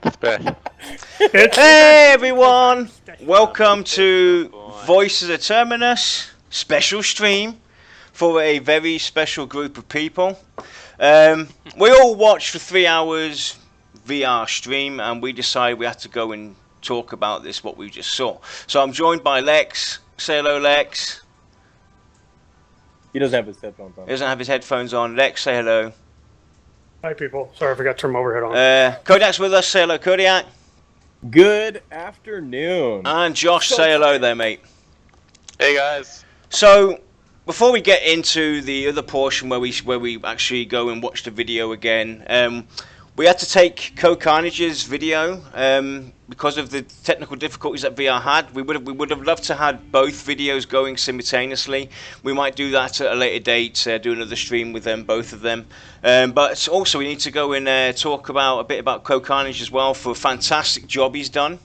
Hey everyone! Welcome to Voices of Terminus special stream for a very special group of people. We all watched for 3 hours VR stream and we decided we had to go and talk about this, what we just saw. So I'm joined by Lex. Say hello, Lex. He doesn't have his headphones on. He doesn't have his headphones on. Lex, say hello. Hi people. Sorry, I forgot to turn my overhead on. Kodiak's with us. Say hello, Kodiak. Good afternoon. And Josh, say hello there, mate. Hey guys. So, before we get into the other portion where we actually go and watch the video again, we had to take Cohhcarnage's video because of the technical difficulties that VR had. We would have loved to have both videos going simultaneously. We might do that at a later date, do another stream with them, both of them. But also we need to go and talk about a bit about Cohhcarnage as well for a fantastic job he's done.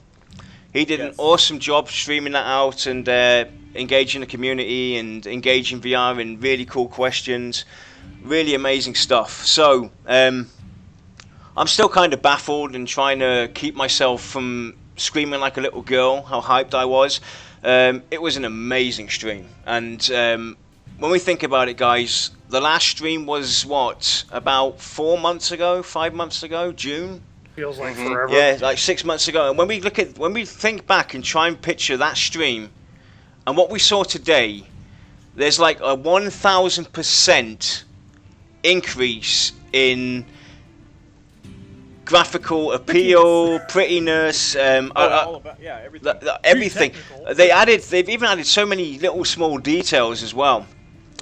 He did an awesome job streaming that out and engaging the community and engaging VR in really cool questions. Really amazing stuff. So, I'm still kind of baffled and trying to keep myself from screaming like a little girl, how hyped I was. It was an amazing stream. And when we think about it, guys, the last stream was, what, about 4 months ago, 5 months ago, June? Feels like forever. Yeah, like 6 months ago. And when we think back and try and picture that stream and what we saw today, there's like a 1,000% increase in graphical appeal, prettiness, everything. They've even added so many little small details as well.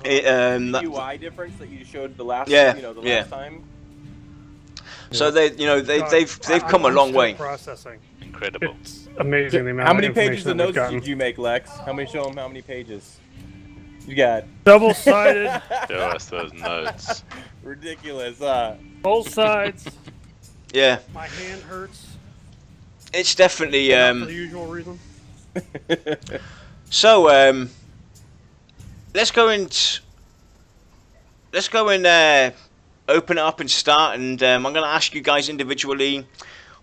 The UI difference that you showed the last, last time. So they've come a long way. Processing. Incredible. It's amazing the amount How many of pages of information notes did you make, Lex? Show them how many pages you got. Double-sided. Show us those notes. Ridiculous. Both sides. Yeah. My hand hurts. It's definitely For the usual reason. So let's go and open it up and start. And I'm going to ask you guys individually,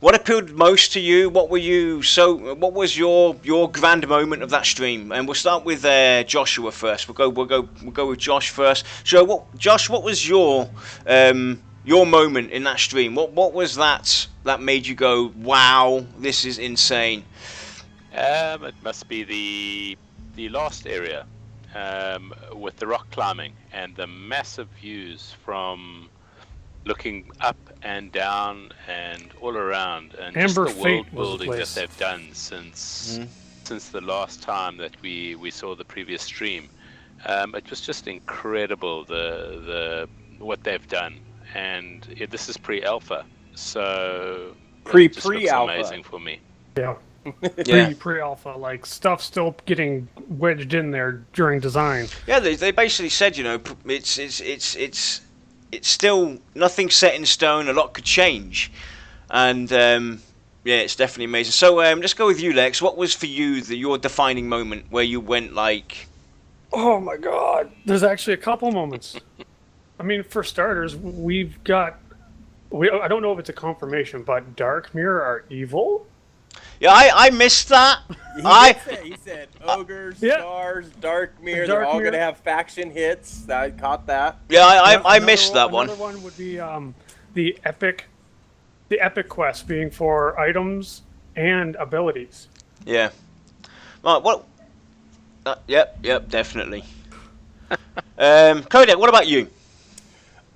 what appealed most to you? What was your grand moment of that stream? And we'll start with Joshua first. We'll go with Josh first. So, Josh, what was your moment in that stream? What was that made you go, wow, this is insane? It must be the last area with the rock climbing and the massive views from looking up and down and all around, and Amber just the world Fate was the building that place. they've done since the last time that we saw the previous stream. It was just incredible the what they've done. And this is pre-alpha, so pre-alpha. Amazing for me. Yeah. Yeah. Pre-alpha, like stuff still getting wedged in there during design. Yeah, they basically said, it's still nothing set in stone. A lot could change, and yeah, it's definitely amazing. So let's go with you, Lex. What was for you your defining moment where you went like, Oh my god. There's actually a couple moments. I mean, for starters, I don't know if it's a confirmation, but Dark Mirror are evil? yeah, I missed that. He said ogres, stars, Dark Mirror, they're Dark all Mirror. going to have faction hits. I caught that. Yeah, I missed that one. Another one would be the epic quest being for items and abilities. Yeah. Right, what? Yep, definitely. Kodak, what about you?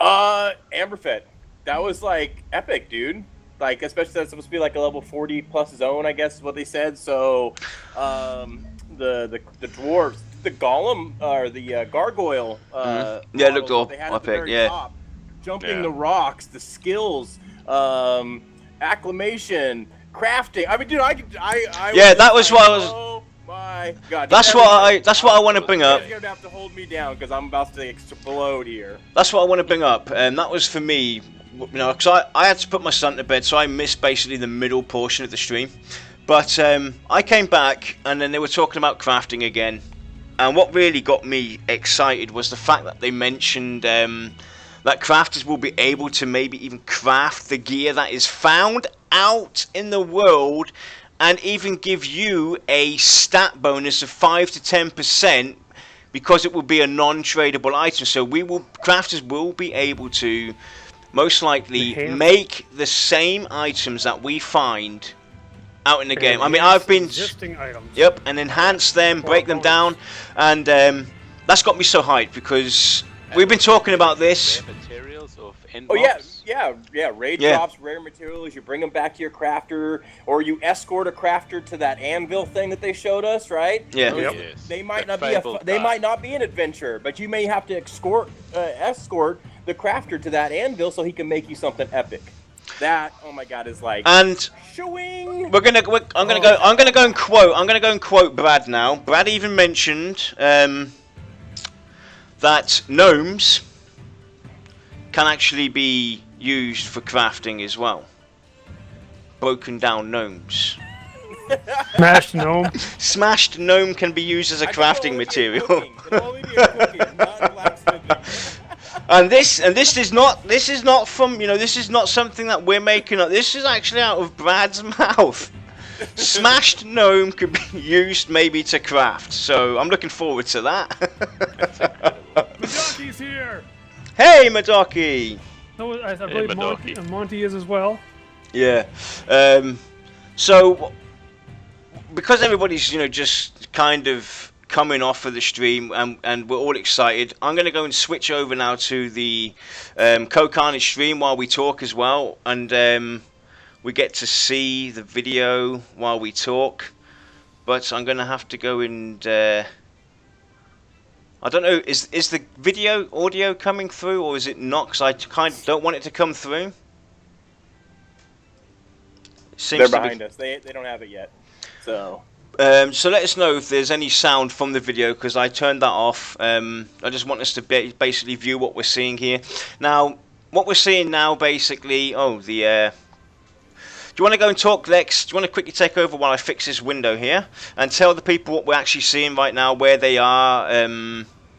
Amberfed. That was like epic, dude. Like, especially that's supposed to be like a level 40 plus zone, I guess is what they said. So, the dwarves, the golem or the gargoyle. Yeah, it looked all they had at the epic. very Yeah. top, jumping the rocks, the skills, acclamation, crafting. I mean, dude, I Yeah, was that was like, what I was. Oh my god. That's what I want to bring up. You're gonna have to hold me down because I'm about to explode here. That's what I want to bring up, and that was for me, because I had to put my son to bed, so I missed basically the middle portion of the stream. But I came back, and then they were talking about crafting again, and what really got me excited was the fact that they mentioned that crafters will be able to maybe even craft the gear that is found out in the world, and even give you a stat bonus of 5 to 10%, because it will be a non-tradable item. So crafters will be able to most likely make the same items that we find out in the game. I mean, I've been existing items. Yep, and enhance them, break them down, and that's got me so hyped, because we've been talking about this. Materials of Oh yeah. Raid drops, rare materials. You bring them back to your crafter, or you escort a crafter to that anvil thing that they showed us, right? Yeah. Yep. Yes. They might not be an adventure, but you may have to escort the crafter to that anvil so he can make you something epic. That, oh my God, is like. And shooing. I'm gonna go and quote Brad now. Brad even mentioned that gnomes can actually be used for crafting as well. Broken down gnomes. Smashed gnome. Smashed gnome can be used as a crafting material. And this is not from, this is not something that we're making up. This is actually out of Brad's mouth. Smashed gnome could be used maybe to craft. So I'm looking forward to that. Madoki's here. Hey, Madoki. No, I believe Monty is as well. Yeah. So because everybody's just kind of coming off of the stream, and we're all excited, I'm going to go and switch over now to the Cohhcarnage stream while we talk as well, and we get to see the video while we talk. But I'm going to have to go and I don't know, is the video audio coming through, or is it not? Because I kind of don't want it to come through. They're behind us. They don't have it yet. So let us know if there's any sound from the video, because I turned that off. I just want us to basically view what we're seeing here. Now, what we're seeing now, basically... Oh, the... Do you want to go and talk, Lex? Do you want to quickly take over while I fix this window here? And tell the people what we're actually seeing right now, where they are,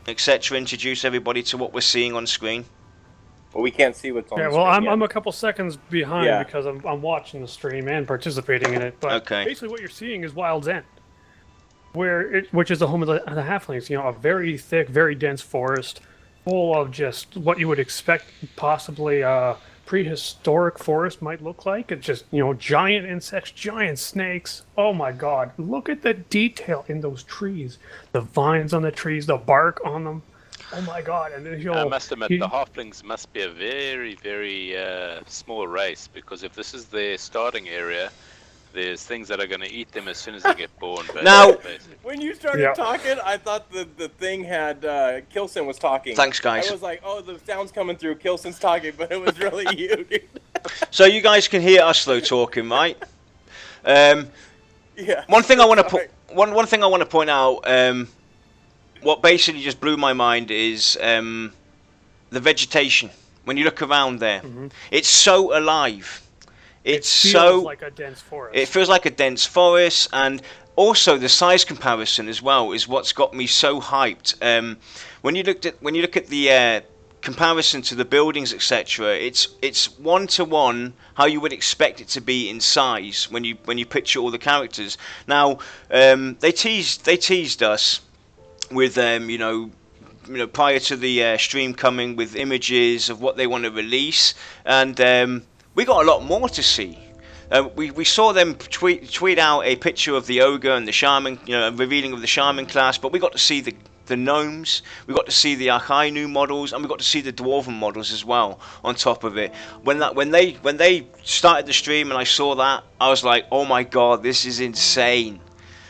etc. Introduce everybody to what we're seeing on screen. Well, we can't see what's on the screen I'm a couple seconds behind because I'm watching the stream and participating in it. But basically what you're seeing is Wild's End, which is the home of the halflings. A very thick, very dense forest full of just what you would expect possibly prehistoric forest might look like. It's just, giant insects, giant snakes. Oh my God, look at the detail in those trees. The vines on the trees, the bark on them. Oh my God! And then I must admit, the halflings must be a very, very small race, because if this is their starting area, there's things that are going to eat them as soon as they get born. Now, when you started talking, I thought the thing had Kilson was talking. Thanks, guys. I was like, oh, the sound's coming through. Kilson's talking, but it was really you, dude. So you guys can hear us though talking, right? Yeah. One thing I want to one thing I want to point out. What basically just blew my mind is the vegetation. When you look around there, it's so alive. It feels like a dense forest. It feels like a dense forest, and also the size comparison as well is what's got me so hyped. When you look at the comparison to the buildings, etc., it's 1-to-1 how you would expect it to be in size when you picture all the characters. Now they teased us with prior to the stream coming, with images of what they want to release, and we got a lot more to see. We saw them tweet out a picture of the ogre and the shaman, a revealing of the shaman class, but we got to see the gnomes, we got to see the Archainu models, and we got to see the dwarven models as well on top of it. When they started the stream and I saw that, I was like, oh my God, this is insane.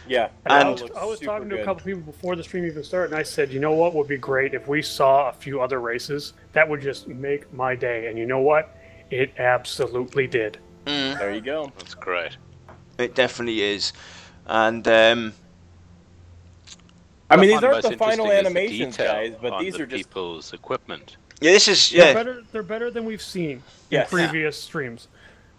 Yeah, and I was talking to a couple people before the stream even started, and I said, you know what would be great if we saw a few other races? That would just make my day. And you know what? It absolutely did. There you go. That's great. It definitely is. And I mean, these aren't the final animations, guys, but these are just people's equipment. Yeah, this is They're better than we've seen in previous streams.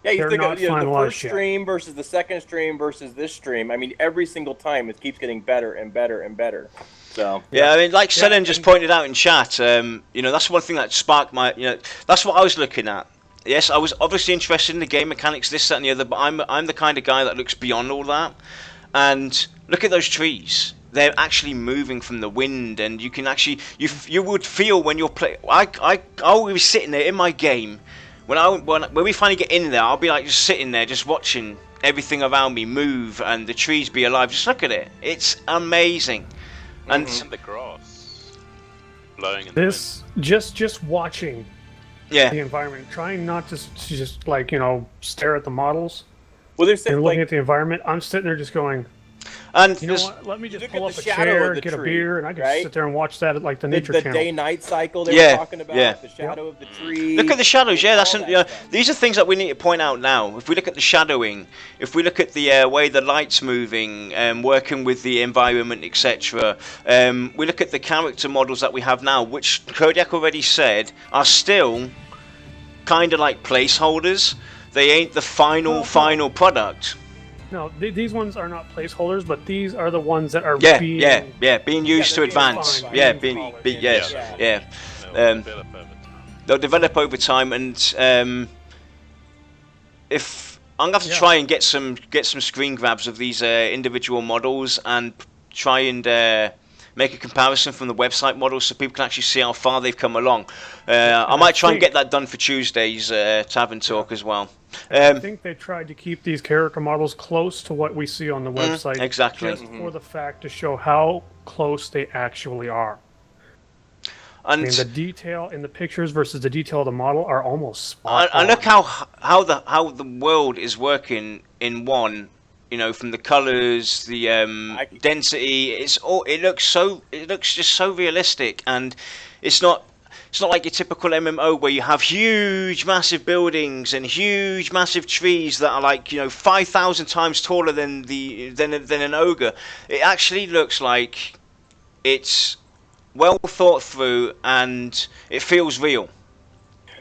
Yeah, you think of the first stream versus the second stream versus this stream. I mean, every single time it keeps getting better and better and better. So I mean, like Selen just pointed out in chat, that's one thing that sparked my, that's what I was looking at. Yes, I was obviously interested in the game mechanics, this, that, and the other, but I'm the kind of guy that looks beyond all that. And look at those trees. They're actually moving from the wind, and you can actually you would feel when you're playing. I will be sitting there in my game when we finally get in there. I'll be like just sitting there, just watching everything around me move and the trees be alive. Just look at it. It's amazing. And the grass blowing in this the wind. just watching. Yeah. The environment, trying not to just like stare at the models. Well, they're saying, and looking at the environment. I'm sitting there just going. And you know what? Let me just pull up a shadow chair, of the get a tree, beer, and I can right? sit there and watch that at like the nature the channel. day-night cycle they were talking about. Yeah. The shadow of the tree. Look at the shadows. Yeah, that's these are things that we need to point out now. If we look at the shadowing, if we look at the way the light's moving, working with the environment, etc. We look at the character models that we have now, which Kodiak already said are still kind of like placeholders. They ain't the final product. No, these ones are not placeholders, but these are the ones that are being used to advance. They'll develop over time, and if I'm gonna have to try and get some screen grabs of these individual models and try and make a comparison from the website models so people can actually see how far they've come along. I might try and get that done for Tuesday's Tavern Talk as well. I think they tried to keep these character models close to what we see on the website. Exactly. Just for the fact to show how close they actually are. And I mean, the detail in the pictures versus the detail of the model are almost spot on. And look how the world is working in one. From the colours, the density, it looks just so realistic, and it's not like your typical MMO where you have huge, massive buildings and huge, massive trees that are like 5,000 times taller than an ogre. It actually looks like it's well thought through and it feels real.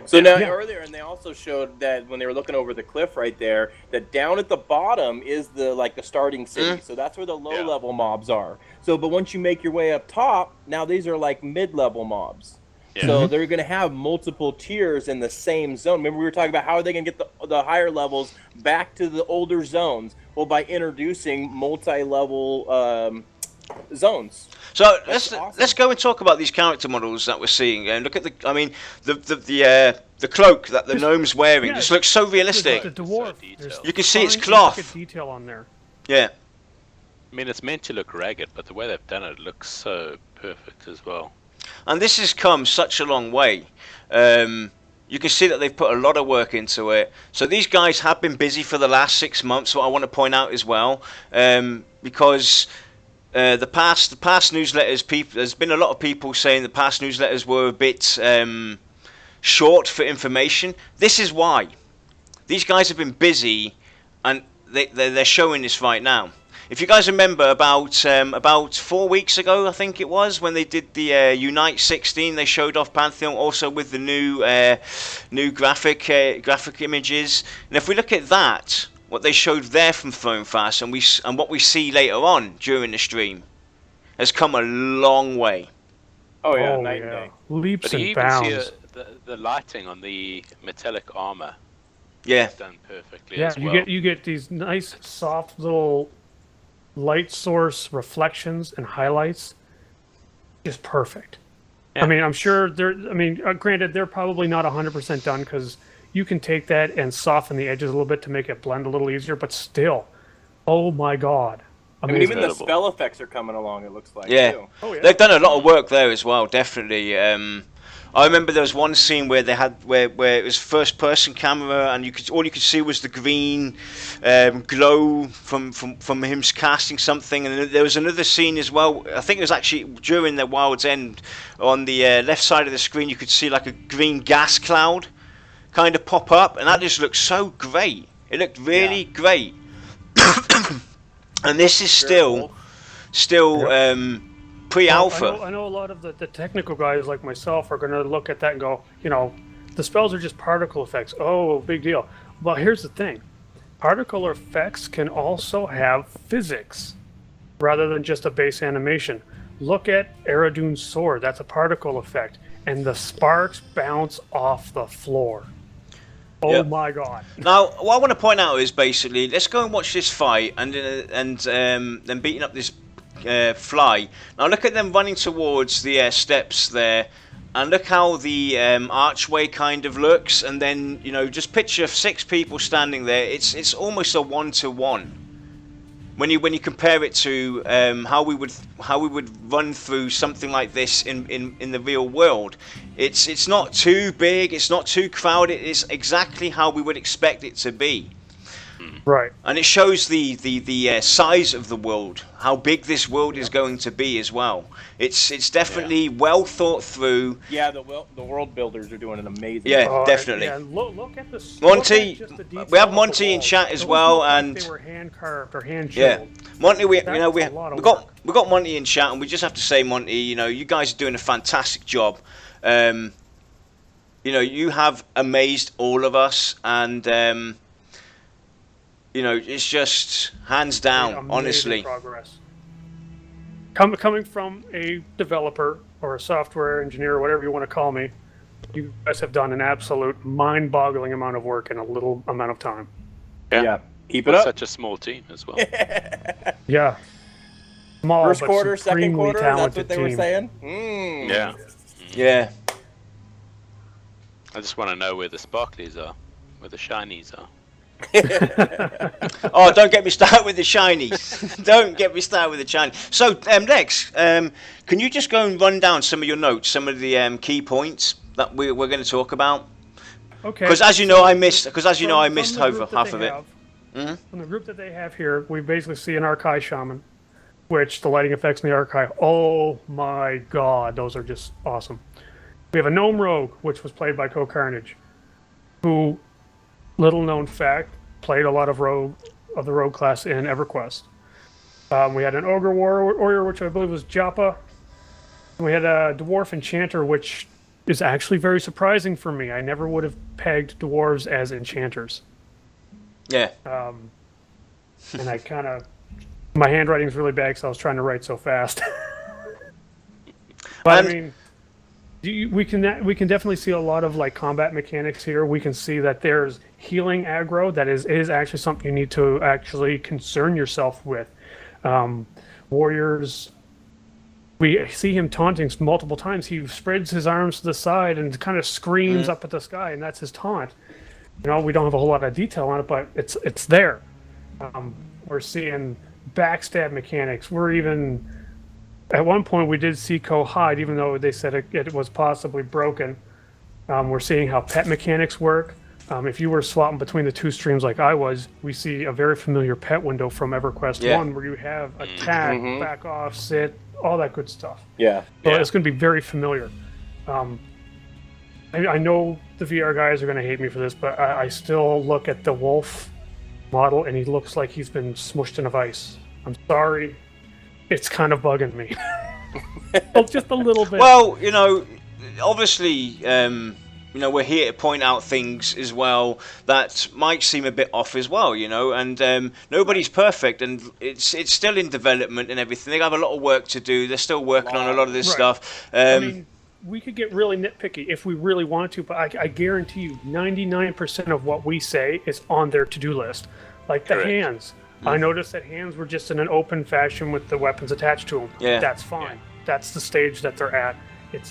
So now earlier, and they also showed that when they were looking over the cliff right there, that down at the bottom is the starting city. So that's where the low level mobs are. So, but once you make your way up top, now these are like mid level mobs. Yeah. So they're going to have multiple tiers in the same zone. Remember we were talking about how are they going to get the higher levels back to the older zones? Well, by introducing multi-level zones. So let's go and talk about these character models that we're seeing, and look at the cloak that the gnome's wearing. This looks so realistic. The dwarf, you can see its cloth. Detail on there. Yeah. I mean, it's meant to look ragged, but the way they've done it looks so perfect as well. And this has come such a long way. You can see that they've put a lot of work into it. So these guys have been busy for the last 6 months. What I want to point out as well, because. The past newsletters, there's been a lot of people saying the past newsletters were a bit short for information. This is why. These guys have been busy, and they're showing this right now. If you guys remember, about 4 weeks ago, I think it was, when they did the Unite 16, they showed off Pantheon also with the new graphic images. And if we look at that, what they showed there from Throne Fast and what we see later on during the stream has come a long way. Oh yeah, night and day. Leaps and bounds. bounds. See the lighting on the metallic armor. Yeah, it's done perfectly. As well. you get these nice soft little light source reflections and highlights. Just perfect. Yeah. I mean, I'm sure granted, they're probably not 100% done because. You can take that and soften the edges a little bit to make it blend a little easier, but still, oh my god. I mean, even the spell effects are coming along, it looks like, too. Oh, yeah. They've done a lot of work there as well, definitely. I remember there was one scene where they had where it was first person camera and all you could see was the green glow from him casting something, and there was another scene as well. I think it was actually during the Wild's End. On the left side of the screen you could see like a green gas cloud kind of pop up, and that just looked so great. It looked really great. And this is still pre-alpha. I know a lot of the technical guys like myself are going to look at that and go, the spells are just particle effects. Oh, big deal. Well, here's the thing. Particle effects can also have physics rather than just a base animation. Look at Eradune's sword. That's a particle effect. And the sparks bounce off the floor. Oh my god. Now, what I want to point out is basically, let's go and watch this fight and then beating up this fly. Now look at them running towards the steps there, and look how the archway kind of looks, and then, you know, just picture 6 people standing there. It's almost a 1-to-1. When you compare it to how we would run through something like this in the real world, it's not too big, it's not too crowded, it's exactly how we would expect it to be. Right. And it shows the size of the world, how big this world is going to be as well. It's definitely well thought through. Yeah, the world builders are doing an amazing Yeah, job. definitely. Yeah, look at the Monty, we have Monty in chat as well, and they were hand carved or hand chiseled. Monty, we got Monty in chat, and we just have to say, Monty, you know, you guys are doing a fantastic job. You know, you have amazed all of us, and you know, it's just hands down, honestly. Progress. Coming from a developer or a software engineer, or whatever you want to call me, you guys have done an absolute mind-boggling amount of work in a little amount of time. Yeah. Keep it up. Such a small team as well. Yeah. Small, First but quarter, second quarter, that's what they team. were saying? Yeah. Yeah. I just want to know where the sparklies are, where the shinies are. Oh, don't get me started with the shinies. Don't get me started with the shiny. So, Lex, can you just go and run down some of your notes, some of the key points that we're going to talk about? Okay. Because as you know, I missed over half of it. From the group that they have here, we basically see an Archive Shaman, which the lighting effects in the Archive, oh my god, those are just awesome. We have a Gnome Rogue, which was played by Cohhcarnage, who, little known fact, played a lot of the Rogue class in EverQuest. We had an Ogre Warrior, which I believe was Joppa. And we had a Dwarf Enchanter, which is actually very surprising for me. I never would have pegged dwarves as enchanters. Yeah. And I kind of... My handwriting's really bad because I was trying to write so fast. But I mean... We can definitely see a lot of like combat mechanics here. We can see that there's healing aggro that is actually something you need to actually concern yourself with. Warriors, we see him taunting multiple times. He spreads his arms to the side and kind of screams up at the sky, and that's his taunt. You know, we don't have a whole lot of detail on it, but it's there. We're seeing backstab mechanics. We're even... At one point, we did see hide, even though they said it was possibly broken. We're seeing how pet mechanics work. If you were swapping between the two streams like I was, we see a very familiar pet window from EverQuest 1 where you have attack, back off, sit, all that good stuff. Yeah. So it's going to be very familiar. I know the VR guys are going to hate me for this, but I still look at the wolf model and he looks like he's been smushed in a vice. I'm sorry. It's kind of bugging me. Just a little bit. Well, you know, obviously, you know, we're here to point out things as well that might seem a bit off as well, you know, and nobody's perfect, and it's still in development and everything. They have a lot of work to do. They're still working on a lot of this stuff. I mean, we could get really nitpicky if we really wanted to, but I guarantee you 99% of what we say is on their to-do list. Like the hands. I noticed that hands were just in an open fashion with the weapons attached to them. Yeah. That's fine. That's the stage that they're at. It'd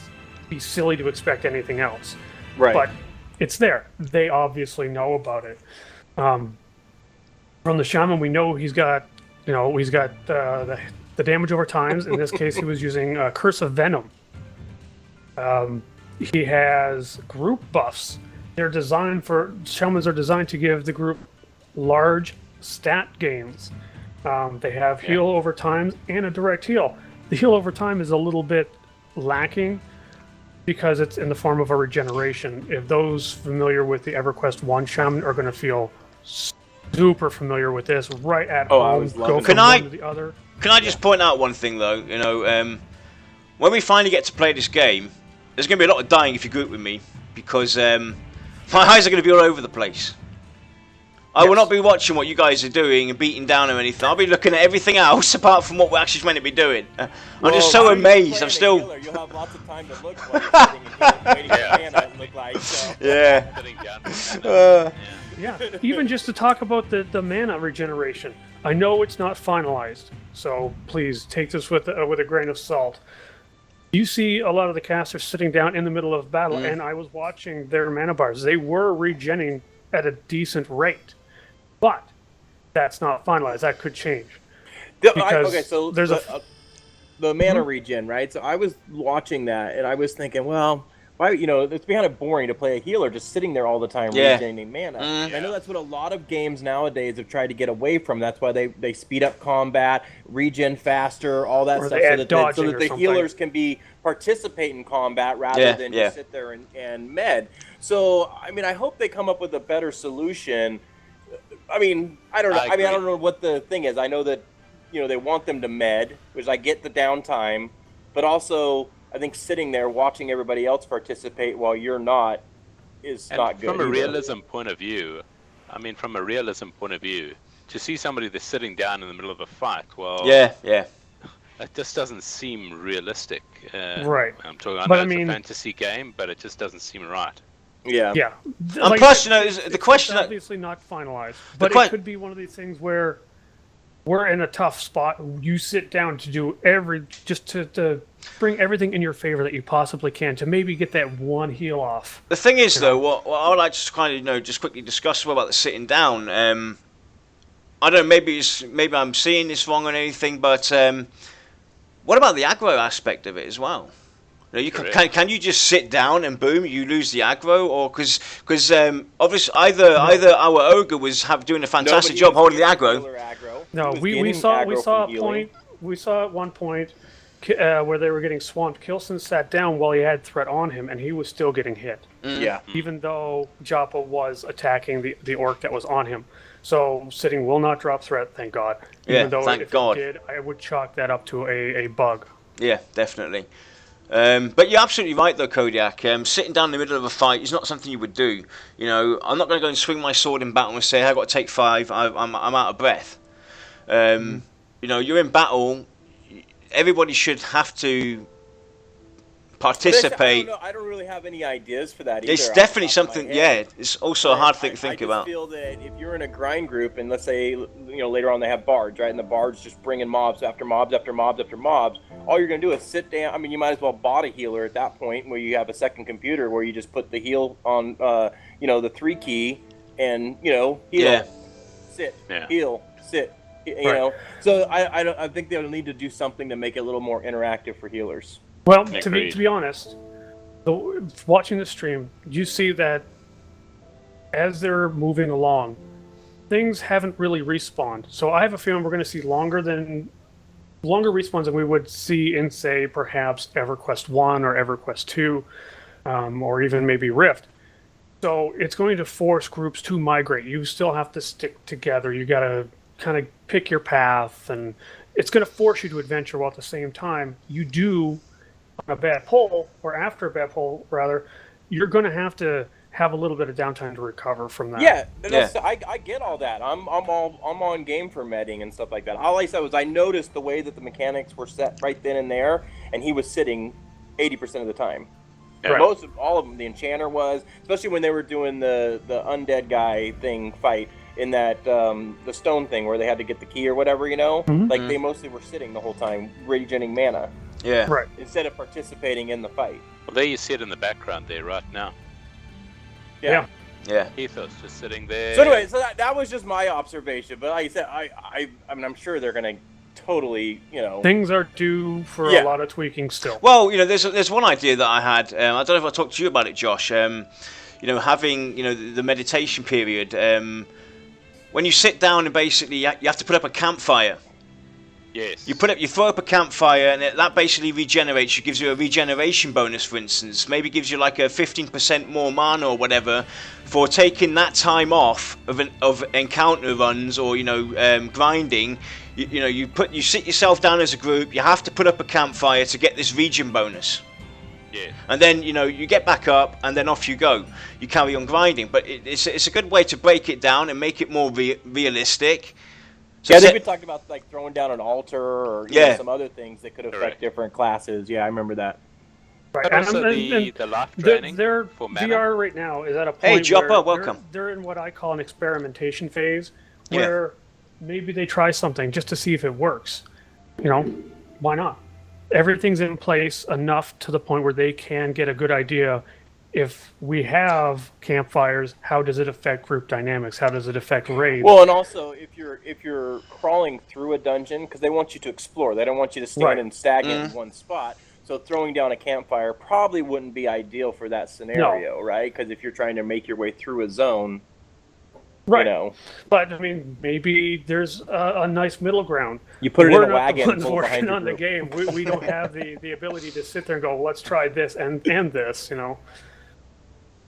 be silly to expect anything else. Right. But it's there. They obviously know about it. From the Shaman, we know he's got the damage over times. In this case, he was using Curse of Venom. He has group buffs. Shamans are designed to give the group large stat gains. They have heal over time and a direct heal. The heal over time is a little bit lacking because it's in the form of a regeneration. If those familiar with the EverQuest 1 Shaman are going to feel super familiar with this right at home. Go from one to the other. Can I just point out one thing though? You know, when we finally get to play this game, there's going to be a lot of dying if you group with me because my eyes are going to be all over the place. I will not be watching what you guys are doing and beating down or anything. I'll be looking at everything else apart from what we're actually meant to be doing. I'm just so amazed. I'm still... You'll have lots of time to look while you're waiting for look like. So. Yeah. Sitting down. Yeah, even just to talk about the mana regeneration. I know it's not finalized, so please take this with a grain of salt. You see a lot of the casters sitting down in the middle of battle, and I was watching their mana bars. They were regenning at a decent rate, but that's not finalized. That could change. Okay, so there's the mana regen, right? So I was watching that, and I was thinking, well, why? It's kind of boring to play a healer just sitting there all the time regenerating mana. I know that's what a lot of games nowadays have tried to get away from. That's why they speed up combat, regen faster, all that stuff, so that the healers can participate in combat rather than just sit there and med. So, I mean, I hope they come up with a better solution. I mean, I don't know. I don't know what the thing is. I know that they want them to med, which I get the downtime, but also I think sitting there watching everybody else participate while you're not is not good. From a realism point of view, to see somebody that's sitting down in the middle of a fight, well, it just doesn't seem realistic. Right. I know it's a fantasy game, but it just doesn't seem right. Yeah. And plus, the question is obviously not finalized, but it could be one of these things where we're in a tough spot. You sit down to do to bring everything in your favor that you possibly can to maybe get that one heal off. The thing is, though, what I would like to kind of just quickly discuss about the sitting down. I don't know, maybe I'm seeing this wrong or anything, but what about the aggro aspect of it as well? Can you just sit down and boom, you lose the aggro, or because obviously either our ogre was doing a fantastic job holding the aggro. No, we saw at one point where they were getting swamped. Kilson sat down while he had threat on him, and he was still getting hit. Yeah. Even though Joppa was attacking the orc that was on him. So sitting will not drop threat, thank God. Even though if it did, I would chalk that up to a bug. Yeah, definitely. But you're absolutely right, though, Kodiak. Sitting down in the middle of a fight is not something you would do. I'm not going to go and swing my sword in battle and say, I've got to take 5, I'm out of breath. You're in battle. Everybody should have to participate. I don't really have any ideas for that either. It's definitely something, it's also a hard thing to think about. I feel that if you're in a grind group, and let's say, later on they have bards, right? And the bards just bringing mobs after mobs after mobs after mobs, all you're going to do is sit down. I mean, you might as well bot a healer at that point where you have a second computer where you just put the heal on, the 3 key and, heal, sit, heal, sit. So I think they'll need to do something to make it a little more interactive for healers. Well, to be honest, watching the stream, you see that as they're moving along, things haven't really respawned. So I have a feeling we're going to see longer respawns than we would see in, say, perhaps EverQuest 1 or EverQuest 2, or even maybe Rift. So it's going to force groups to migrate. You still have to stick together. You got to kind of pick your path, and it's going to force you to adventure while at the same time you do on a bad pull, or after a bad pull rather, you're going to have a little bit of downtime to recover from that. I get all that. I'm on game for medding and stuff like that. All I said was I noticed the way that the mechanics were set right then and there, and he was sitting 80% of the time. Right. All of them, the enchanter was, especially when they were doing the undead guy thing fight in that the stone thing where they had to get the key or whatever, like they mostly were sitting the whole time regenerating mana. Yeah. Right. Instead of participating in the fight. Well, there you see it in the background there right now. Yeah. Ethos just sitting there. So anyway, that was just my observation. But like I said, I mean, I'm sure they're going to totally, Things are due for a lot of tweaking still. Well, there's one idea that I had. I don't know if I talked to you about it, Josh. Having, the meditation period. When you sit down and basically you have to put up a campfire. Yes. You throw up a campfire, and that basically regenerates. It gives you a regeneration bonus, for instance. Maybe gives you like a 15% more mana or whatever for taking that time off of encounter runs or grinding. You sit yourself down as a group. You have to put up a campfire to get this regen bonus. Yeah. And then you get back up, and then off you go. You carry on grinding, but it's a good way to break it down and make it more realistic. So I think we talked about like throwing down an altar or some other things that could affect different classes. Yeah, I remember that. Right. But also the life draining their for mana. VR right now is at a point Hey, Joppa, where welcome. They're in what I call an experimentation phase, where maybe they try something just to see if it works. You know, why not? Everything's in place enough to the point where they can get a good idea. If we have campfires, how does it affect group dynamics? How does it affect raids? Well, and also if you're crawling through a dungeon, because they want you to explore, they don't want you to stand and stagnant in one spot. So throwing down a campfire probably wouldn't be ideal for that scenario, right? Because if you're trying to make your way through a zone, right. You know. But I mean, maybe there's a nice middle ground. You put it We're in a wagon. We're not the ones working working on the game. We don't have the ability to sit there and go, let's try this and this. You know,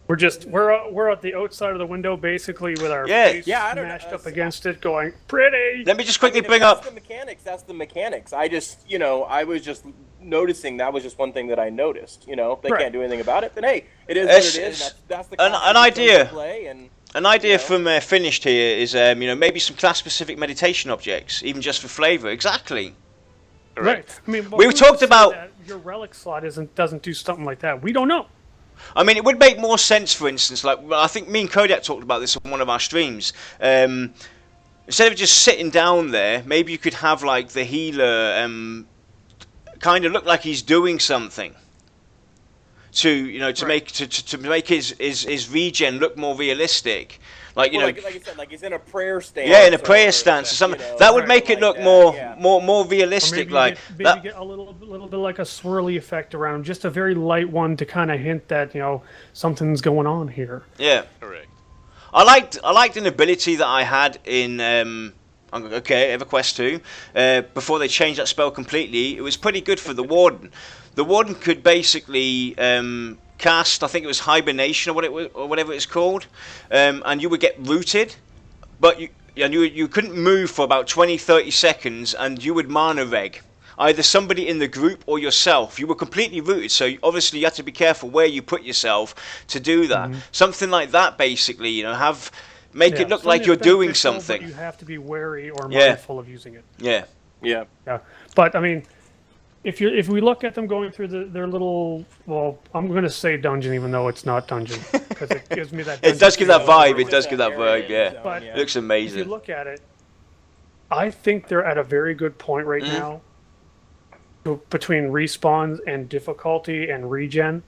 we're at the outside of the window basically with our face smashed up against it, going pretty. Let me just quickly bring up the mechanics. That's the mechanics. I was just noticing that was just one thing that I noticed. You know, if they can't do anything about it, then hey, it is what it is. That's the an idea. Play and, an idea from Finished here is maybe some class-specific meditation objects, even just for flavor. Exactly. Right. I mean, we talked about that your relic slot doesn't do something like that. We don't know. I mean, it would make more sense, for instance, like I think me and Kodiak talked about this on one of our streams. Instead of just sitting down there, maybe you could have like the healer kind of look like he's doing something to make his regen look more realistic. Like like you said, like he's in a prayer stance. Yeah, in a prayer stance or something. That would make it look more realistic. Maybe get a little bit like a swirly effect around, just a very light one to kind of hint that something's going on here. Yeah, correct. I liked an ability that I had in EverQuest 2 before they changed that spell completely. It was pretty good for the Warden. The Warden could basically cast, I think it was Hibernation or whatever it's called, and you would get rooted, but you couldn't move for about 20-30 seconds, and you would mana reg either somebody in the group or yourself. You were completely rooted, so obviously you had to be careful where you put yourself to do that. Something like that, basically, make it look like you're doing something. But you have to be wary or mindful of using it. Yeah. But I mean, if we look at them going through their little, well, I'm going to say dungeon, even though it's not dungeon, because it gives me that. It does give that vibe. It does give that vibe. Yeah. But it looks amazing. If you look at it, I think they're at a very good point right now between respawns and difficulty and regen.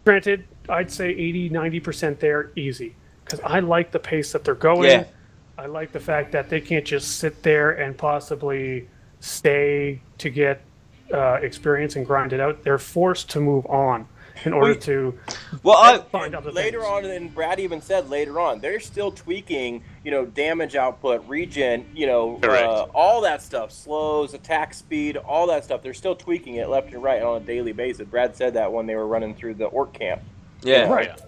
Granted, I'd say 80-90% there easy, because I like the pace that they're going. Yeah. I like the fact that they can't just sit there and possibly stay to get experience and grind it out. They're forced to move on in order to find other later things. on, and Brad even said later on, they're still tweaking, damage output, regen, all that stuff, slows, attack speed, all that stuff. They're still tweaking it left and right on a daily basis. Brad said that when they were running through the orc camp. Yeah. Right.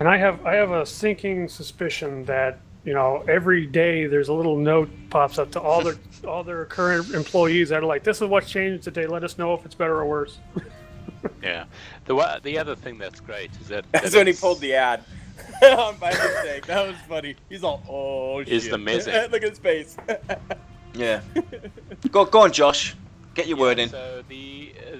And I have a sinking suspicion that every day there's a little note pops up to all their current employees that are like, this is what's changed today. Let us know if it's better or worse. Yeah. The other thing that's great is that's when he pulled the ad. By mistake. That was funny. He's all, oh shit. Is the amazing. Look at his face. Yeah. Go on, Josh. Get your word in. So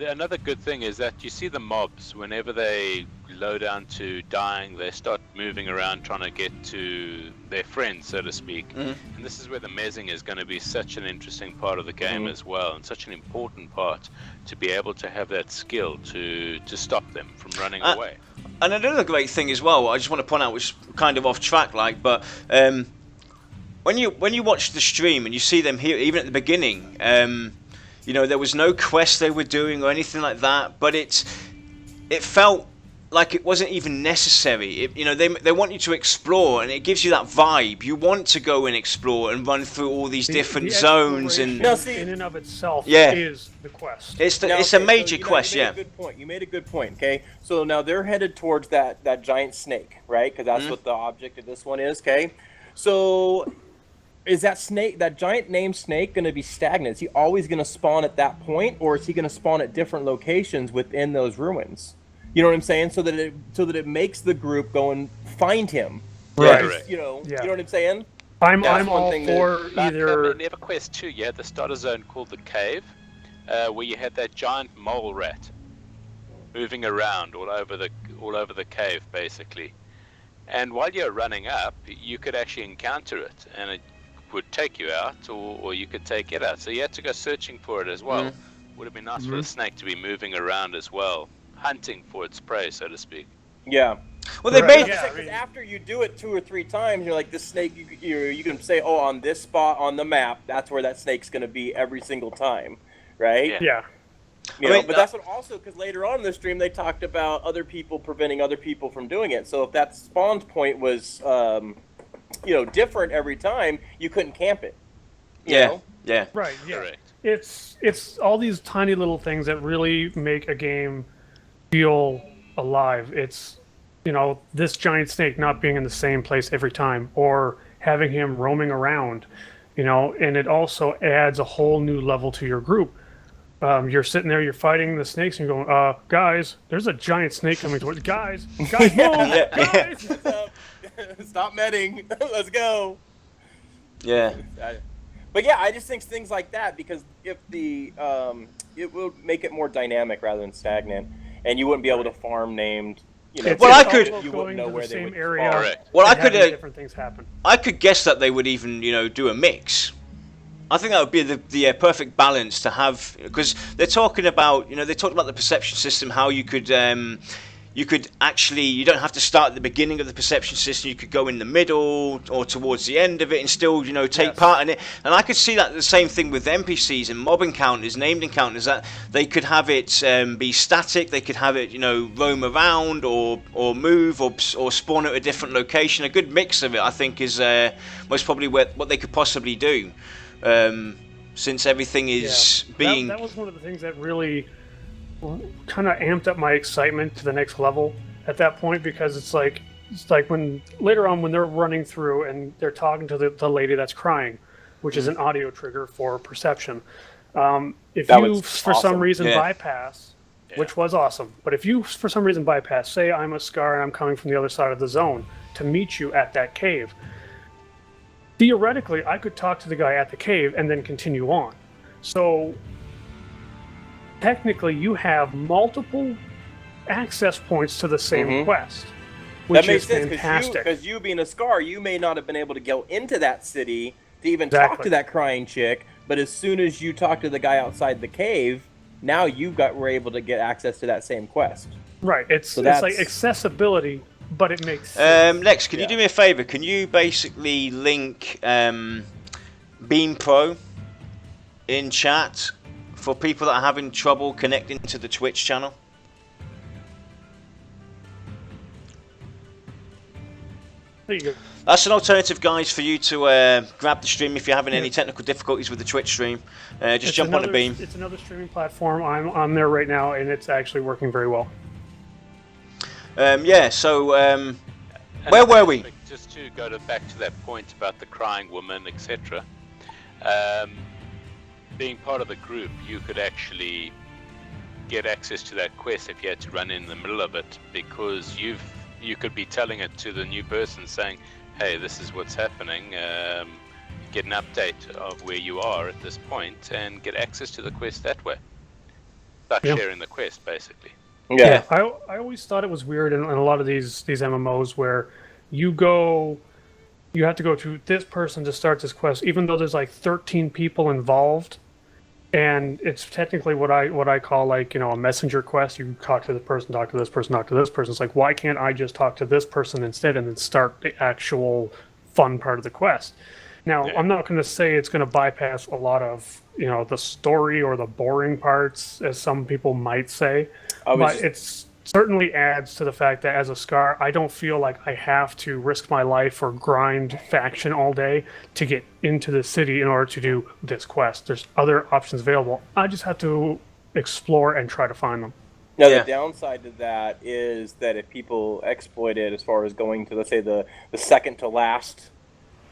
another good thing is that you see the mobs whenever they low down to dying, they start moving around trying to get to their friends, so to speak. And this is where the mezzing is going to be such an interesting part of the game as well, and such an important part to be able to have that skill to stop them from running away. And another great thing as well, I just want to point out, which is kind of off track, but when you watch the stream and you see them here, even at the beginning, there was no quest they were doing or anything like that, but it felt like it wasn't even necessary. They want you to explore, and it gives you that vibe. You want to go and explore and run through all these different zones, and in and of itself is the quest. It's a major quest. You made a good point. You made a good point. Okay, so now they're headed towards that giant snake, right? Because that's what the object of this one is. Okay, so is that giant named snake going to be stagnant? Is he always going to spawn at that point, or is he going to spawn at different locations within those ruins? You know what I'm saying? So that it makes the group go and find him. Right. You know what I'm saying? I'm all for either. In EverQuest 2, you had the starter zone called the Cave, where you had that giant mole rat. moving around all over the cave, basically. And while you're running up, you could actually encounter it, and it would take you out, or you could take it out. So you had to go searching for it as well. Would have been nice for the snake to be moving around as well, hunting for its prey, so to speak. Yeah. Well, they made. Yeah, because after you do it 2 or 3 times, you're like, this snake. You can say, oh, on this spot on the map, that's where that snake's going to be every single time, right? Yeah. You know, but that's what also, because later on in the stream they talked about other people preventing other people from doing it. So if that spawn point was, different every time, you couldn't camp it. You know? Yeah. Right. Yeah. Correct. It's all these tiny little things that really make a game feel alive. It's, this giant snake not being in the same place every time, or having him roaming around, and it also adds a whole new level to your group. You're sitting there, you're fighting the snakes, and you're going, guys, there's a giant snake coming towards guys, move! Guys! Stop medding. Let's go. Yeah. But yeah, I just think things like that, because if it will make it more dynamic rather than stagnant, and you wouldn't be able to farm named. You wouldn't know where they would area. Well, I could different things happen. I could guess that they would even do a mix. I think that would be the perfect balance to have, because they're talking about they talked about the perception system, how you could actually, you don't have to start at the beginning of the perception system. You could go in the middle or towards the end of it and still take part in it. And I could see that the same thing with NPCs and mob encounters, named encounters, that they could have it be static. They could have it roam around or move or spawn at a different location. A good mix of it, I think, is most probably what they could possibly do, since everything is being. That was one of the things that really kind of amped up my excitement to the next level at that point, because it's like when later on when they're running through and they're talking to the lady that's crying, which is an audio trigger for perception. If you for some reason bypass, which was awesome, but if you for some reason bypass, say I'm a Scar and I'm coming from the other side of the zone to meet you at that cave, theoretically I could talk to the guy at the cave and then continue on. So technically, you have multiple access points to the same quest, which is fantastic. Because you being a Scar, you may not have been able to go into that city to even talk to that crying chick, but as soon as you talk to the guy outside the cave, now we're able to get access to that same quest. Right. It's like accessibility, but it makes sense. Lex, can you do me a favor? Can you basically link Beam Pro in chat for people that are having trouble connecting to the Twitch channel? There you go. That's an alternative, guys, for you to grab the stream if you're having any technical difficulties with the Twitch stream. Just jump on the Beam. It's another streaming platform. I'm on there right now, and it's actually working very well. So where were we? Just to go back to that point about the crying woman, etc. Being part of the group, you could actually get access to that quest if you had to run in the middle of it, because you could be telling it to the new person, saying, hey, this is what's happening, get an update of where you are at this point and get access to the quest that way. Like sharing the quest, basically. Yeah. I always thought it was weird in a lot of these MMOs where you have to go to this person to start this quest, even though there's like 13 people involved. And it's technically what I call a messenger quest. You talk to this person, talk to this person, talk to this person. It's like, why can't I just talk to this person instead and then start the actual fun part of the quest? Now, I'm not going to say it's going to bypass a lot of the story or the boring parts, as some people might say, but it's certainly adds to the fact that as a Scar, I don't feel like I have to risk my life or grind faction all day to get into the city in order to do this quest. There's other options available. I just have to explore and try to find them. Now, the downside to that is that if people exploit it as far as going to, let's say, the second to last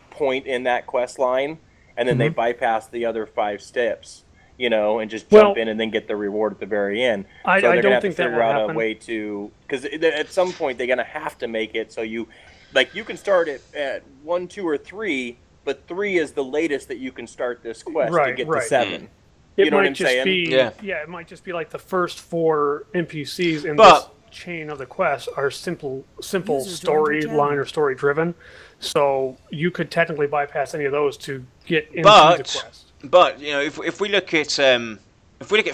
point in that quest line, and then they bypass the other 5 steps, and just jump in and then get the reward at the very end. I don't think that will happen. Out a way to, because at some point they're going to have to make it so you can start it at 1, 2, or 3, but 3 is the latest that you can start this quest to get to 7. You know what I'm saying? It might just be like the first 4 NPCs in this chain of the quest are simple storyline or story driven. So you could technically bypass any of those to get into the quest. But you know, if we look at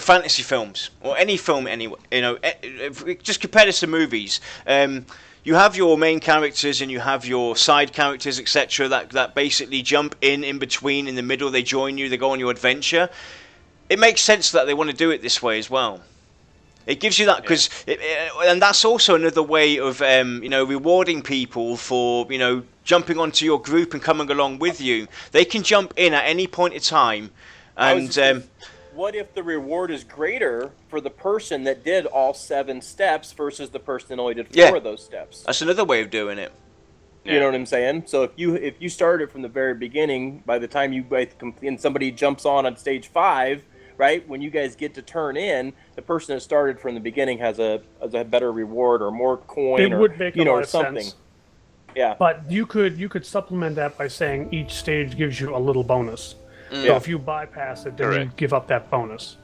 fantasy films or any film, if we just compare this to movies, you have your main characters and you have your side characters, etc. That basically jump in between, in the middle. They join you. They go on your adventure. It makes sense that they want to do it this way as well. It gives you that because, and that's also another way of rewarding people for jumping onto your group and coming along with you. They can jump in at any point in time, and what if the reward is greater for the person that did all 7 steps versus the person that only did 4 of those steps? That's another way of doing it. You know what I'm saying? So if you started from the very beginning, by the time you complete, and somebody jumps on stage 5. Right, when you guys get to turn in, the person that started from the beginning has a better reward or more coin, would make a lot of something. Sense. Yeah, but you could supplement that by saying each stage gives you a little bonus. So if you bypass it, then you give up that bonus.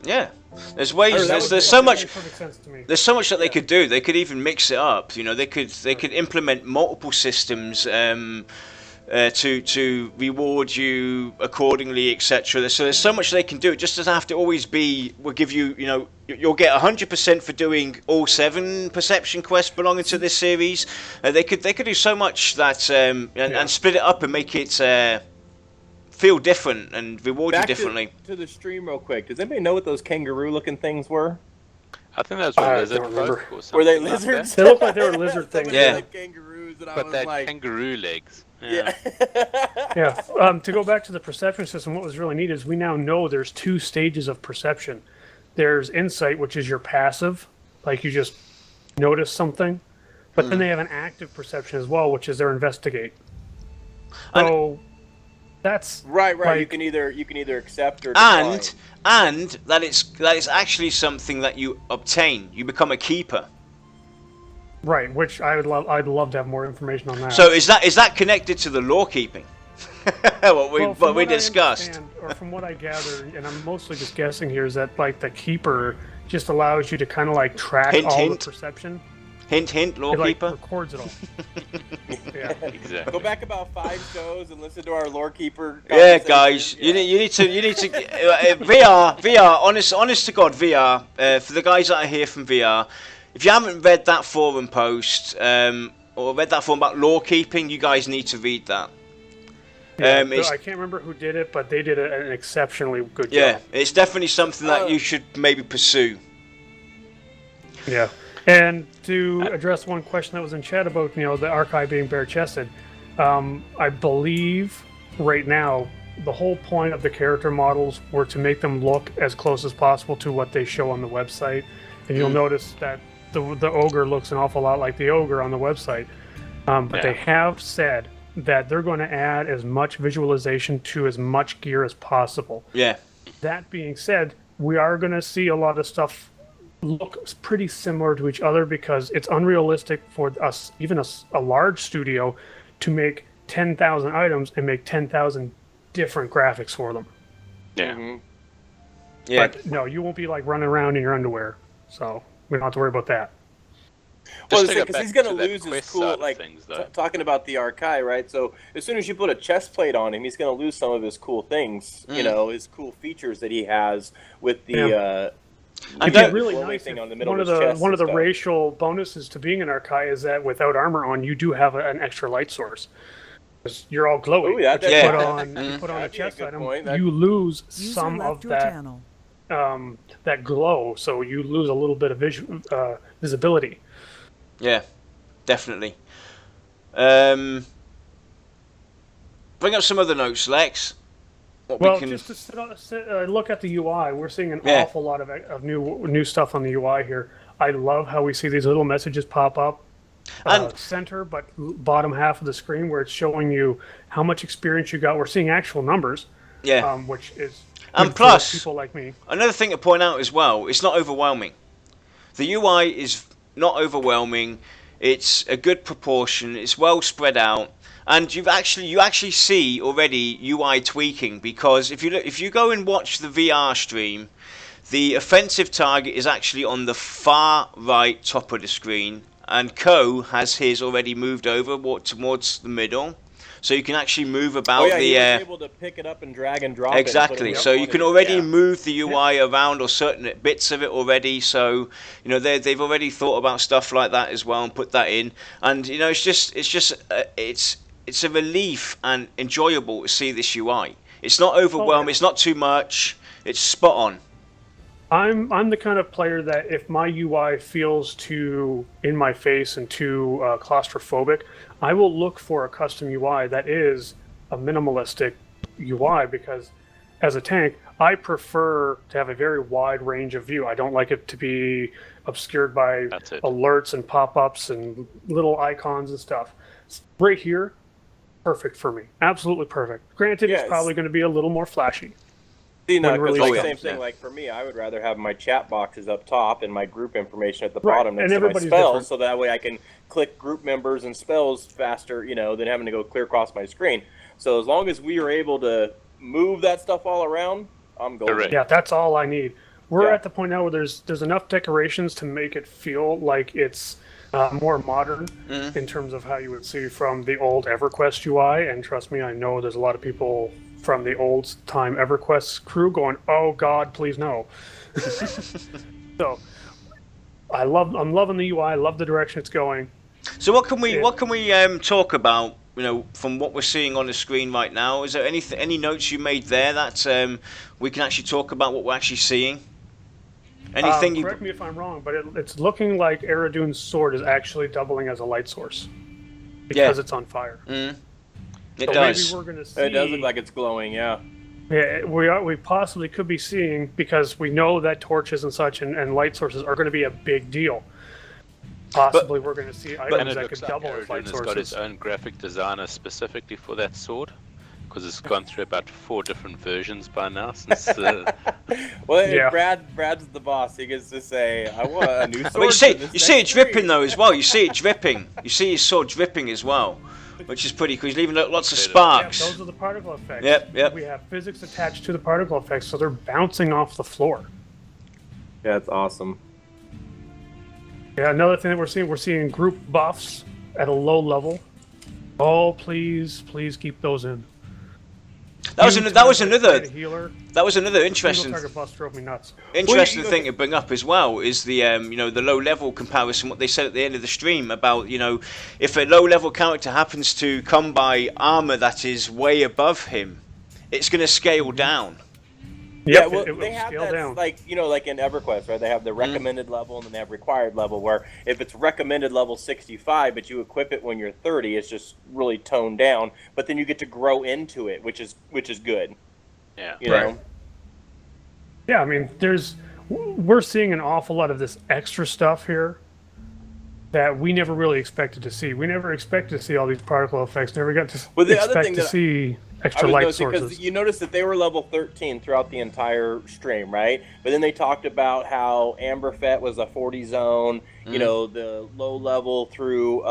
Yeah, there's ways. There's so much. There's so much that they could do. They could even mix it up. They could implement multiple systems. To reward you accordingly, etc. So there's so much they can do. It just doesn't have to always be. We'll give you, you'll get 100% for doing all 7 perception quests belonging to this series. They could do so much that and split it up and make it feel different and reward you differently. To the stream real quick. Does anybody know what those kangaroo-looking things were? I think those were lizard folk or something. Were they lizards? They look like they were lizard things. Like kangaroos, and but they had kangaroo legs. Yeah. To go back to the perception system, what was really neat is we now know there's 2 stages of perception. There's insight, which is your passive, like you just notice something, but then they have an active perception as well, which is their investigate. So that's right. Like, you can either accept or decline. And that it's actually something that you obtain. You become a keeper. Right, which I'd love to have more information on that. So is that connected to the lore keeping? what we discussed. Or from what I gather, and I'm mostly just guessing here, is that like the keeper just allows you to kind of like track the perception. Hint, lore keeper. Records it all. Yeah, exactly. Go back about 5 shows and listen to our lore keeper. Yeah, guys, you need to VR. Honest to God, VR. For the guys that are here from VR. If you haven't read that forum post or read that forum about lore keeping, you guys need to read that. Yeah, I can't remember who did it, but they did an exceptionally good job. Yeah, it's definitely something that you should maybe pursue. Yeah, and to address one question that was in chat about the archive being bare-chested, I believe right now the whole point of the character models were to make them look as close as possible to what they show on the website, and you'll notice that the ogre looks an awful lot like the ogre on the website, but they have said that they're going to add as much visualization to as much gear as possible. Yeah. That being said, we are going to see a lot of stuff look pretty similar to each other because it's unrealistic for us, even a large studio, to make 10,000 items and make 10,000 different graphics for them. Yeah. Mm-hmm. Yeah. But no, you won't be like running around in your underwear, so we don't have to worry about that. Well, because he's going to lose his cool, talking about the archive, right? So as soon as you put a chest plate on him, he's going to lose some of his cool things, his cool features that he has with the it'd be really nice thing on the middle of his chest. One of the racial bonuses to being an archive is that without armor on, you do have an extra light source. Because you're all glowy. Ooh, yeah, you put on a chest item, you lose some of that that glow, so you lose a little bit of visibility. Yeah, definitely. Bring up some other notes, Lex. Just to look at the UI, we're seeing an awful lot of new stuff on the UI here. I love how we see these little messages pop up. Center, but bottom half of the screen where it's showing you how much experience you got. We're seeing actual numbers. Yeah. Which is and plus people like me. Another thing to point out as well, it's not overwhelming. The UI is not overwhelming. It's a good proportion. It's well spread out. And you actually see already UI tweaking, because if you go and watch the VR stream, the offensive target is actually on the far right top of the screen, and Co has his already moved over towards the middle, so you can actually move about he was able to pick it up and drag and drop exactly. So you can already move the UI around, or certain bits of it already. So they've already thought about stuff like that as well and put that in. And it's a relief and enjoyable to see this UI. It's not overwhelming. It's not too much. It's spot on. I'm the kind of player that if my UI feels too in my face and too claustrophobic, I will look for a custom UI that is a minimalistic UI, because as a tank, I prefer to have a very wide range of view. I don't like it to be obscured by alerts and pop-ups and little icons and stuff. Right here, perfect for me. Absolutely perfect. Granted, it's probably going to be a little more flashy. Really same thing. Like for me, I would rather have my chat boxes up top and my group information at the bottom next to my spells, different. So that way I can click group members and spells faster, than having to go clear across my screen. So as long as we are able to move that stuff all around, I'm golden. Yeah, that's all I need. We're at the point now where there's enough decorations to make it feel like it's more modern in terms of how you would see from the old EverQuest UI. And trust me, I know there's a lot of people from the old time EverQuest crew going, "Oh God, please no." So I'm loving the UI. I love the direction it's going. So what can we talk about? From what we're seeing on the screen right now, is there any notes you made there that we can actually talk about what we're actually seeing? Anything? Correct me if I'm wrong, but it's looking like Eridune's sword is actually doubling as a light source because it's on fire. It does. Maybe we're going to see. It does look like it's glowing. Yeah. Yeah, we possibly could be seeing, because we know that torches and such and light sources are going to be a big deal. Possibly we're going to see items that could double as light sources. It's got its own graphic designer specifically for that sword, because it's gone through about 4 different versions by now. Since Brad's the boss. He gets to say, "I want a new sword." But you see it dripping though as well. You see it dripping. You see his sword dripping as well, which is pretty cool. He's leaving lots of sparks. Yeah, those are the particle effects. Yep. We have physics attached to the particle effects, so they're bouncing off the floor. Yeah, that's awesome. Yeah, another thing that we're seeing group buffs at a low level. Oh, please keep those in. That was another interesting. Drove me nuts. Interesting thing to bring up as well is the the low level comparison. What they said at the end of the stream about if a low level character happens to come by armor that is way above him, it's going to scale down. Yeah, they have that down. like in EverQuest, right? They have the recommended level and then they have required level. Where if it's recommended level 65, but you equip it when you're 30, it's just really toned down. But then you get to grow into it, which is good. Yeah. You know? Yeah, I mean, we're seeing an awful lot of this extra stuff here that we never really expected to see. We never expected to see all these particle effects. Never got to see extra light sources. Because you noticed that they were level 13 throughout the entire stream, right? But then they talked about how Amberfett was a 40 zone. The low level through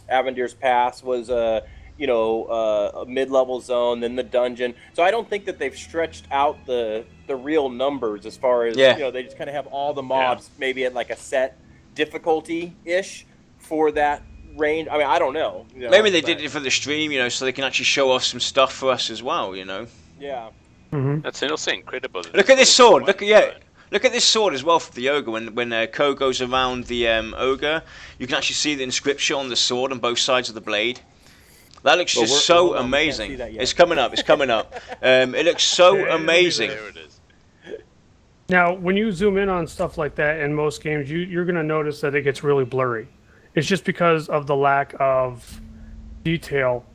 Avendir's Pass was a mid-level zone. Then the dungeon. So I don't think that they've stretched out the real numbers as far as they just kind of have all the mobs maybe at like a set difficulty-ish for that range. I mean, I don't know. Maybe they did it for the stream, so they can actually show off some stuff for us as well, Yeah. Mm-hmm. That's also incredible. Look at this sword. Look at this sword as well for the ogre. When Co goes around the ogre, you can actually see the inscription on the sword on both sides of the blade. That looks so amazing. It's coming up. It looks so amazing. There it is. Now, when you zoom in on stuff like that in most games, you're going to notice that it gets really blurry. It's just because of the lack of detail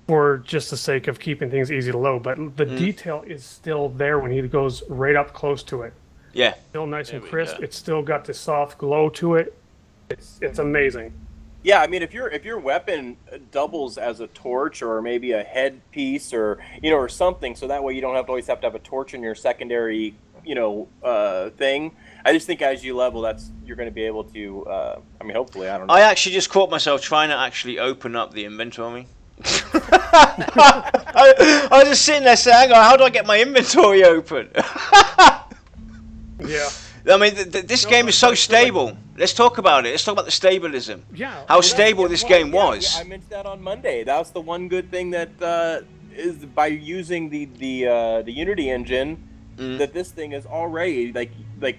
for just the sake of keeping things easy to load. But the detail is still there when he goes right up close to it. Yeah. Still nice and crisp. It's still got the soft glow to it. It's amazing. Yeah, I mean, if your weapon doubles as a torch or maybe a headpiece or or something, so that way you don't always have to have a torch in your secondary thing. I just think as you level, you're going to be able to. I mean, hopefully, I don't know. I actually just caught myself trying to actually open up the inventory. I was just sitting there saying, "Hang on, how do I get my inventory open?" Yeah. I mean, this game is so stable. Let's talk about it. Let's talk about the stabilism. Yeah. How stable this game was. Yeah, I mentioned that on Monday. That was the one good thing that is by using the Unity engine. That this thing is already like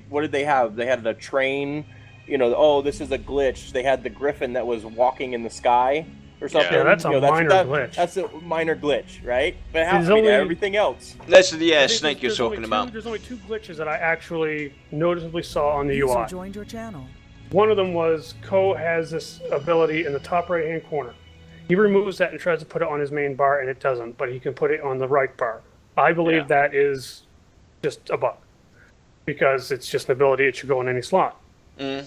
what did they have? They had a train. This is a glitch. They had the griffin that was walking in the sky or something. Yeah, that's a minor glitch. That's a minor glitch, right? But everything else. That's the snake you're talking about. There's only 2 glitches that I actually noticeably saw on the User UI. joined your channel. One of them was Ko has this ability in the top right-hand corner. He removes that and tries to put it on his main bar, and it doesn't. But he can put it on the right bar. I believe that is just a bug, because it's just an ability. It should go in any slot. But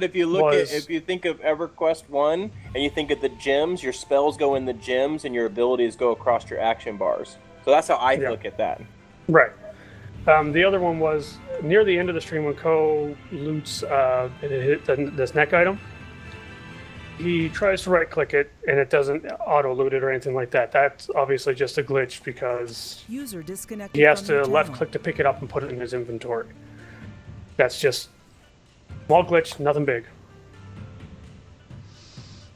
if you if you think of EverQuest 1 and you think of the gems, your spells go in the gems and your abilities go across your action bars. So that's how I look at that. Right. The other one was near the end of the stream when Ko loots this neck item. He tries to right-click it, and it doesn't auto-loot it or anything like that. That's obviously just a glitch because User disconnected he has from to your channel. left-click to pick it up and put it in his inventory. That's just small glitch, nothing big.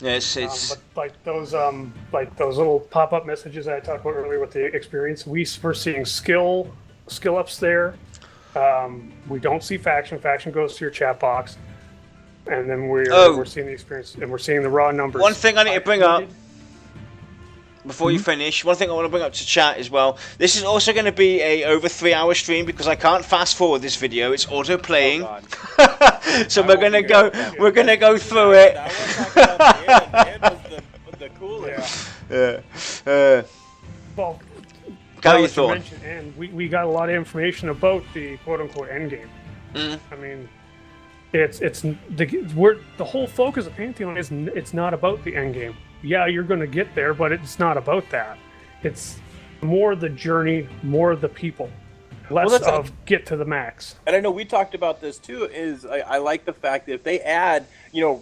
Yeah, it's but like those little pop-up messages that I talked about earlier with the experience, we're seeing skill ups there. We don't see faction. Faction goes to your chat box. And then we're seeing the experience, and we're seeing the raw numbers. One thing I need to bring up before you finish, one thing I want to bring up to chat as well. This is also going to be a over 3-hour stream because I can't fast forward this video. It's auto playing, so we're gonna go through it. The end was the coolest. Well, Carry your thought. And we got a lot of information about the quote-unquote end game. I mean. The whole focus of Pantheon is it's not about the end game. Yeah, you're going to get there, but it's not about that. It's more the journey, more the people, less of get to the max. And I know we talked about this too. I like the fact that if they add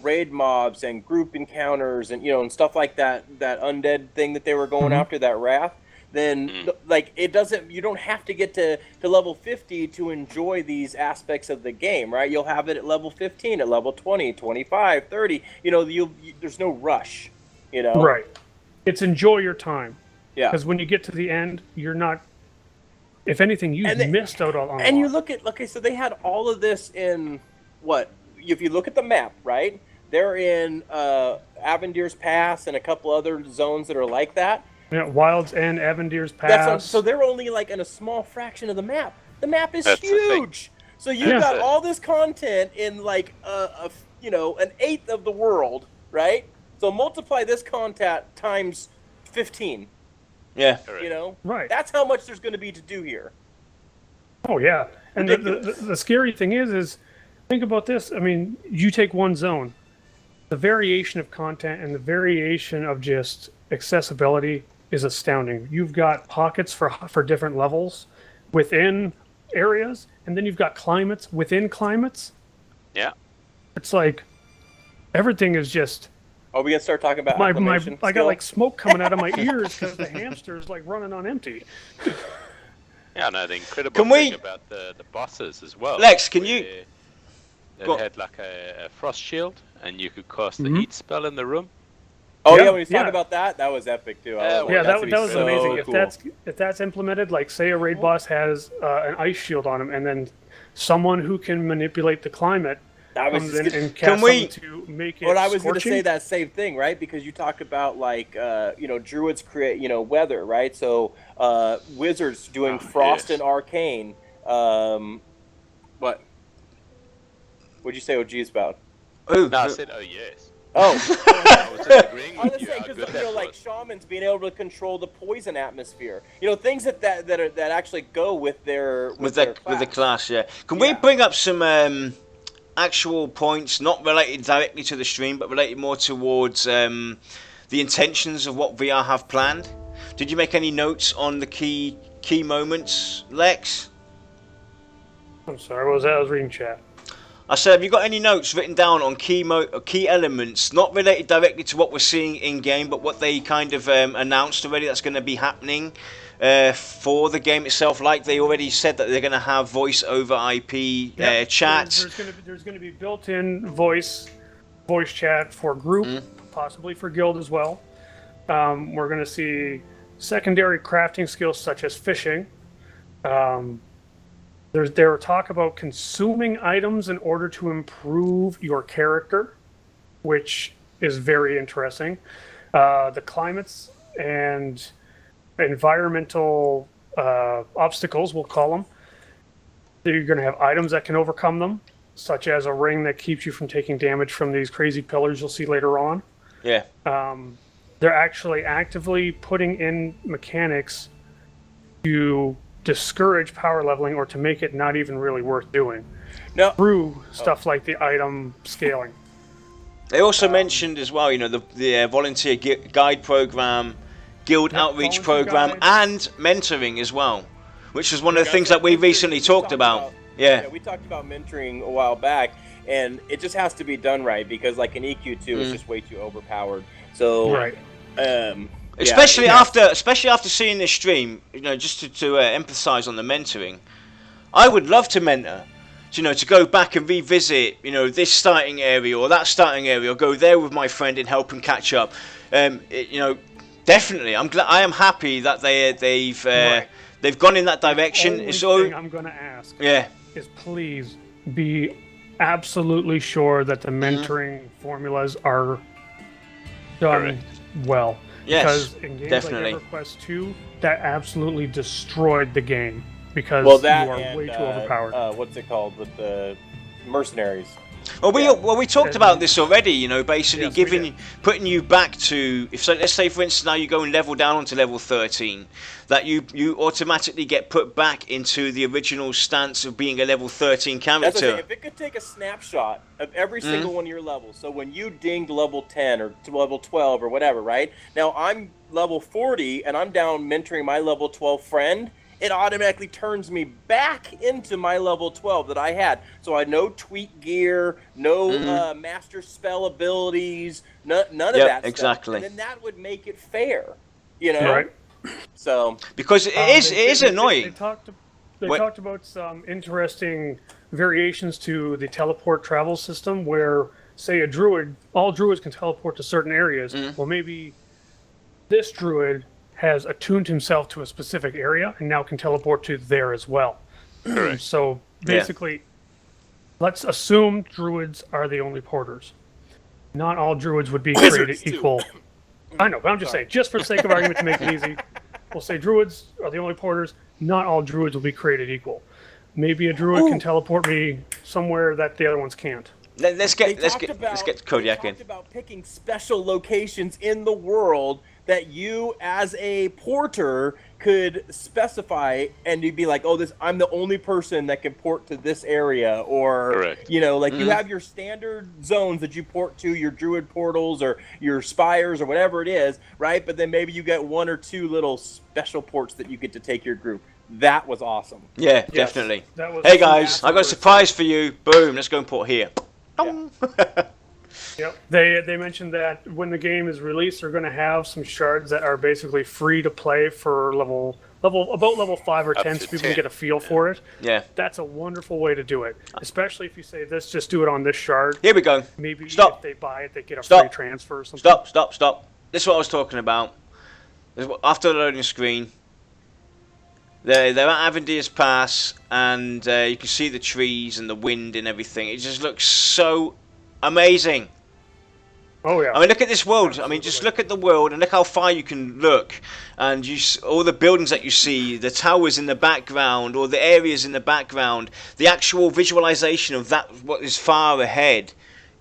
raid mobs and group encounters and and stuff like that undead thing that they were going after, that wrath. Then you don't have to get to level 50 to enjoy these aspects of the game, right? You'll have it at level 15, at level 20, 25, 30. There's no rush, Right. It's enjoy your time. Yeah. Because when you get to the end, you're not. If anything, you missed out on. And you look at so they had all of this in what? If you look at the map, right? They're in Avendir's Pass and a couple other zones that are like that. Yeah, Wild's End, Avendir's Pass. So they're only in a small fraction of the map. The map is huge. So you've got all this content in an 1/8 of the world, right? So multiply this content times 15. Yeah. Right. That's how much there's going to be to do here. Oh yeah, and the scary thing is think about this. I mean, you take one zone, the variation of content and the variation of just accessibility is astounding. You've got pockets for different levels within areas, and then you've got climates within climates. Yeah. It's like everything is just. Oh, we gonna start talking about acclimation I got smoke coming out of my ears because the hamster's running on empty. Yeah, no, the incredible thing about the bosses as well. Lex, can you? They had a frost shield, and you could cast the heat spell in the room. Oh yeah, when he's talking about that was epic too. That was amazing. Cool. If that's implemented, say a raid boss has an ice shield on him, and then someone who can manipulate the climate comes in and casts something to make it. Well, I was going to say that same thing, right? Because you talk about druids create weather, right? So wizards doing frost and arcane. What? What'd you say? OG's about? No, I said, oh yes. Oh, I was just agreeing with you. Because shamans being able to control the poison atmosphere, things that actually go with their with the class. Yeah. Can we bring up some actual points, not related directly to the stream, but related more towards the intentions of what VR have planned? Did you make any notes on the key moments, Lex? I'm sorry, what was that? I was reading chat. I said, have you got any notes written down on key elements, not related directly to what we're seeing in game, but what they kind of announced already that's going to be happening for the game itself? Like they already said that they're going to have voice over IP chat. There's going to be built-in voice chat for group, possibly for guild as well. We're going to see secondary crafting skills such as fishing. There talk about consuming items in order to improve your character, which is very interesting. The climates and environmental obstacles, we'll call them. You're going to have items that can overcome them, such as a ring that keeps you from taking damage from these crazy pillars you'll see later on. Yeah. They're actually actively putting in mechanics to discourage power leveling or to make it not even really worth doing. No. Through stuff like the item scaling. They also mentioned as well, the volunteer guide program, guild outreach program, and mentoring as well, which is one of the things that we recently talked about. Yeah, we talked about mentoring a while back, and it just has to be done right because, like in EQ2, it's just way too overpowered. So, right. Especially after seeing this stream, just to emphasize on the mentoring, I would love to mentor, to go back and revisit, this starting area or that starting area, or go there with my friend and help him catch up. Definitely, I am happy that they've gone in that direction. The only thing I'm going to ask, is please be absolutely sure that the mentoring formulas are done well. Yes, because in games definitely. like EverQuest 2, that absolutely destroyed the game because you are way too overpowered. What's it called with the mercenaries? Well, we talked about this already. Basically putting you back to let's say for instance now you go and level down onto level 13, that you automatically get put back into the original stance of being a level 13 character. That's the thing. If it could take a snapshot of every single one of your levels, so when you dinged level 10 or to level 12 or whatever, right? Now I'm level 40 and I'm down mentoring my level 12 friend. It automatically turns me back into my level 12 that I had. So I had no tweak gear, no master spell abilities, none of that stuff. Exactly. And then that would make it fair, Right. So because it is annoying. They talked about some interesting variations to the teleport travel system where, say, all druids can teleport to certain areas. Well, maybe this druid has attuned himself to a specific area and now can teleport to there as well. So basically, let's assume druids are the only porters. Not all druids would be created equal. I know, but I'm just saying, just for the sake of argument to make it easy, we'll say druids are the only porters. Not all druids will be created equal. Maybe a druid can teleport me somewhere that the other ones can't. Let's get Kodiak in. Talked about picking special locations in the world that you, as a porter, could specify, and you'd be like, I'm the only person that can port to this area, or correct. You have your standard zones that you port to, your druid portals or your spires or whatever it is, right? But then maybe you get one or two little special ports that you get to take your group. That was awesome. Yeah, Yes, definitely. Hey guys, I got a surprise for you. Boom, let's go and port here. Yeah. Yep. They mentioned that when the game is released, they're going to have some shards that are basically free to play for level 5 or 10, so people can get a feel for it. Yeah. That's a wonderful way to do it, especially if you say, let's just do it on this shard. Here we go. Maybe Stop. if they buy it, they get a free transfer or something. Stop. This is what I was talking about. After the loading screen, they're at Avendir's Pass, and you can see the trees and the wind and everything. It just looks so amazing. Oh yeah. I mean, look at this world. I mean, just look at the world and look how far you can look, and all the buildings that you see, the towers in the background, or the areas in the background, the actual visualization of that what is far ahead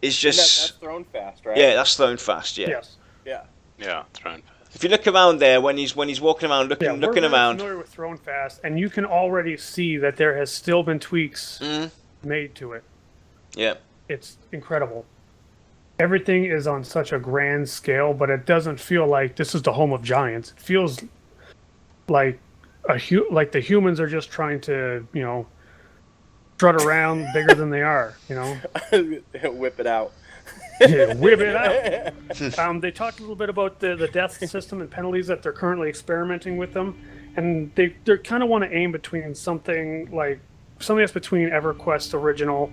is just. That's thrown fast, right? Yeah, that's thrown fast. Yeah. Yes. Yeah, thrown fast. If you look around there when he's walking around, looking we're around. familiar with thrown fast, and you can already see that there has still been tweaks made to it. Yeah. It's incredible. Everything is on such a grand scale, but it doesn't feel like this is the home of giants. It feels like like the humans are just trying to, strut around bigger than they are, you know. Whip it out. Whip it out. They talked a little bit about the death system and penalties that they're currently experimenting with them, and they kind of want to aim between something that's between EverQuest original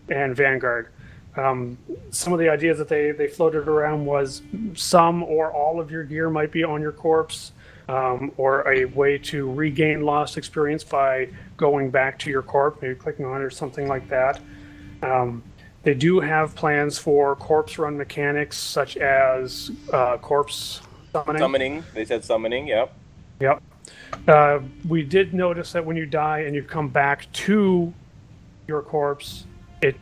and Vanguard. Some of the ideas that they floated around was some or all of your gear might be on your corpse, or a way to regain lost experience by going back to your corpse, maybe clicking on it or something like that. They do have plans for corpse run mechanics such as corpse summoning. Summoning. They said summoning, yep. Yep. We did notice that when you die and you come back to your corpse, it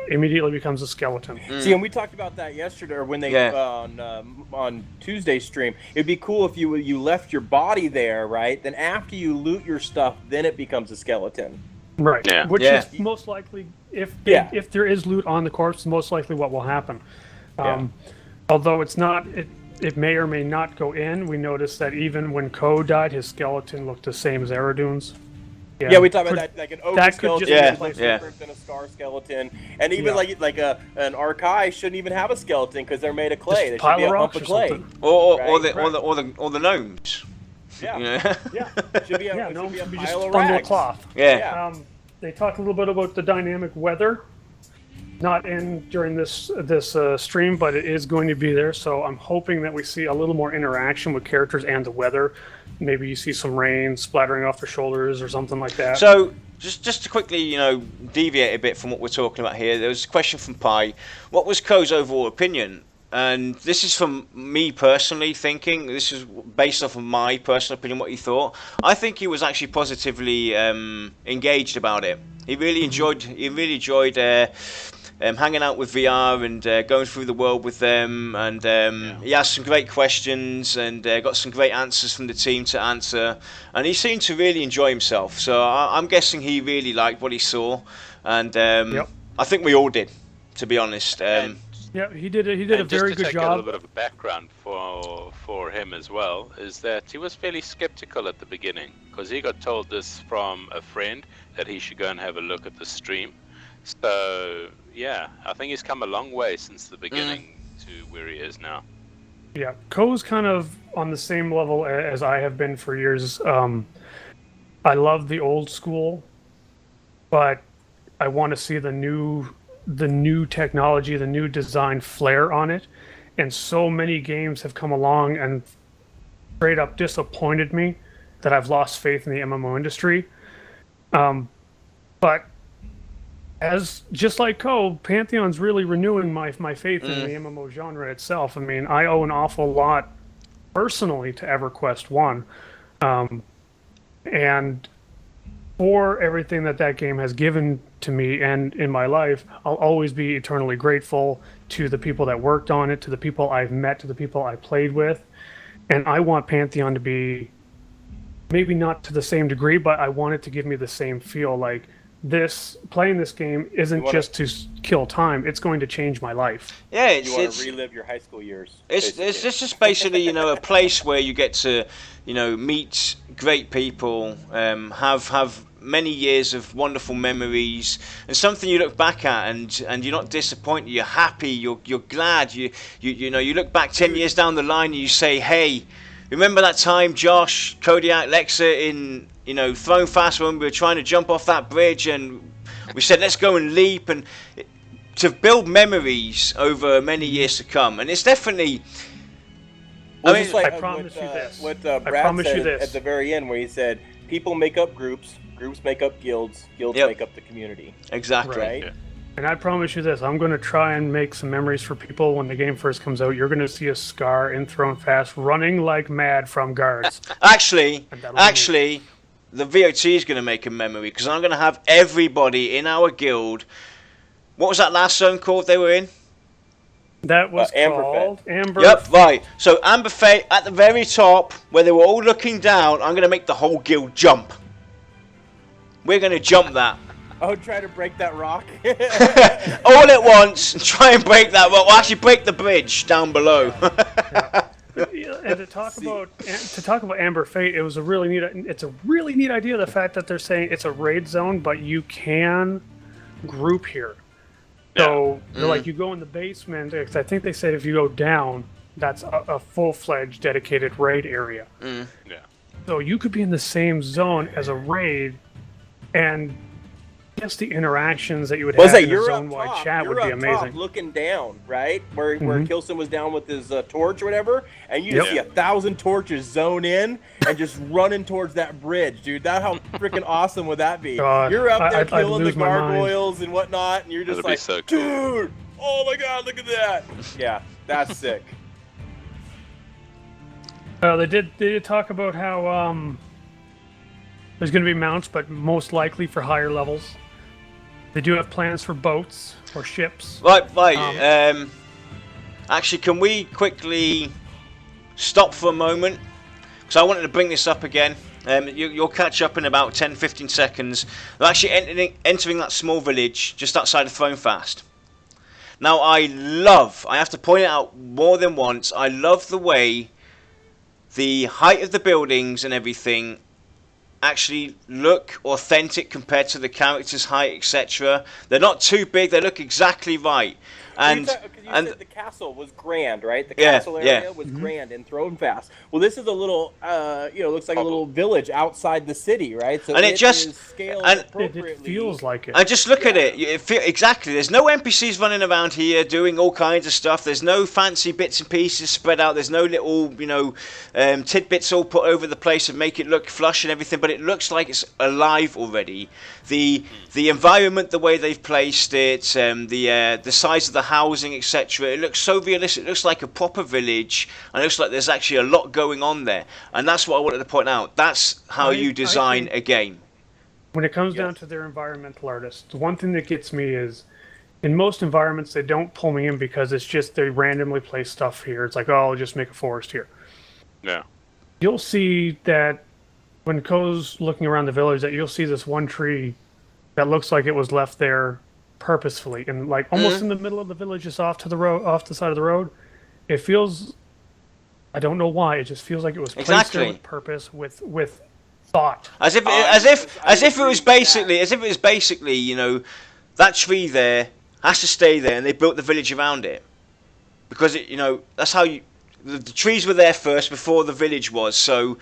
immediately becomes a skeleton. See, and we talked about that yesterday, or when they on Tuesday's stream. It'd be cool if you left your body there, right? Then after you loot your stuff, then it becomes a skeleton. Right. Yeah. Which is most likely, if there is loot on the corpse, most likely what will happen. Although it's not, it may or may not go in. We noticed that even when Ko died, his skeleton looked the same as Aradune's. Yeah, we talked about that, like an ogre skeleton is much Yeah. different than a scar skeleton, and even like an Archai shouldn't even have a skeleton because they're made of clay. They should be a hump of clay, or the gnomes. Yeah, Yeah. Should be a, no, should be a just pile of bundle of rags. cloth. Yeah. They talked a little bit about the dynamic weather. Not in during this stream, but it is going to be there. So I'm hoping that we see a little more interaction with characters and the weather. Maybe you see some rain splattering off their shoulders or something like that. So just to quickly, deviate a bit from what we're talking about here, there was a question from Pi. What was Ko's overall opinion? And this is from me personally thinking. This is based off of my personal opinion, what he thought. I think he was actually positively engaged about it. He really enjoyed. Hanging out with VR and going through the world with them, and he asked some great questions and got some great answers from the team to answer, and he seemed to really enjoy himself. So I'm guessing he really liked what he saw, and I think we all did, to be honest. Yeah, he did a very good job. Just to take a little bit of a background for him as well, is that he was fairly skeptical at the beginning, because he got told this from a friend that he should go and have a look at the stream. So, yeah, I think he's come a long way since the beginning to where he is now. Yeah, Ko's kind of on the same level as I have been for years. I love the old school, but I want to see the new technology, the new design flair on it. And so many games have come along and straight up disappointed me that I've lost faith in the MMO industry. But just like Ko, Pantheon's really renewing my faith in the MMO genre itself. I mean, I owe an awful lot personally to EverQuest 1. And for everything that game has given to me and in my life, I'll always be eternally grateful to the people that worked on it, to the people I've met, to the people I played with. And I want Pantheon to be, maybe not to the same degree, but I want it to give me the same feel. Like, playing this game isn't just to kill time; it's going to change my life. Yeah, you want to relive your high school years. It's just basically a place where you get to meet great people, have many years of wonderful memories, and something you look back at and you're not disappointed. You're happy. You're glad. You look back 10 years down the line and you say, hey, remember that time Josh, Kodiak, Lexa in Throne Fast when we were trying to jump off that bridge and we said let's go and leap, and to build memories over many years to come. And it's definitely I promise you this. What Brad said at the very end, where he said people make up groups make up guilds make up the community. Exactly. Right? Yeah. And I promise you this, I'm going to try and make some memories for people when the game first comes out. You're going to see a Scar in Throne Fast running like mad from guards. Actually, the VoT is going to make a memory, because I'm going to have everybody in our guild. What was that last zone called they were in? That was called Amber. Yep, right. So Amber Fate at the very top, where they were all looking down, I'm going to make the whole guild jump. We're going to jump that. Oh, try to break that rock. All at once, and try and break that rock. Well, actually break the bridge down below. And to talk about Amber Fate, it's a really neat idea. The fact that they're saying it's a raid zone, but you can group here. So like you go in the basement. I think they said if you go down, that's a full-fledged dedicated raid area. Yeah. So you could be in the same zone as a raid, and just the interactions that you would have in a zone-wide chat would be amazing. Top looking down, right? Where Kilson was down with his torch or whatever, and you just see 1,000 torches zone in and just running towards that bridge, dude. How freaking awesome would that be? God, you're up there killing the my mind. gargoyles and whatnot, and you're just like, so cool. dude, oh my god, look at that. Yeah, that's sick. They did talk about how there's going to be mounts, but most likely for higher levels. They do have plans for boats or ships. Right. Actually, can we quickly stop for a moment? Because I wanted to bring this up again. You'll catch up in about 10-15 seconds. They're actually entering that small village just outside of Thronefast. Now, I have to point it out more than once, I love the way the height of the buildings and everything actually look authentic compared to the character's height, etc. They're not too big, they look exactly right. And you said the castle was grand, right? The castle area was grand in Thronefast. Well, this is a little, looks like a little village outside the city, right? So and it just is scaled appropriately. It feels like it. And just look at it. Exactly. There's no NPCs running around here doing all kinds of stuff. There's no fancy bits and pieces spread out. There's no little, tidbits all put over the place and make it look flush and everything. But it looks like it's alive already. The environment, the way they've placed it, the size of the housing, etc. It looks so realistic. It looks like a proper village, and it looks like there's actually a lot going on there. And that's what I wanted to point out. That's how you design a game. When it comes down to their environmental artists, the one thing that gets me is, in most environments, they don't pull me in because it's just they randomly place stuff here. It's like, oh, I'll just make a forest here. Yeah. You'll see that when Ko's looking around the village, that you'll see this one tree that looks like it was left there purposefully, and like almost in the middle of the village, just off the side of the road. It feels, I don't know why, it just feels like it was placed there with purpose, with thought. As if it was basically, that tree there has to stay there, and they built the village around it because that's how the trees were there first before the village was. So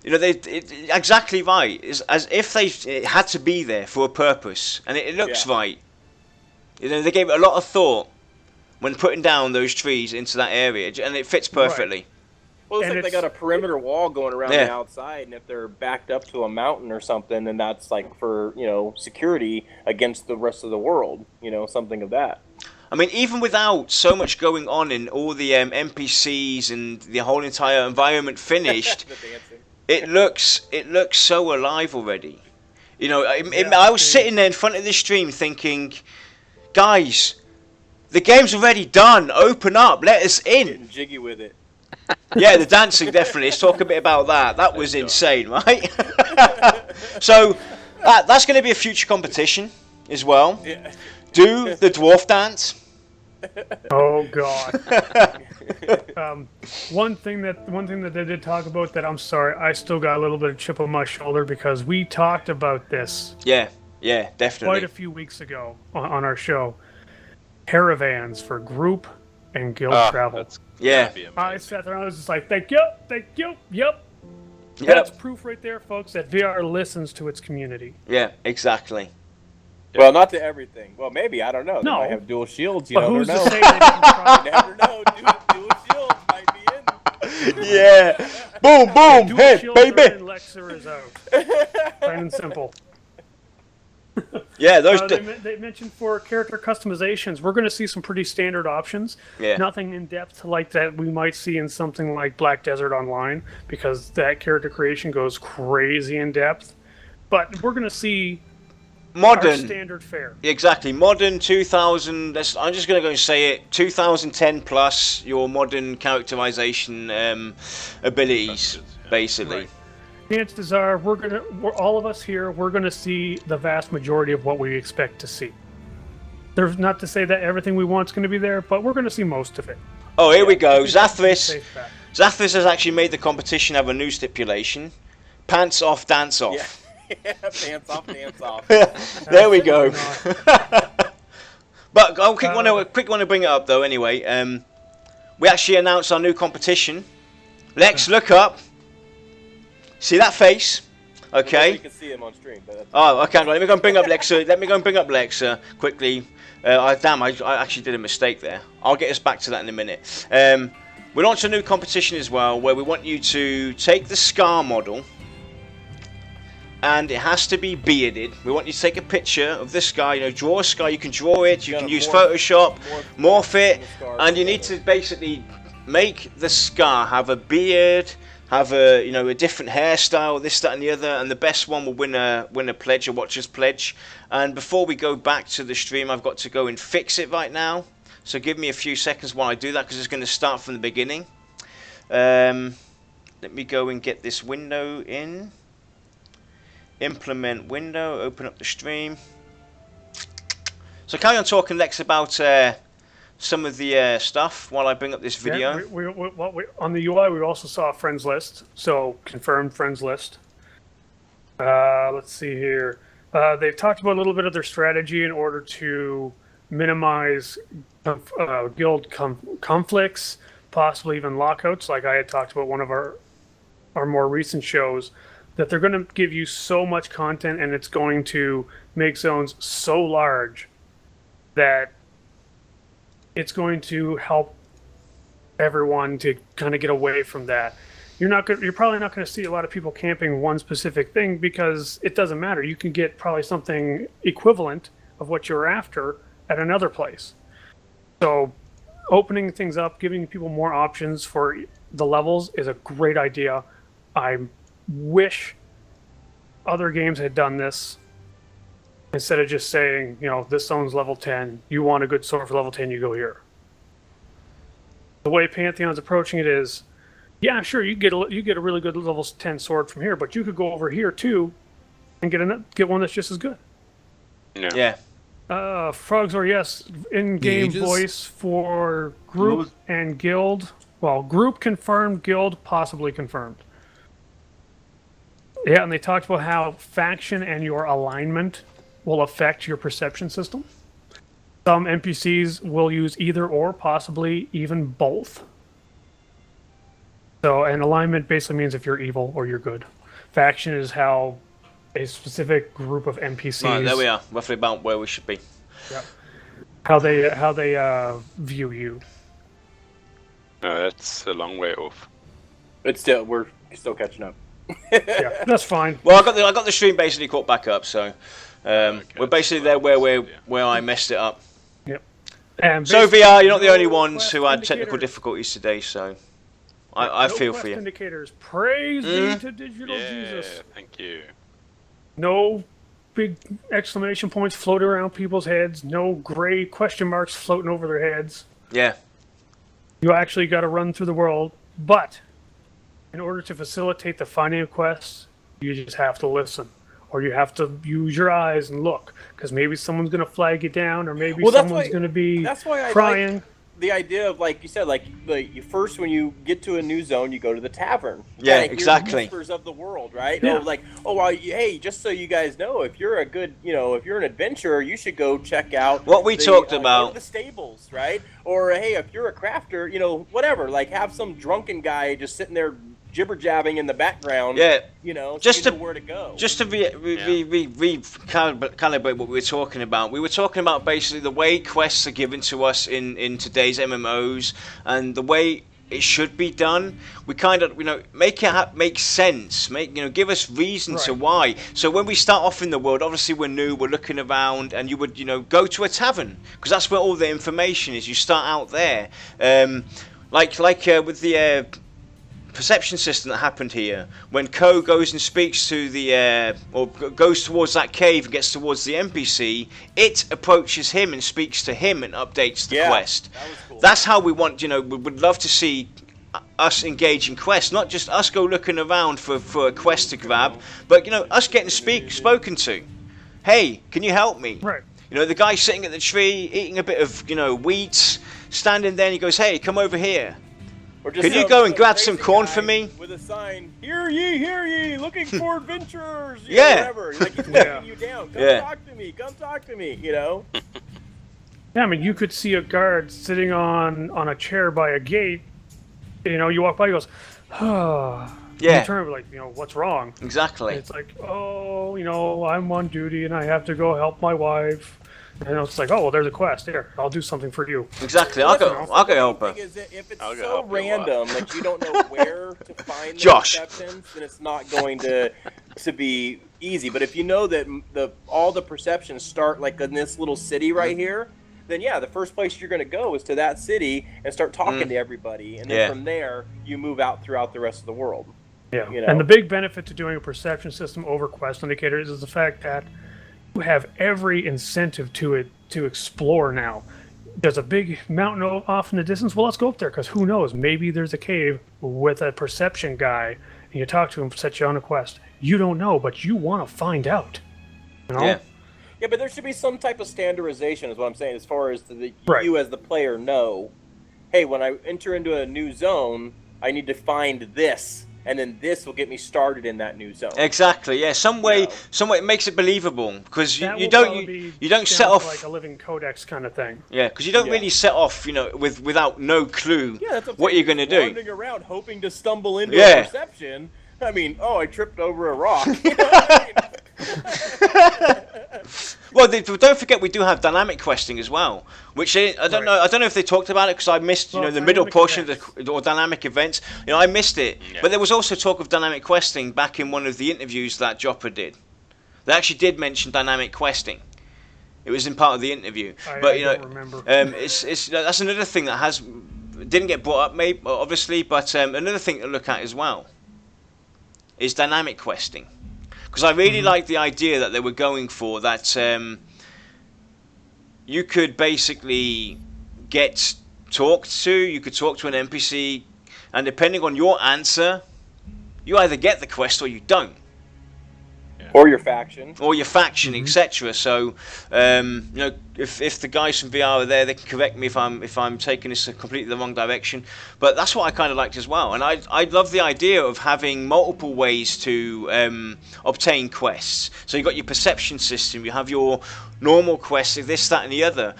exactly right. It's as if it had to be there for a purpose, and it looks right. They gave it a lot of thought when putting down those trees into that area, and it fits perfectly. Right. Well, it's like they got a perimeter wall going around the outside, and if they're backed up to a mountain or something, then that's like for security against the rest of the world. Something of that. I mean, even without so much going on in all the NPCs and the whole entire environment finished, it looks so alive already. I was sitting there in front of this stream thinking, guys, the game's already done. Open up, let us in. Getting jiggy with it. Yeah, the dancing definitely. Let's talk a bit about that. That was insane, right? So that's going to be a future competition as well. Yeah. Do the dwarf dance. Oh God. One thing that they did talk about that I'm sorry, I still got a little bit of chip on my shoulder because we talked about this. Yeah, definitely. Quite a few weeks ago on our show. Caravans for group and guild travel. I sat there and I was just like, thank you, yep. That's proof right there, folks, that VR listens to its community. Yeah, exactly. Well, not to everything. Well, maybe, I don't know. They might have dual shields, but don't who's know. To say they didn't try? You never know. Dual shields might be in. Yeah. Boom, hey, baby. In, Lexer is out. Plain and simple. Yeah, they mentioned for character customizations, we're going to see some pretty standard options. Yeah. Nothing in depth like that we might see in something like Black Desert Online, because that character creation goes crazy in depth. But we're going to see modern standard fare. Exactly, modern 2000. I'm just going to go and say it. 2010 plus your modern characterization abilities, basically. Right. Chances are we're all of us here, we're gonna see the vast majority of what we expect to see. There's not to say that everything we want is going to be there, but we're going to see most of it. Oh, here we go. Zathras Zathras has actually made the competition have a new stipulation: pants off, dance off. Yeah, pants off, dance off. There we go. But I'll quick want to bring it up though. Anyway, we actually announced our new competition. Lex, look up. See that face? Okay. You can see him on stream. But okay. Right, let me go and bring up Lexa. Quickly. Damn, I actually did a mistake there. I'll get us back to that in a minute. We launched a new competition as well, where we want you to take the Scar model, and it has to be bearded. We want you to take a picture of this Scar. Draw a Scar. You can draw it. You can use Photoshop, morph it, and you need to basically make the Scar have a beard, have a different hairstyle, this, that, and the other, and the best one will win a pledge, a watcher's pledge. And before we go back to the stream, I've got to go and fix it right now. So give me a few seconds while I do that, because it's going to start from the beginning. Let me go and get this window in. Implement window, open up the stream. So carry on talking, Lex, about some of the stuff while I bring up this video. Yeah, on the UI, we also saw a friends list, so confirmed friends list. Let's see here. They've talked about a little bit of their strategy in order to minimize guild conflicts, possibly even lockouts, like I had talked about one of our more recent shows, that they're going to give you so much content and it's going to make zones so large that it's going to help everyone to kind of get away from that. You're probably not going to see a lot of people camping one specific thing, because it doesn't matter. You can get probably something equivalent of what you're after at another place. So opening things up, giving people more options for the levels is a great idea. I wish other games had done this instead of just saying, this zone's level 10. You want a good sword for level 10, you go here. The way Pantheon's approaching it is, yeah, sure, you get a really good level 10 sword from here, but you could go over here too and get one that's just as good. Yeah. Frogs or yes, in-game voice for group and guild. Well, group confirmed, guild possibly confirmed. Yeah, and they talked about how faction and your alignment will affect your perception system. Some NPCs will use either or, possibly even both. So, and alignment basically means if you're evil or you're good. Faction is how a specific group of NPCs... Right, there we are, roughly about where we should be. Yep. How they view you. No, that's a long way off. We're still catching up. Yeah, that's fine. Well, I got the stream basically caught back up, so we're basically there where I messed it up. Yep. And so VR, you're not the only ones who had technical difficulties today, so I feel for you. Indicators. Praise be to digital Jesus. Thank you. No big exclamation points floating around people's heads. No gray question marks floating over their heads. Yeah. You actually got to run through the world, but in order to facilitate the finding of quests, you just have to listen, or you have to use your eyes and look, because maybe someone's going to flag you down, or maybe someone's going to be crying. Like the idea of, like you said, like you first, when you get to a new zone, you go to the tavern. Yeah, exactly. Whispers of the world, right? Yeah. Hey, just so you guys know, if you're if you're an adventurer, you should go check out what we talked about. Go to the stables, right? Or hey, if you're a crafter, whatever. Like have some drunken guy just sitting there jibber jabbing in the background. Yeah. Just to where to go. Just to calibrate what we were talking about. We were talking about basically the way quests are given to us in today's MMOs and the way it should be done. We kind of make it make sense. Give us reason to why. So when we start off in the world, obviously we're new, we're looking around, and you would go to a tavern because that's where all the information is. You start out there, like with the perception system that happened here. When Ko goes and speaks to the or goes towards that cave and gets towards the NPC, it approaches him and speaks to him and updates the quest. That was cool. That's how we want. We would love to see us engage in quests, not just us go looking around for a quest to grab, but us getting spoken to. Hey, can you help me? Right. The guy sitting at the tree eating a bit of wheat, standing there, and he goes, hey, come over here. Or just Could you go and grab some corn for me? With a sign, hear ye, looking for adventurers, yeah. Whatever. Like he's waving you down. Come talk to me, you know? Yeah, I mean, you could see a guard sitting on a chair by a gate. You know, you walk by, he goes, oh. Yeah. You turn, like, what's wrong? Exactly. And it's like, oh, I'm on duty and I have to go help my wife. And it's like, oh, well, there's a quest. Here, I'll do something for you. Exactly. I'll go help her. If it's so random that you don't know where to find the Josh. perceptions, then it's not going to be easy. But if you know that all the perceptions start like in this little city right here, then yeah, the first place you're going to go is to that city and start talking to everybody. And then from there, you move out throughout the rest of the world. Yeah. And the big benefit to doing a perception system over quest indicators is the fact that you have every incentive to explore now. There's a big mountain off in the distance. Well, let's go up there, because who knows? Maybe there's a cave with a perception guy, and you talk to him, set you on a quest. You don't know, but you want to find out. Yeah. Yeah, but there should be some type of standardization, is what I'm saying, as far as you as the player know, hey, when I enter into a new zone, I need to find this. And then this will get me started in that new zone. Exactly. Yeah. Some way it makes it believable, because you don't set off like a living codex kind of thing. Yeah, because you don't really set off, without no clue what you're going to do. Wandering around hoping to stumble into a perception. I mean, I tripped over a rock. You know what I mean? Well, don't forget we do have dynamic questing as well, which I don't know. I don't know if they talked about it, because I missed the middle portion of or dynamic events. I missed it. Yeah. But there was also talk of dynamic questing back in one of the interviews that Joppa did. They actually did mention dynamic questing. It was in part of the interview. I don't remember. It's that's another thing that didn't get brought up, maybe obviously, but another thing to look at as well is dynamic questing. Because I really like the idea that they were going for, that you could basically get talked to, you could talk to an NPC, and depending on your answer, you either get the quest or you don't. Or your faction. Etc. So, if the guys from VR are there, they can correct me if I'm taking this completely the wrong direction. But that's what I kind of liked as well. And I love the idea of having multiple ways to obtain quests. So you've got your perception system, you have your normal quests, this, that, and the other.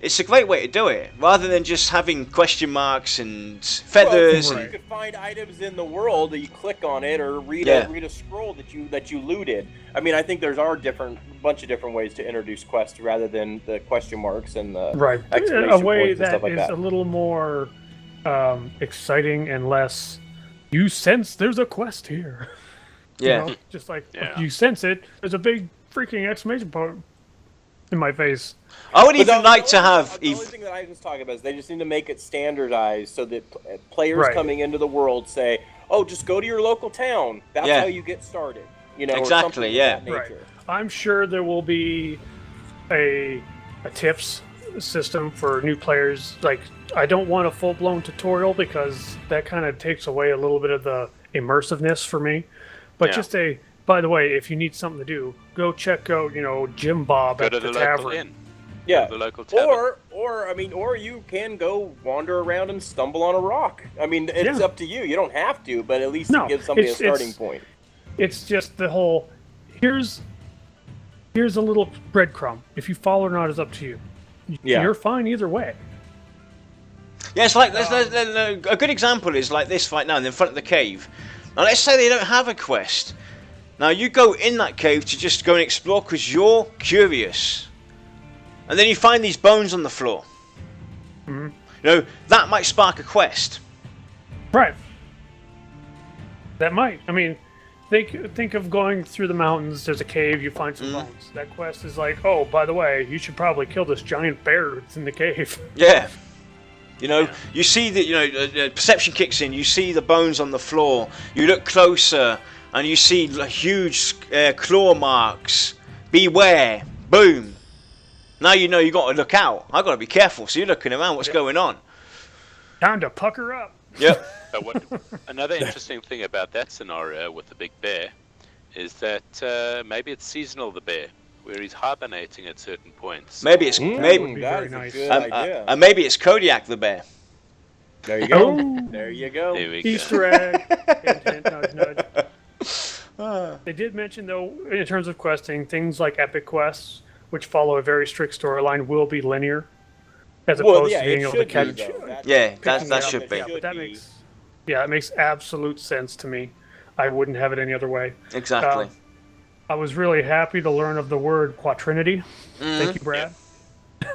It's a great way to do it, rather than just having question marks and feathers. You could find items in the world that you click on it, or read a scroll that you looted. I mean, I think there's bunch of different ways to introduce quests rather than the question marks and the exclamation a way points and that stuff like that. is a little more exciting and less. You sense there's a quest here. Yeah, just like you sense it. There's a big freaking exclamation point in my face. I would even like to have. The only thing that I was talking about is they just need to make it standardized so that players coming into the world say, "Oh, just go to your local town. That's how you get started." Exactly. Or something of that nature. I'm sure there will be a tips system for new players. Like, I don't want a full-blown tutorial, because that kind of takes away a little bit of the immersiveness for me. But just by the way, if you need something to do, go check out, Jim Bob at the tavern. Inn. Yeah, the local tavern. Or you can go wander around and stumble on a rock. I mean, it's up to you. You don't have to, but at least it gives somebody a starting point. It's just the whole, here's a little breadcrumb. If you follow or not is up to you. You're fine either way. Yeah, it's like a good example is like this right now in front of the cave. Now let's say they don't have a quest. Now you go in that cave to just go and explore because you're curious. And then you find these bones on the floor. Mm-hmm. That might spark a quest. Right. That might. I mean, think of going through the mountains, there's a cave, you find some bones. That quest is like, oh, by the way, you should probably kill this giant bear that's in the cave. Yeah. You see the perception kicks in, you see the bones on the floor, you look closer, and you see huge claw marks. Beware. Boom. Now you got to look out. I've got to be careful. So you're looking around, what's going on? Time to pucker up. Yep. Another interesting thing about that scenario with the big bear is that maybe it's seasonal, the bear, where he's hibernating at certain points. Maybe it's that is a good idea. And maybe it's Kodiak the bear. There you go. Oh. There you go. There we Easter egg. Hint, hint, nudge, nudge. They did mention, though, in terms of questing, things like epic quests, which follow a very strict storyline, will be linear, as opposed to being able to catch. That should be. Yeah, but that makes absolute sense to me. I wouldn't have it any other way. Exactly. I was really happy to learn of the word quatrinity. Thank you, Brad.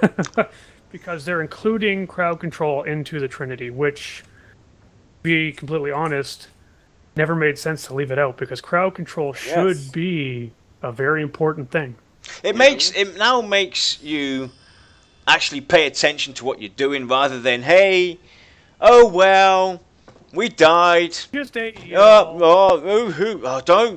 Yeah. Because they're including crowd control into the Trinity, which, to be completely honest, never made sense to leave it out, because crowd control should be a very important thing. It now makes you actually pay attention to what you're doing, rather than, hey, oh well, we died. Just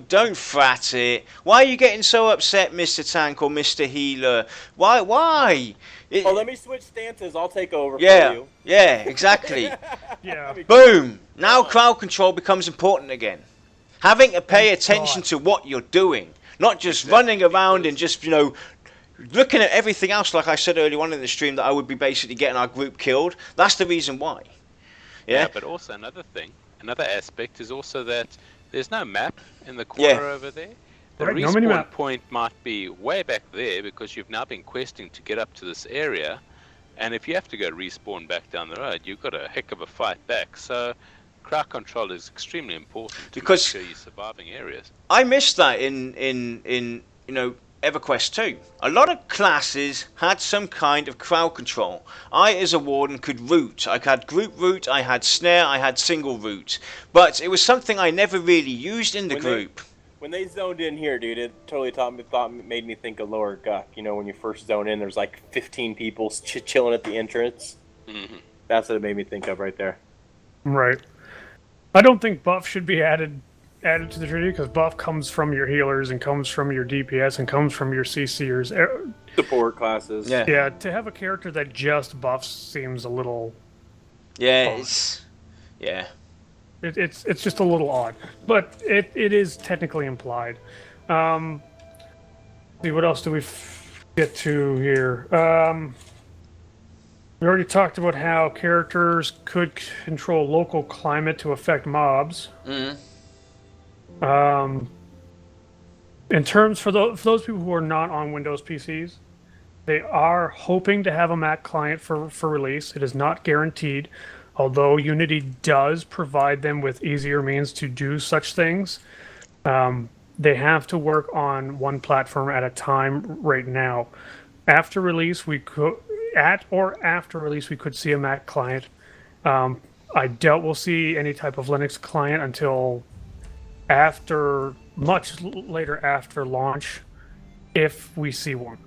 don't frat it. Why are you getting so upset, Mr. Tank or Mr. Healer? Why? Let me switch stances. I'll take over for you. Yeah, exactly. Yeah. Boom. Now crowd control becomes important again. Having to pay attention to what you're doing, not just running around and just, looking at everything else, like I said earlier on in the stream, that I would be basically getting our group killed. That's the reason why. Yeah, but also another aspect is also that there's no map in the corner over there. The respawn point might be way back there, because you've now been questing to get up to this area, and if you have to go respawn back down the road, you've got a heck of a fight back. So crowd control is extremely important to make sure you're surviving areas. I missed that in EverQuest 2. A lot of classes had some kind of crowd control. I, as a warden, could root. I had group root, I had snare, I had single root. But it was something I never really used in the group. When they zoned in here, dude, it totally made me think of Lower Guck. When you first zone in, there's like 15 people chilling at the entrance. Mm-hmm. That's what it made me think of right there. Right. I don't think buff should be added to the Trinity, because buff comes from your healers and comes from your DPS and comes from your CCers. Support classes. Yeah, to have a character that just buffs seems a little... Yeah, It's just a little odd, but it is technically implied. See, what else do we get to here? We already talked about how characters could control local climate to affect mobs. Mm-hmm. In terms for those people who are not on Windows PCs, they are hoping to have a Mac client for release. It is not guaranteed. Although Unity does provide them with easier means to do such things, they have to work on one platform at a time right now. After release, we could see a Mac client. I doubt we'll see any type of Linux client until much later after launch, if we see one.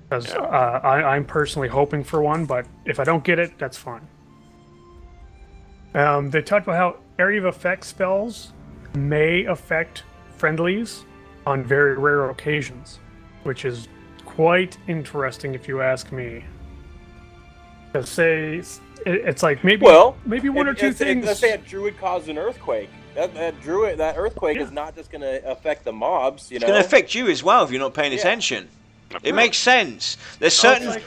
Because I'm personally hoping for one, but if I don't get it, that's fine. They talked about how area of effect spells may affect friendlies on very rare occasions, which is quite interesting if you ask me. To say it's like maybe one or two things. Let's say a druid caused an earthquake. That earthquake is not just going to affect the mobs. It's going to affect you as well if you're not paying attention. It makes sense. There's certain.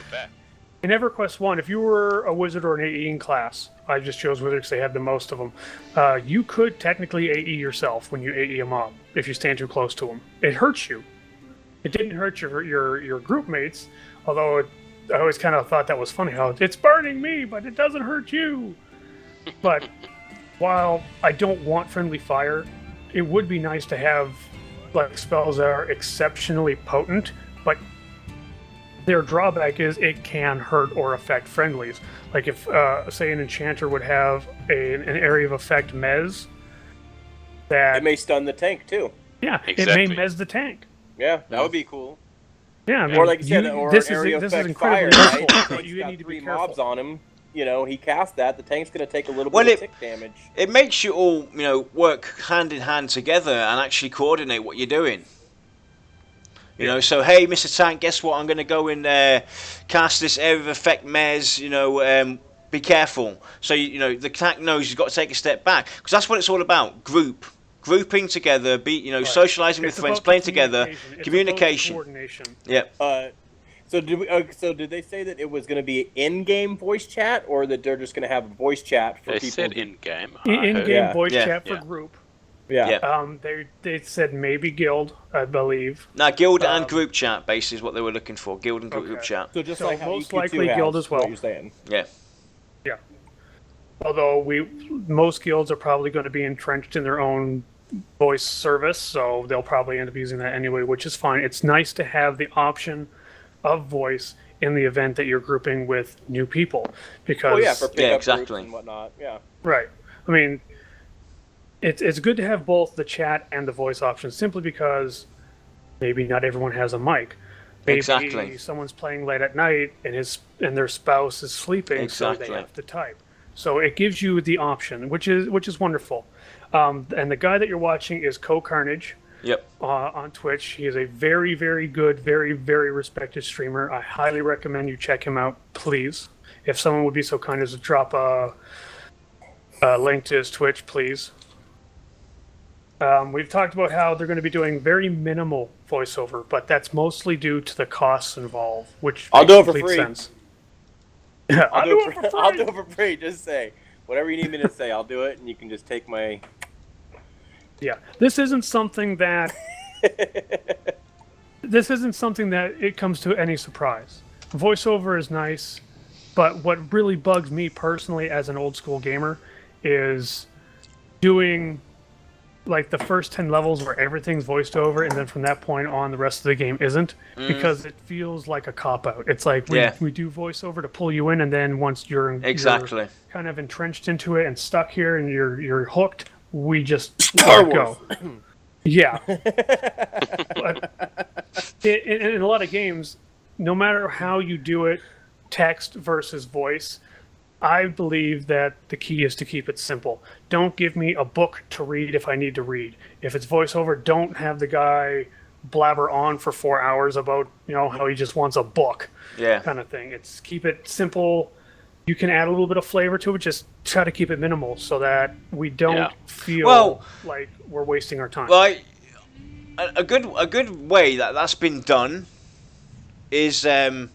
In EverQuest 1, if you were a wizard or an AE in class, I just chose wizard because they had the most of them, you could technically AE yourself when you AE a mob if you stand too close to them. It hurts you. It didn't hurt your group mates, although I always kind of thought that was funny, how it's burning me, but it doesn't hurt you. But while I don't want friendly fire, it would be nice to have like spells that are exceptionally potent, but their drawback is it can hurt or affect friendlies. Like if, say, an enchanter would have an area of effect mez, that... It may stun the tank, too. Yeah, exactly. It may mez the tank. Yeah, that would be cool. Yeah, I mean, or like you said, this is incredibly useful, but you need to be careful. Mobs on him. He cast that. The tank's going to take a little bit of tick damage. It makes you all, work hand in hand together and actually coordinate what you're doing. So hey, Mr. Tank, guess what? I'm going to go in there, cast this area of effect mez. Be careful. So the tank knows he's got to take a step back, because that's what it's all about. Grouping together, socializing with friends, playing together, communication. Coordination. Yeah. So did they say that it was going to be in-game voice chat, or that they're just going to have voice chat for people? They said in-game. In-game voice chat for group. Yeah. They said maybe guild, I believe. No, guild and group chat, basically, is what they were looking for. Guild and group chat. So just like how most EQ2 likely has, guild as well. What you're saying. Yeah. Yeah. Although most guilds are probably going to be entrenched in their own voice service, so they'll probably end up using that anyway, which is fine. It's nice to have the option of voice in the event that you're grouping with new people, because for pickup groups and whatnot. Yeah. Right. I mean, it's good to have both the chat and the voice options, simply because maybe not everyone has a mic. Maybe someone's playing late at night and their spouse is sleeping, so they have to type. So it gives you the option, which is wonderful. And the guy that you're watching is Cohhcarnage. Yep. On Twitch. He is a very, very good, very, very respected streamer. I highly recommend you check him out, please. If someone would be so kind as to drop a link to his Twitch, please. We've talked about how they're going to be doing very minimal voiceover, but that's mostly due to the costs involved, which I'll makes do it for complete free. sense. I'll do it for free. I'll do it for free. Just say whatever you need me to say. I'll do it, and you can just take my. Yeah, this isn't something that it comes to any surprise. Voiceover is nice, but what really bugs me personally as an old school gamer is doing like the first 10 levels where everything's voiced over, and then from that point on the rest of the game isn't, because it feels like a cop-out. It's like we do voiceover to pull you in, and then once you're kind of entrenched into it and stuck here and you're hooked, we just let it go. Yeah. But in a lot of games, no matter how you do it, text versus voice, I believe that the key is to keep it simple. Don't give me a book to read if I need to read. If it's voiceover, don't have the guy blabber on for 4 hours about, how he just wants a book. Kind of thing. It's keep it simple. You can add a little bit of flavor to it. Just try to keep it minimal so that we don't feel like we're wasting our time. Well, a good way that's been done is I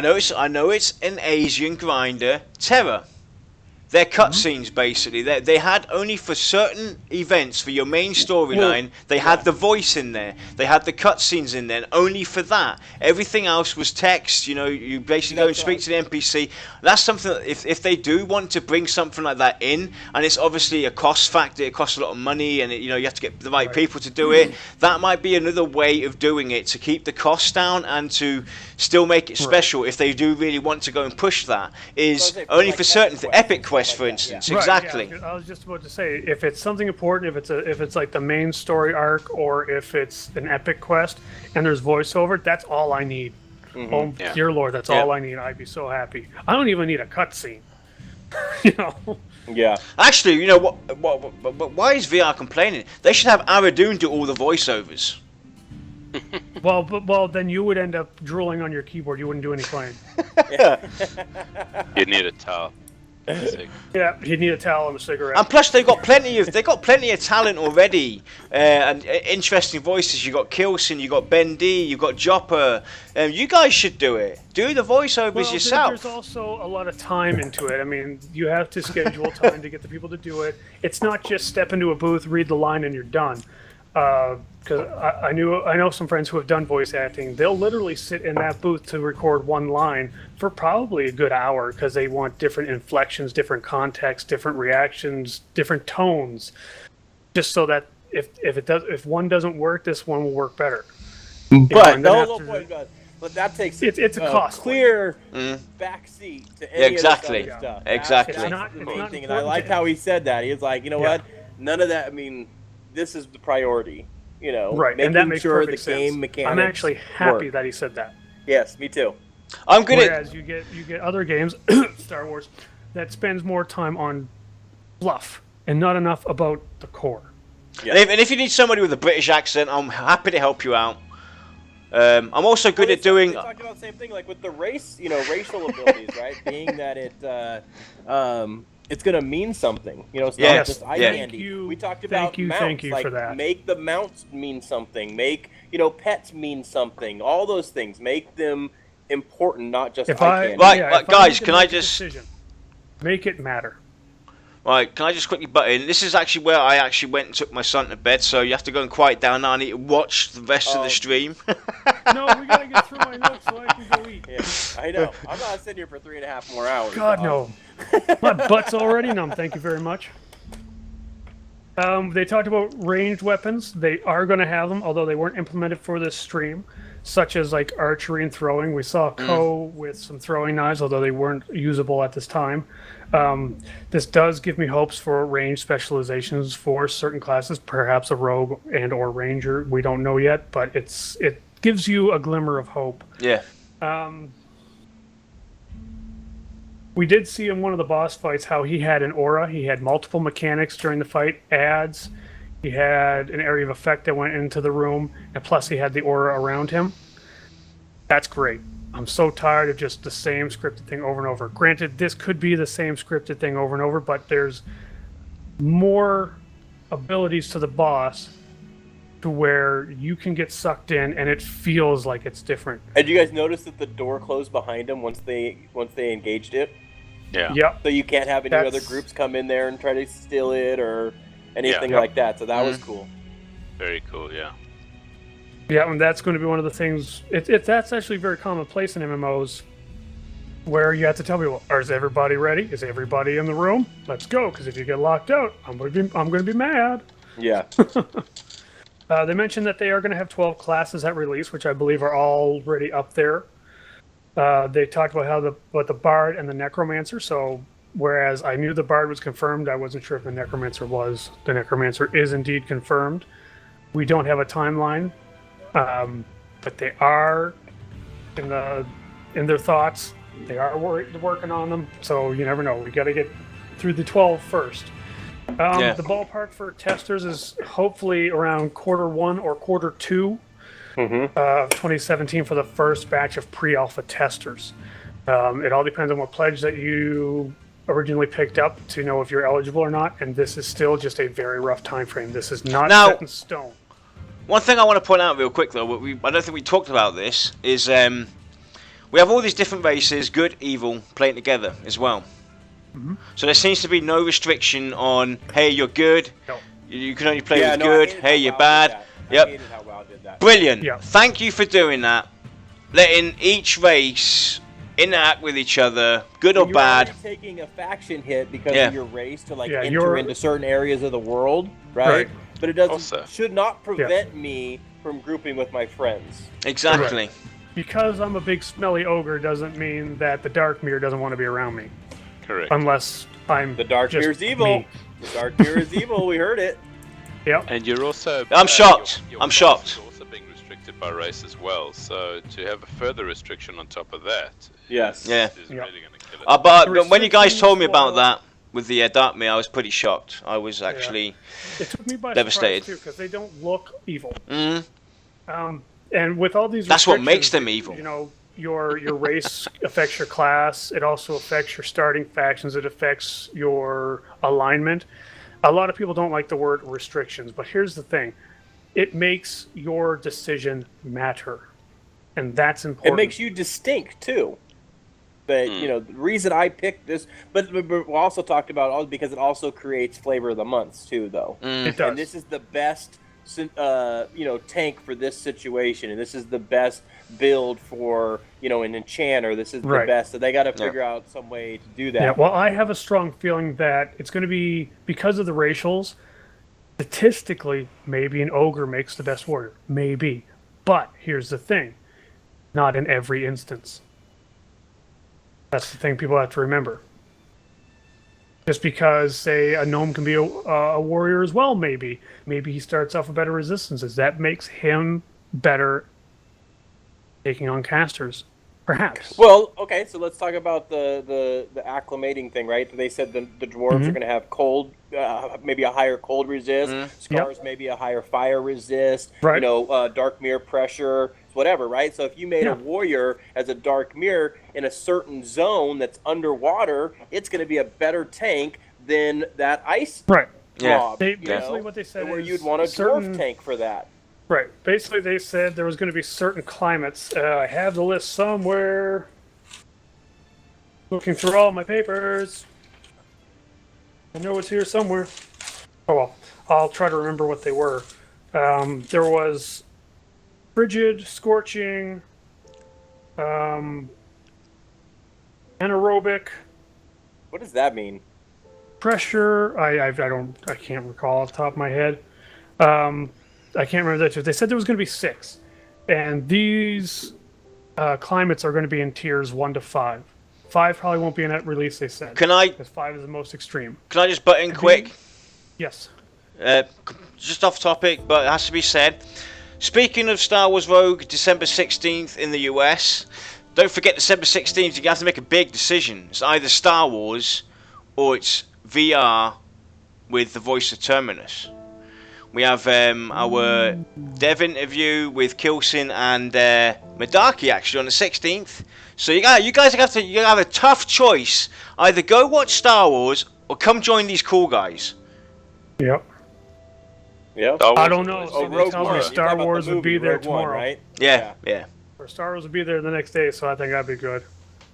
know it's an Asian grinder, Terror. Their cutscenes, basically, they had only for certain events for your main storyline. They had the voice in there. They had the cutscenes in there, and only for that. Everything else was text. You basically go and speak to the NPC. That's something that if they do want to bring something like that in, and it's obviously a cost factor. It costs a lot of money, and you have to get the right people to do it. That might be another way of doing it to keep the costs down and to still make it special. If they do really want to go and push that, is only for certain Epic Quest, for instance. Exactly. Yeah. I was just about to say, if it's something important, if it's like the main story arc, or if it's an Epic Quest and there's voiceover, that's all I need. Oh dear Lord, that's all I need. I'd be so happy. I don't even need a cutscene. Yeah. Actually, what? Why is VR complaining? They should have Aradoon do all the voiceovers. Well, then you would end up drooling on your keyboard. You wouldn't do any playing. You'd need a towel. Yeah, he'd need a towel and a cigarette. And plus, they've got plenty of talent already, and interesting voices. You got Kilson, you got Ben D, you got Jopper. You guys should do it. Do the voiceovers yourself. There's also a lot of time into it. I mean, you have to schedule time to get the people to do it. It's not just step into a booth, read the line, and you're done. Because I know some friends who have done voice acting. They'll literally sit in that booth to record one line for probably a good hour, because they want different inflections, different context, different reactions, different tones, just so that if one doesn't work, this one will work better. But but that takes it's a cost clear backseat to any exactly. of the stuff. Exactly. That's the main thing, and I liked how he said that. He was like, what? None of that. I mean, this is the priority. Right, making and that makes sure the perfect game sense. mechanics I'm actually happy work. that he said that. Yes, me too. I'm good Whereas you get other games, Star Wars, that spends more time on fluff and not enough about the core. Yeah. And if you need somebody with a British accent, I'm happy to help you out. I'm also good at doing. They talked about the same thing, like with the racial abilities, right? Being that it, it's gonna mean something. You know, it's Yes. not just eye candy. We talked about mounts. Thank you like, for that. Make the mounts mean something. Make, you know, pets mean something. All those things. Make them important, not just eye candy. Right, guys, can I just make it matter? Right, can I just quickly butt in? This is actually where I actually went and took my son to bed, so you have to go and quiet down now. I need to watch the rest of the stream. No, we gotta get through my notes so I can go eat. Yeah, I know. I'm not sitting here for 3.5 more hours. God, no. My butt's already numb, thank you very much. They talked about ranged weapons. They are going to have them, although they weren't implemented for this stream, such as like archery and throwing. We saw Ko with some throwing knives, although they weren't usable at this time. This does give me hopes for range specializations for certain classes, perhaps a rogue and or ranger. We don't know yet, but it gives you a glimmer of hope. Yeah. We did see in one of the boss fights how he had an aura. He had multiple mechanics during the fight, adds. He had an area of effect that went into the room, and plus he had the aura around him. That's great. I'm so tired of just the same scripted thing over and over. Granted, this could be the same scripted thing over and over, but there's more abilities to the boss to where you can get sucked in and it feels like it's different. And you guys notice that the door closed behind him once they engaged it? Yeah. Yep. So you can't have any other groups come in there and try to steal it or anything like that. So that was cool. Very cool, yeah. Yeah, and that's going to be one of the things. That's actually very commonplace in MMOs, where you have to tell people, "Is everybody ready? Is everybody in the room? Let's go!" Because if you get locked out, I'm going to be mad. Yeah. They mentioned that they are going to have 12 classes at release, which I believe are already up there. They talked about the Bard and the Necromancer. So, whereas I knew the Bard was confirmed, I wasn't sure if the Necromancer was. The Necromancer is indeed confirmed. We don't have a timeline. But they are in their thoughts. They are working on them, so you never know. We got to get through the 12 first. The ballpark for testers is hopefully around Q1 or Q2 of 2017 for the first batch of pre-alpha testers. It all depends on what pledge that you originally picked up to know if you're eligible or not, and this is still just a very rough time frame. This is not set in stone. One thing I want to point out real quick, though, I don't think we talked about this, is we have all these different races, good, evil, playing together as well. Mm-hmm. So there seems to be no restriction on, hey, you're good, you can only play with good, hey, you're bad. Yep. I hated how WoW did that. Brilliant. Yeah. Thank you for doing that. Letting each race interact with each other, good or bad. You're taking a faction hit because of your race to enter into certain areas of the world, right? But it should not prevent me from grouping with my friends. Exactly. Correct. Because I'm a big smelly ogre doesn't mean that the Darkmere doesn't want to be around me. Correct. Unless I'm the Darkmere's evil. Me. The Darkmere is evil. We heard it. Yep. And you're also. I'm shocked. I'm shocked. You're also being restricted by race as well. So to have a further restriction on top of that. Yes. Yeah. Is really going to kill it. But when you guys told me about that with the Darkmere, I was pretty shocked. I was actually it took me by devastated too, because they don't look evil. Mm-hmm. And with all these, that's what makes them evil. You know, your race affects your class. It also affects your starting factions. It affects your alignment. A lot of people don't like the word restrictions, but here's the thing: it makes your decision matter, and that's important. It makes you distinct too. But you know, the reason I picked this, but we also talked about because it also creates flavor of the months too, though. It does. And this is the best, tank for this situation, and this is the best build for an enchanter. This is the best. So they got to figure out some way to do that. Yeah. Well, I have a strong feeling that it's going to be because of the racials. Statistically, maybe an ogre makes the best warrior. Maybe, but here's the thing: not in every instance. That's the thing people have to remember. Just because, say, a gnome can be a warrior as well, maybe he starts off with better resistances. That makes him better taking on casters, perhaps. Well, okay, so let's talk about the acclimating thing, right? They said the dwarves are going to have cold, maybe a higher cold resist. Scars maybe a higher fire resist. Right. Dark mirror pressure. whatever, right? So if you made a warrior as a dark mirror in a certain zone that's underwater, it's going to be a better tank than that ice mob. Basically, what they said where is you'd want a dwarf tank for that. Right. Basically, they said there was going to be certain climates. I have the list somewhere. Looking through all my papers. I know it's here somewhere. Oh well, I'll try to remember what they were. There was frigid, scorching, anaerobic. What does that mean? Pressure. I can't recall off the top of my head. I can't remember that too. They said there was going to be 6, and these climates are going to be in tiers 1 to 5. 5 probably won't be in that release. They said. Because 5 is the most extreme. Can I just butt in quick? Yes. Just off topic, but it has to be said. Speaking of Star Wars Rogue, December 16th in the US. Don't forget December 16th. You have to make a big decision. It's either Star Wars or it's VR with the voice of Terminus. We have our dev interview with Kilsin and Madaki actually on the 16th. So you guys have a tough choice. Either go watch Star Wars or come join these cool guys. Yep. Yeah. I don't know. Somebody tells me Star Wars would be there tomorrow. Right? Yeah. Or Star Wars would be there the next day, so I think that'd be good.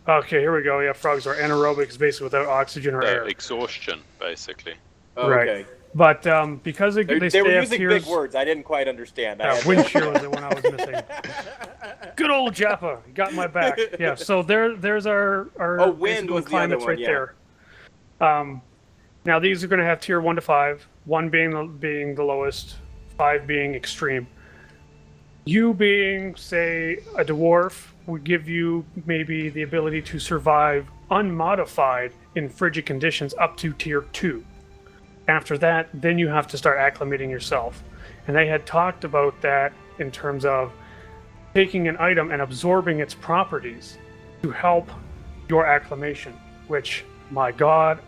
Okay, here we go. Yeah, frogs are anaerobic, is basically without oxygen or air. Exhaustion, basically. Oh, right. Okay. But because they were using tiers, big words. I didn't quite understand. Windshield was the one I was missing. Good old Jaffa got my back. Yeah. So there's our wind was climates the other one, right there. Now these are going to have tier 1 to 5. 1 being the lowest, 5 being extreme. You being, say, a dwarf would give you maybe the ability to survive unmodified in frigid conditions up to tier 2. After that, then you have to start acclimating yourself. And they had talked about that in terms of taking an item and absorbing its properties to help your acclimation, which, my God,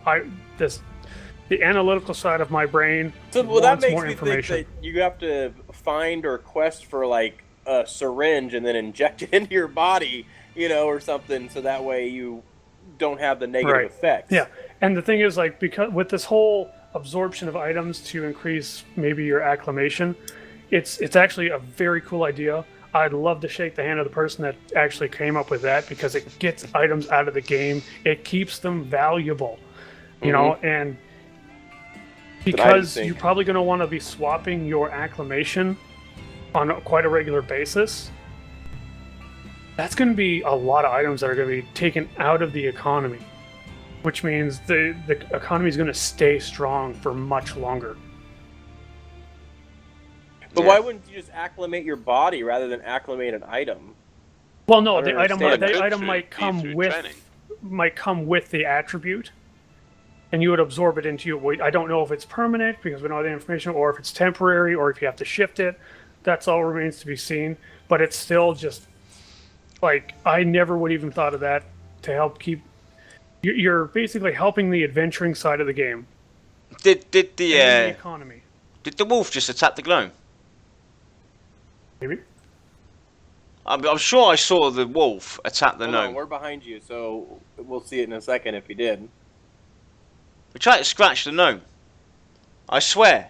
the analytical side of my brain that makes more me information. think that you have to find or quest for like a syringe and then inject it into your body, or something, so that way you don't have the negative effects. Yeah, and the thing is, like, because with this whole absorption of items to increase maybe your acclimation, it's actually a very cool idea. I'd love to shake the hand of the person that actually came up with that, because it gets items out of the game. It keeps them valuable, and because you're probably going to want to be swapping your acclimation on quite a regular basis. That's going to be a lot of items that are going to be taken out of the economy, which means the economy is going to stay strong for much longer. But why wouldn't you just acclimate your body rather than acclimate an item? Well, no, the item might come with the attribute, and you would absorb it into you. I don't know if it's permanent because we don't have the information, or if it's temporary, or if you have to shift it. That's all remains to be seen. But it's still just like, I never would even thought of that to help keep. You're basically helping the adventuring side of the game. Did the economy? Did the wolf just attack the gnome? Maybe. I'm sure I saw the wolf attack the gnome. We're behind you, so we'll see it in a second if he did. We tried to scratch the gnome. I swear.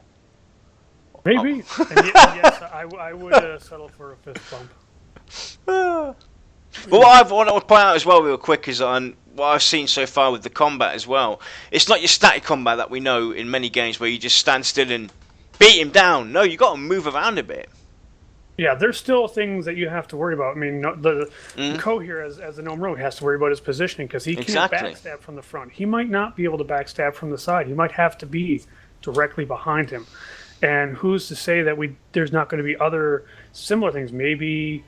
Maybe. And yes, I would settle for a fist bump. But what I want to point out as well real quick is on what I've seen so far with the combat as well. It's not your static combat that we know in many games where you just stand still and beat him down. No, you got to move around a bit. Yeah, there's still things that you have to worry about. I mean, the Cohhcar as a gnome rogue has to worry about his positioning, because he can't backstab from the front. He might not be able to backstab from the side. He might have to be directly behind him. And who's to say that there's not going to be other similar things? Maybe,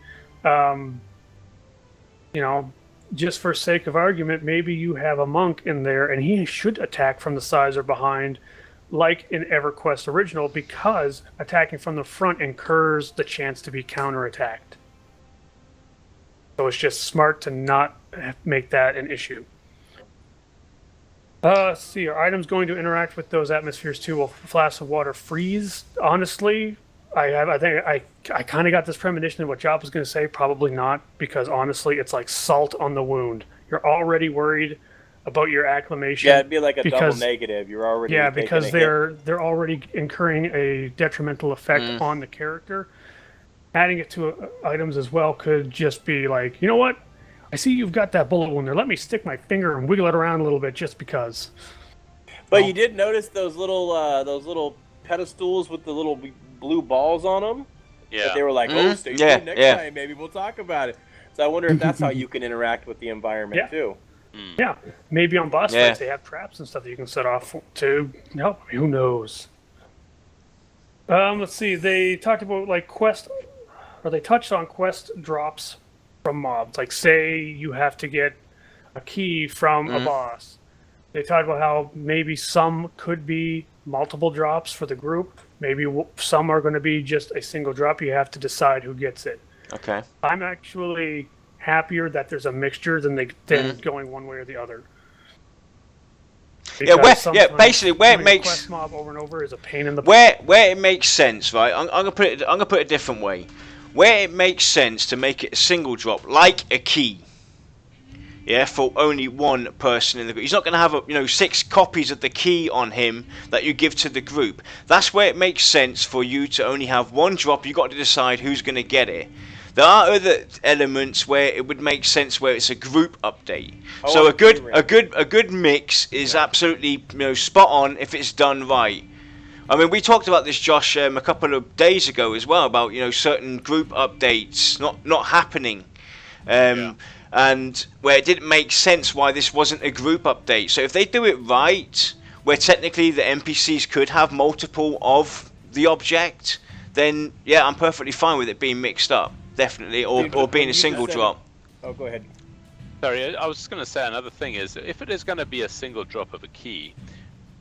just for sake of argument, maybe you have a monk in there and he should attack from the sides or behind, like in EverQuest Original, because attacking from the front incurs the chance to be counterattacked. So it's just smart to not make that an issue. Let's see, are items going to interact with those atmospheres too? Will flasks of water freeze? Honestly, I think I kind of got this premonition of what Job was going to say. Probably not, because honestly, it's like salt on the wound. You're already worried about your acclimation. Yeah, it'd be like a double negative. You're already because they're already incurring a detrimental effect on the character. Adding it to items as well could just be like, you know what? I see you've got that bullet wound there. Let me stick my finger and wiggle it around a little bit just because. But you did notice those little pedestals with the little blue balls on them? Yeah. But they were like, stay tuned next time. Maybe we'll talk about it. So I wonder if that's how you can interact with the environment, too. Yeah. Maybe on boss fights they have traps and stuff that you can set off to help. Who knows? Let's see. They talked about, like, they touched on quest drops from mobs. Like, say you have to get a key from a boss. They talked about how maybe some could be multiple drops for the group. Maybe some are going to be just a single drop. You have to decide who gets it. Okay. I'm actually happier that there's a mixture than going one way or the other. Basically where it makes quest mob over and over is a pain in the where it makes sense, right? I'm gonna put it a different way. Where it makes sense to make it a single drop, like a key. Yeah, for only one person in the group. He's not going to have 6 copies of the key on him that you give to the group. That's where it makes sense for you to only have one drop. You've got to decide who's going to get it. There are other elements where it would make sense where it's a group update. So a good mix is absolutely spot on if it's done right. I mean, we talked about this, Josh, a couple of days ago as well about certain group updates not happening. And where it didn't make sense why this wasn't a group update. So if they do it right, where technically the NPCs could have multiple of the object, then yeah, I'm perfectly fine with it being mixed up, definitely, or being a single drop. Oh, go ahead. Sorry, I was just going to say another thing is, if it is going to be a single drop of a key,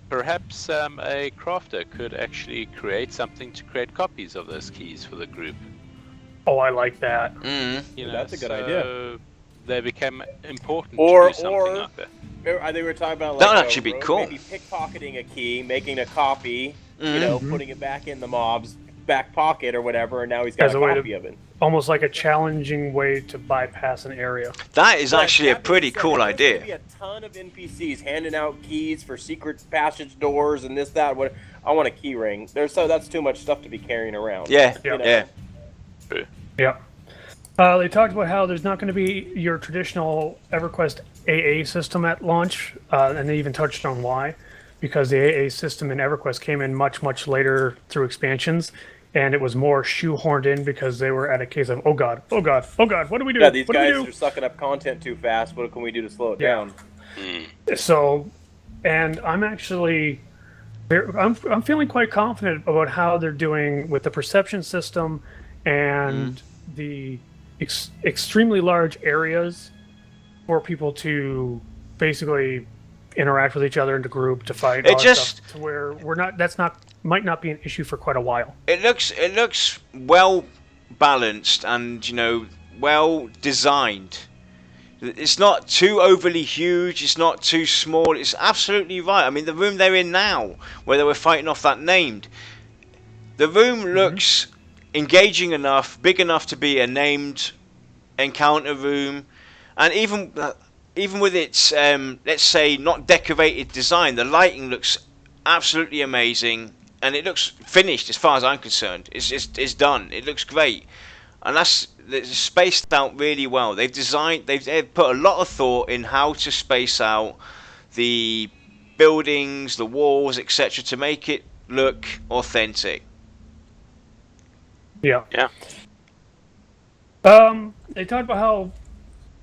perhaps a crafter could actually create something to create copies of those keys for the group. Oh, I like that. That's a good idea. They became important to do something like that. They were talking about that would actually be cool. Maybe pickpocketing a key, making a copy, putting it back in the mob's back pocket or whatever, and now he's got a copy of it. Almost like a challenging way to bypass an area. That is actually a pretty cool idea. There's going to be a ton of NPCs handing out keys for secret passage doors and this, that. What I want a key ring. That's too much stuff to be carrying around. Yeah. They talked about how there's not going to be your traditional EverQuest AA system at launch, and they even touched on why. Because the AA system in EverQuest came in much, much later through expansions, and it was more shoehorned in because they were at a case of, oh god, what do we do? Yeah, these guys are sucking up content too fast. What can we do to slow it down? So, and I'm actually, I'm feeling quite confident about how they're doing with the perception system and the extremely large areas for people to basically interact with each other in the group to fight. Stuff, to where might not be an issue for quite a while. It looks well balanced and well designed. It's not too overly huge. It's not too small. It's absolutely right. I mean, the room they're in now, where they were fighting off that named, the room looks engaging enough, big enough to be a named encounter room, and even with its let's say not decorated design, the lighting looks absolutely amazing, and it looks finished as far as I'm concerned. It's done. It looks great, and it's spaced out really well. They've put a lot of thought in how to space out the buildings, the walls, etc., to make it look authentic. Yeah. They talked about how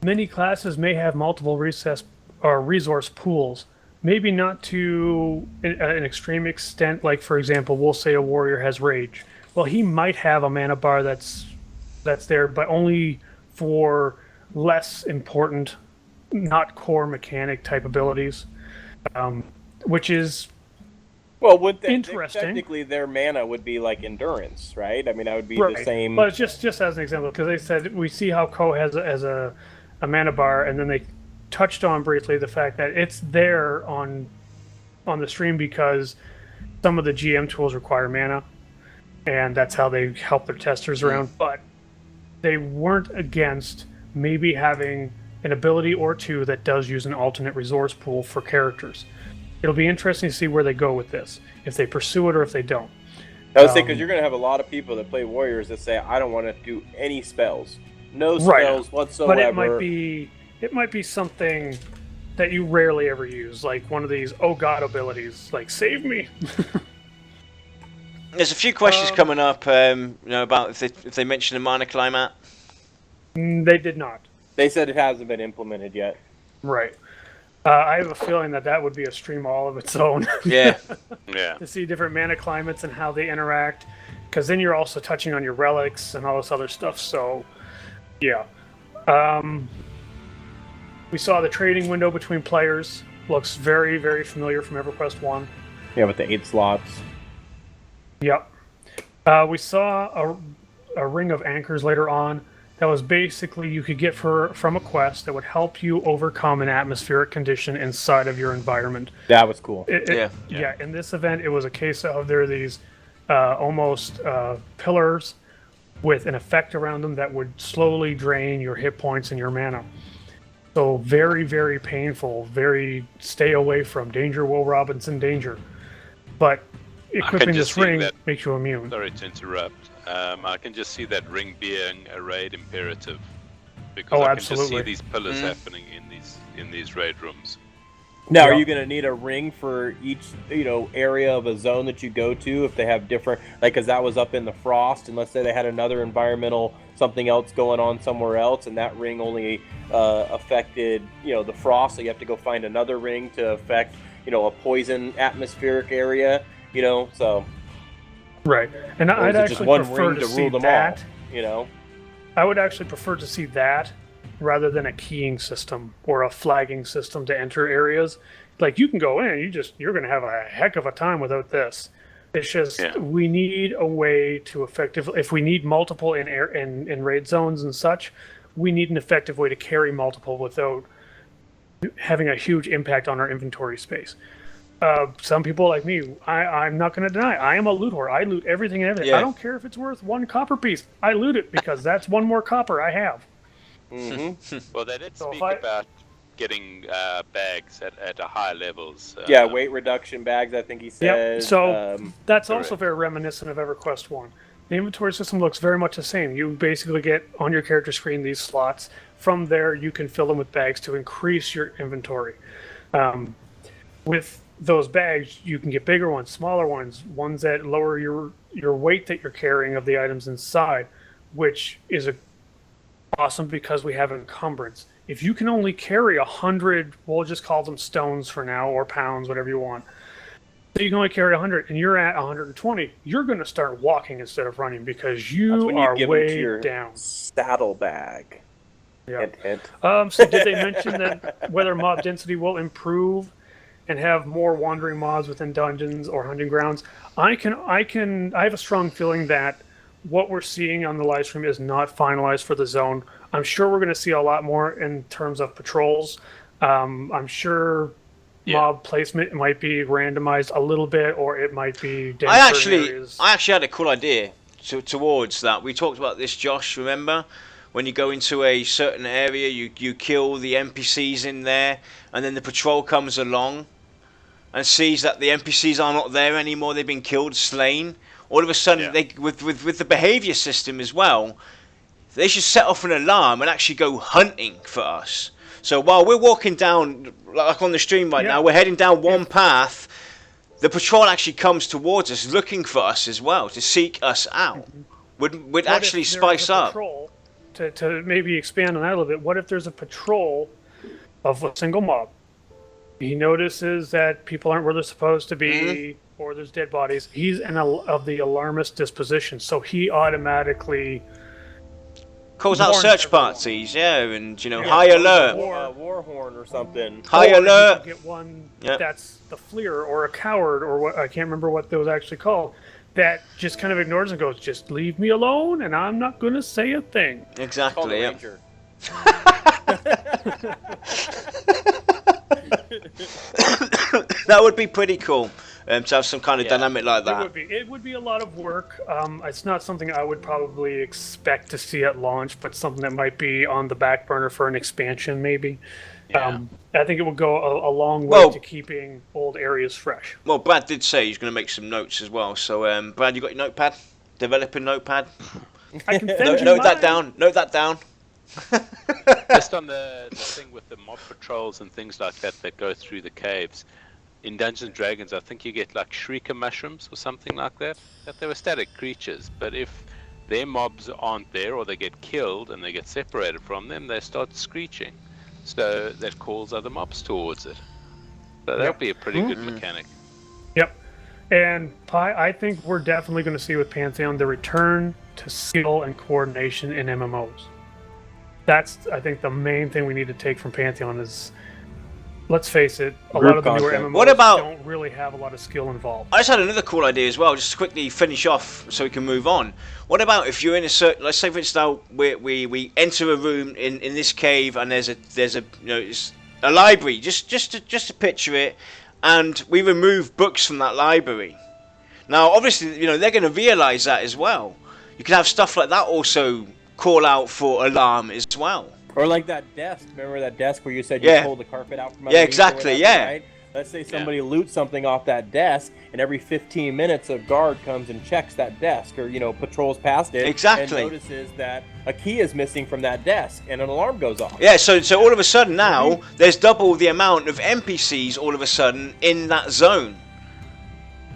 many classes may have multiple resource pools. Maybe not to an extreme extent. Like, for example, we'll say a warrior has rage. Well, he might have a mana bar that's there, but only for less important, not core mechanic type abilities, which is interesting. Technically, their mana would be like endurance, right? I mean, that would be the same. But just as an example, because they said we see how Ko has a mana bar, and then they touched on briefly the fact that it's there on the stream because some of the GM tools require mana. and that's how they help their testers around. But they weren't against maybe having an ability or two that does use an alternate resource pool for characters. It'll be interesting to see where they go with this, if they pursue it or if they don't. I would say, because you're going to have a lot of people that play warriors that say, I don't want to do any spells. No spells whatsoever. But it might be something that you rarely ever use, like one of these oh god abilities, like save me. There's a few questions coming up, about if they mention the mana climate. They did not. They said it hasn't been implemented yet. Right. I have a feeling that would be a stream all of its own. Yeah. Yeah. To see different mana climates and how they interact, because then you're also touching on your relics and all this other stuff. So, yeah. We saw the trading window between players. Looks very, very familiar from EverQuest 1. Yeah, with the 8 slots. Yep. We saw a ring of anchors later on. That was basically you could get from a quest that would help you overcome an atmospheric condition inside of your environment. That was cool. Yeah. In this event, it was a case of there are these almost pillars with an effect around them that would slowly drain your hit points and your mana. So very, very painful. Very stay away from. Danger, Will Robinson, danger. But equipping this ring makes you immune. Sorry to interrupt. I can just see that ring being a raid imperative, because I can just see these pillars happening in these raid rooms. Now, are you going to need a ring for each area of a zone that you go to if they have different, like, because that was up in the frost, and let's say they had another environmental something else going on somewhere else, and that ring only affected the frost, so you have to go find another ring to affect a poison atmospheric area, so. Right, and I'd actually prefer to see that. All, I would actually prefer to see that rather than a keying system or a flagging system to enter areas. Like, you can go in, you're going to have a heck of a time without this. It's just we need a way to effectively, if we need multiple in raid zones and such, we need an effective way to carry multiple without having a huge impact on our inventory space. Some people like me, I'm not going to deny, I am a loot whore. I loot everything and everything. Yeah. I don't care if it's worth 1 copper piece. I loot it because that's 1 more copper I have. Mm-hmm. Well, they did speak about getting bags at a higher levels. Weight reduction bags, I think he said. Yep. So that's also very reminiscent of EverQuest 1. The inventory system looks very much the same. You basically get on your character screen these slots. From there, you can fill them with bags to increase your inventory. With those bags, you can get bigger ones, smaller ones that lower your weight that you're carrying of the items inside, which is awesome because we have encumbrance. If you can only carry 100, we'll just call them stones for now, or pounds, whatever you want. So you can only carry 100, and you're at 120. You're going to start walking instead of running because you are way down. Saddle bag. Yeah. So did they mention that whether mob density will improve and have more wandering mobs within dungeons or hunting grounds? I have a strong feeling that what we're seeing on the live stream is not finalized for the zone. I'm sure we're going to see a lot more in terms of patrols. I'm sure mob placement might be randomized a little bit, or it might be denser areas. I actually had a cool idea towards that. We talked about this, Josh, remember? When you go into a certain area, you kill the NPCs in there, and then the patrol comes along and sees that the NPCs are not there anymore. They've been killed, slain. All of a sudden, they with the behavior system as well, they should set off an alarm and actually go hunting for us. So while we're walking down, like on the stream right now, we're heading down one path, the patrol actually comes towards us, looking for us as well, to seek us out. Would actually spice up. To maybe expand on that a little bit, what if there's a patrol of a single mob? He notices that people aren't where they're supposed to be, or there's dead bodies. He's of the alarmist disposition, so he automatically calls out search parties, and high alert, war horn or something. High alert. Get one that's the fleer or a coward or what, I can't remember what those actually called. That just kind of ignores and goes, just leave me alone, and I'm not going to say a thing. Exactly. That would be pretty cool. to have some kind of dynamic like that. It would be a lot of work. It's not something I would probably expect to see at launch, but something that might be on the back burner for an expansion, maybe. Yeah. I think it will go a long way to keeping old areas fresh. Well, Brad did say he's going to make some notes as well. So, Brad, you got your notepad? Developing notepad? I can send Note that down. Note that down. Just on the thing with the mob patrols and things like that go through the caves. In Dungeons and Dragons, I think you get like shrieker mushrooms or something like that. That they were static creatures, but if their mobs aren't there or they get killed and they get separated from them, they start screeching. So that calls other mobs towards it. So that'll be a pretty good mechanic. Yep. And I think we're definitely going to see with Pantheon the return to skill and coordination in MMOs. That's, I think, the main thing we need to take from Pantheon is, let's face it, a lot of the newer MMOs don't really have a lot of skill involved. I just had another cool idea as well, just to quickly finish off so we can move on. What about if you're in a certain, let's say for instance we enter a room in this cave and there's a it's a library, just to picture it, and we remove books from that library. Now obviously they're going to realise that as well. You can have stuff like that also call out for alarm as well. Or like that desk. Remember that desk where you said you pulled the carpet out from underneath? Yeah, exactly. Right? Let's say somebody loots something off that desk, and every 15 minutes a guard comes and checks that desk, or patrols past it, and notices that a key is missing from that desk, and an alarm goes off. Yeah, so all of a sudden now there's double the amount of NPCs all of a sudden in that zone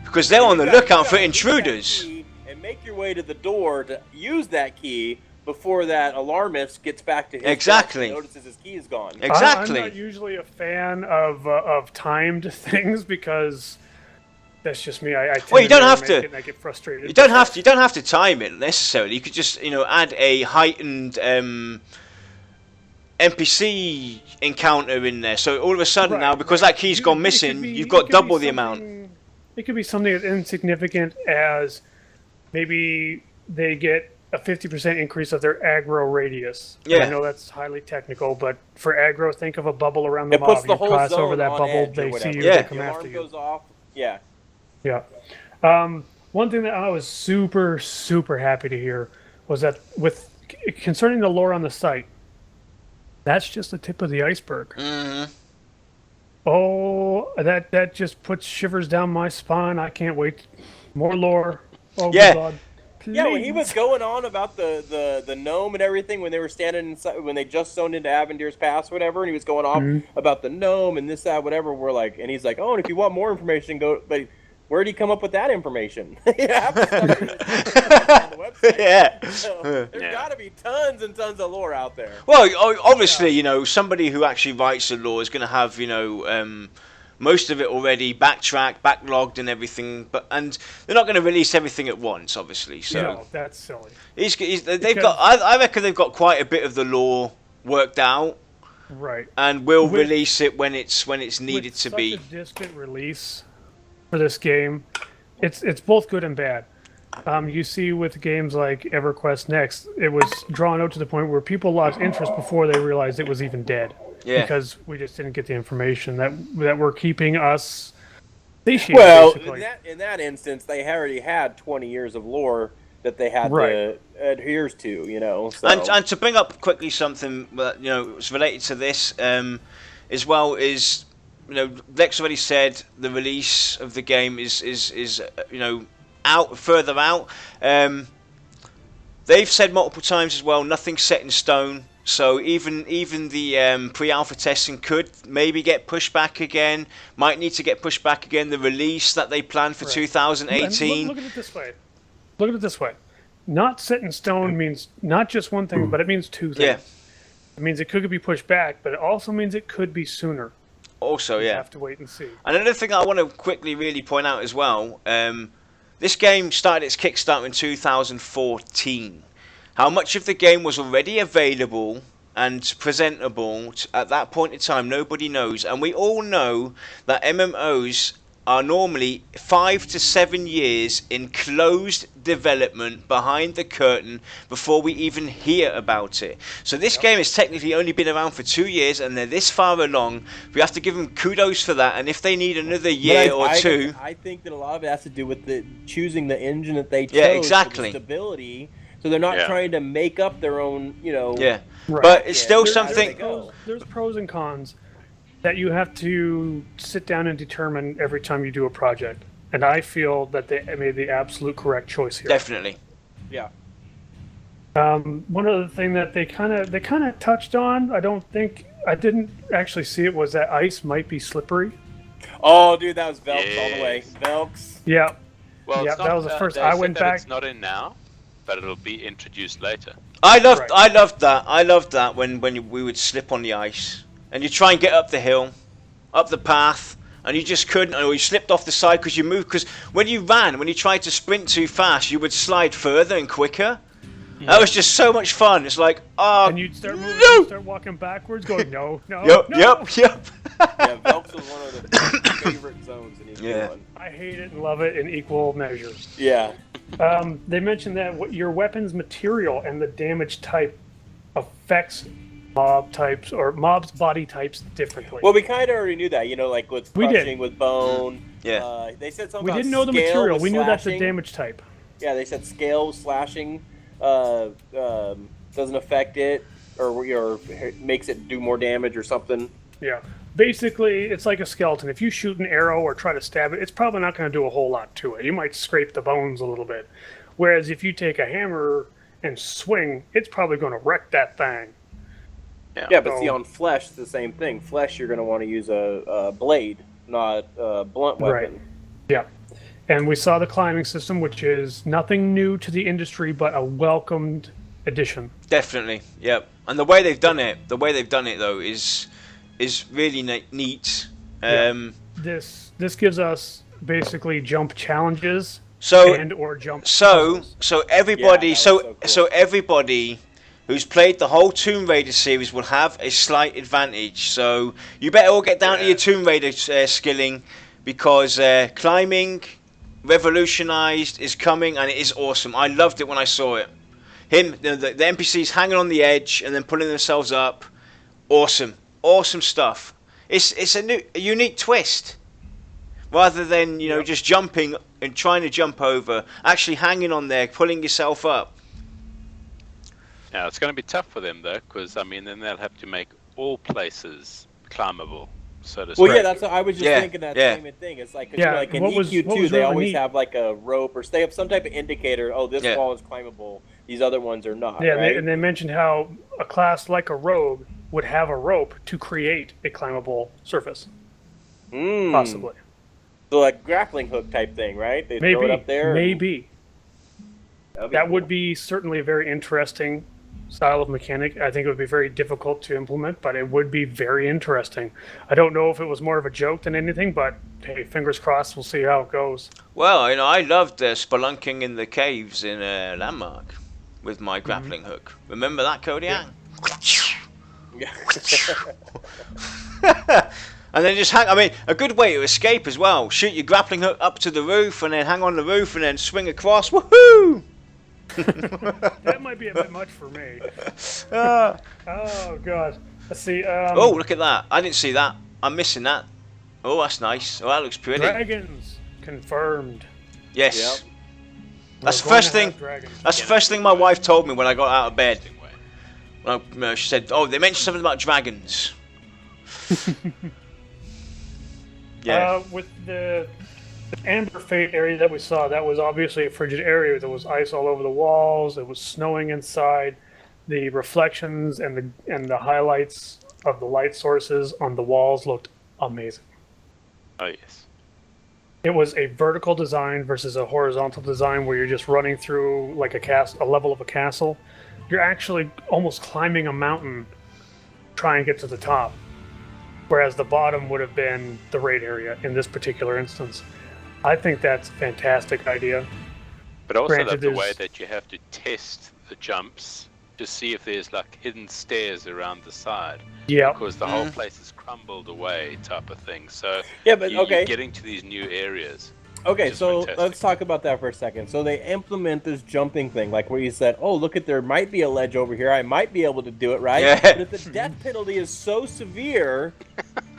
because they're on the lookout for intruders. And make your way to the door to use that key before that alarmist gets back to his desk and notices his key is gone. Exactly. I'm not usually a fan of timed things because that's just me. I you don't have to. I get frustrated. You don't have to time it necessarily. You could just add a heightened NPC encounter in there. So all of a sudden now, because that key's gone missing, you've got double the amount. It could be something as insignificant as maybe they get a 50% increase of their aggro radius. Yeah. I know that's highly technical, but for aggro, think of a bubble around the mob. You cross over that bubble, they see you, they come after you. The alarm goes off. Yeah. Yeah. One thing that I was super, super happy to hear was that concerning the lore on the site, that's just the tip of the iceberg. Mm-hmm. Oh, that just puts shivers down my spine. I can't wait. More lore. Oh, yeah. God. Please. Yeah, when he was going on about the gnome and everything, when they were standing inside, when they just zoned into Avendir's Pass, whatever, and he was going off about the gnome and this, that, whatever, we're like, and he's like, oh, and if you want more information, go, but where did he come up with that information? On the website. Yeah. So, there's got to be tons and tons of lore out there. Well, obviously, somebody who actually writes the lore is going to have, most of it already backtracked, backlogged, and everything. And they're not going to release everything at once, obviously. So no, that's silly. I reckon they've got quite a bit of the lore worked out. Right. And we'll release it when it's needed to be. With such a distant release for this game, it's both good and bad. You see with games like EverQuest Next, it was drawn out to the point where people lost interest before they realized it was even dead. Yeah. Because we just didn't get the information that were keeping us satiated. Well, basically. in that instance, they already had 20 years of lore that they had to adhere to, So. And to bring up quickly something that was related to this, as well is Lex already said the release of the game is further out. They've said multiple times as well, nothing's set in stone. So even the pre-alpha testing could maybe get pushed back again. Might need to get pushed back again. The release that they planned for 2018. Look at it this way. Not set in stone means not just one thing, but it means two things. Yeah. It means it could be pushed back, but it also means it could be sooner. Also, You have to wait and see. And another thing I want to quickly really point out as well, this game started its Kickstarter in 2014. How much of the game was already available and presentable at that point in time, nobody knows. And we all know that MMOs are normally 5 to 7 years in closed development behind the curtain before we even hear about it. So this game has technically only been around for 2 years, and they're this far along. We have to give them kudos for that. And if they need another year or two, I think that a lot of it has to do with choosing the engine that they chose. Yeah, exactly. For the stability. So they're not trying to make up their own, Yeah, Right. but it's still something. There's pros and cons that you have to sit down and determine every time you do a project. And I feel that they made the absolute correct choice here. Definitely. Yeah. One other thing that they kind of touched on, I didn't actually see it, was that ice might be slippery. Oh, dude, that was Velks all the way. Velks. Yeah. Well, yeah, that was the first. They I said went that back. It's not in now, but it'll be introduced later. I loved that. I loved that when we would slip on the ice and you try and get up the hill, up the path, and you just couldn't, or you slipped off the side because you moved. Because when you tried to sprint too fast, you would slide further and quicker. Yeah. That was just so much fun. It's like, and you'd start moving, you'd start walking backwards, going, no. Yep. Yeah, Velks was one of the favorite zones in each one. I hate it and love it in equal measures. Yeah. They mentioned that your weapon's material and the damage type affects mob types or mobs' body types differently. Well, we kind of already knew that, like with crushing, with bone. Yeah. They said something. We about didn't know the material. We knew that's the slashing. damage type. Yeah, they said scale slashing doesn't affect it, or makes it do more damage or something. Yeah. Basically, it's like a skeleton. If you shoot an arrow or try to stab it, it's probably not going to do a whole lot to it. You might scrape the bones a little bit. Whereas if you take a hammer and swing, it's probably going to wreck that thing. Yeah, but see, on flesh, it's the same thing. Flesh, you're going to want to use a blade, not a blunt weapon. Right. Yeah. And we saw the climbing system, which is nothing new to the industry, but a welcomed addition. Definitely, yep. And the way they've done it, though, is really neat. This gives us basically jump challenges or jump. So everybody, so everybody who's played the whole Tomb Raider series will have a slight advantage. So you better all get down to your Tomb Raider skilling, because climbing revolutionized is coming, and it is awesome. I loved it when I saw it. The NPCs hanging on the edge and then pulling themselves up. Awesome stuff. It's a unique twist, rather than just jumping and trying to jump over. Actually hanging on there, pulling yourself up. Now it's going to be tough for them though, because then they'll have to make all places climbable. So to speak. Well, yeah, that's what I was just thinking. That same thing. It's like, in EQ2, they always have like a rope, or they have some type of indicator. Oh, this wall is climbable. These other ones are not. Yeah, right? and they mentioned how a class like a rogue would have a rope to create a climbable surface. Possibly. So like grappling hook type thing, right? They throw it up there. Maybe. That would be certainly a very interesting style of mechanic. I think it would be very difficult to implement, but it would be very interesting. I don't know if it was more of a joke than anything, but hey, fingers crossed. We'll see how it goes. Well, I loved spelunking in the caves in Landmark with my grappling hook. Remember that, Kodiak? Yeah. And then just hang. A good way to escape as well. Shoot your grappling hook up to the roof, and then hang on the roof, and then swing across. Woohoo! That might be a bit much for me. Oh god. Let's see. Oh, look at that! I didn't see that. I'm missing that. Oh, that's nice. Oh, that looks pretty. Dragons confirmed. Yes. Yep. That's the first thing. That's the first thing my wife told me when I got out of bed. Well, she said, "Oh, they mentioned something about dragons." Yeah. With the Amber Fate area that we saw, that was obviously a frigid area. There was ice all over the walls. It was snowing inside. The reflections and the highlights of the light sources on the walls looked amazing. Oh yes. It was a vertical design versus a horizontal design where you're just running through like a level of a castle. You're actually almost climbing a mountain, trying to get to the top. Whereas the bottom would have been the raid area in this particular instance. I think that's a fantastic idea. But also the way that you have to test the jumps to see if there's like hidden stairs around the side. Yeah. Because the whole place is crumbled away, type of thing. So yeah, but you're getting to these new areas. Okay, so let's talk about that for a second. So they implement this jumping thing, like where you said, "Oh, look there might be a ledge over here. I might be able to do it, right?" Yeah. But if the death penalty is so severe,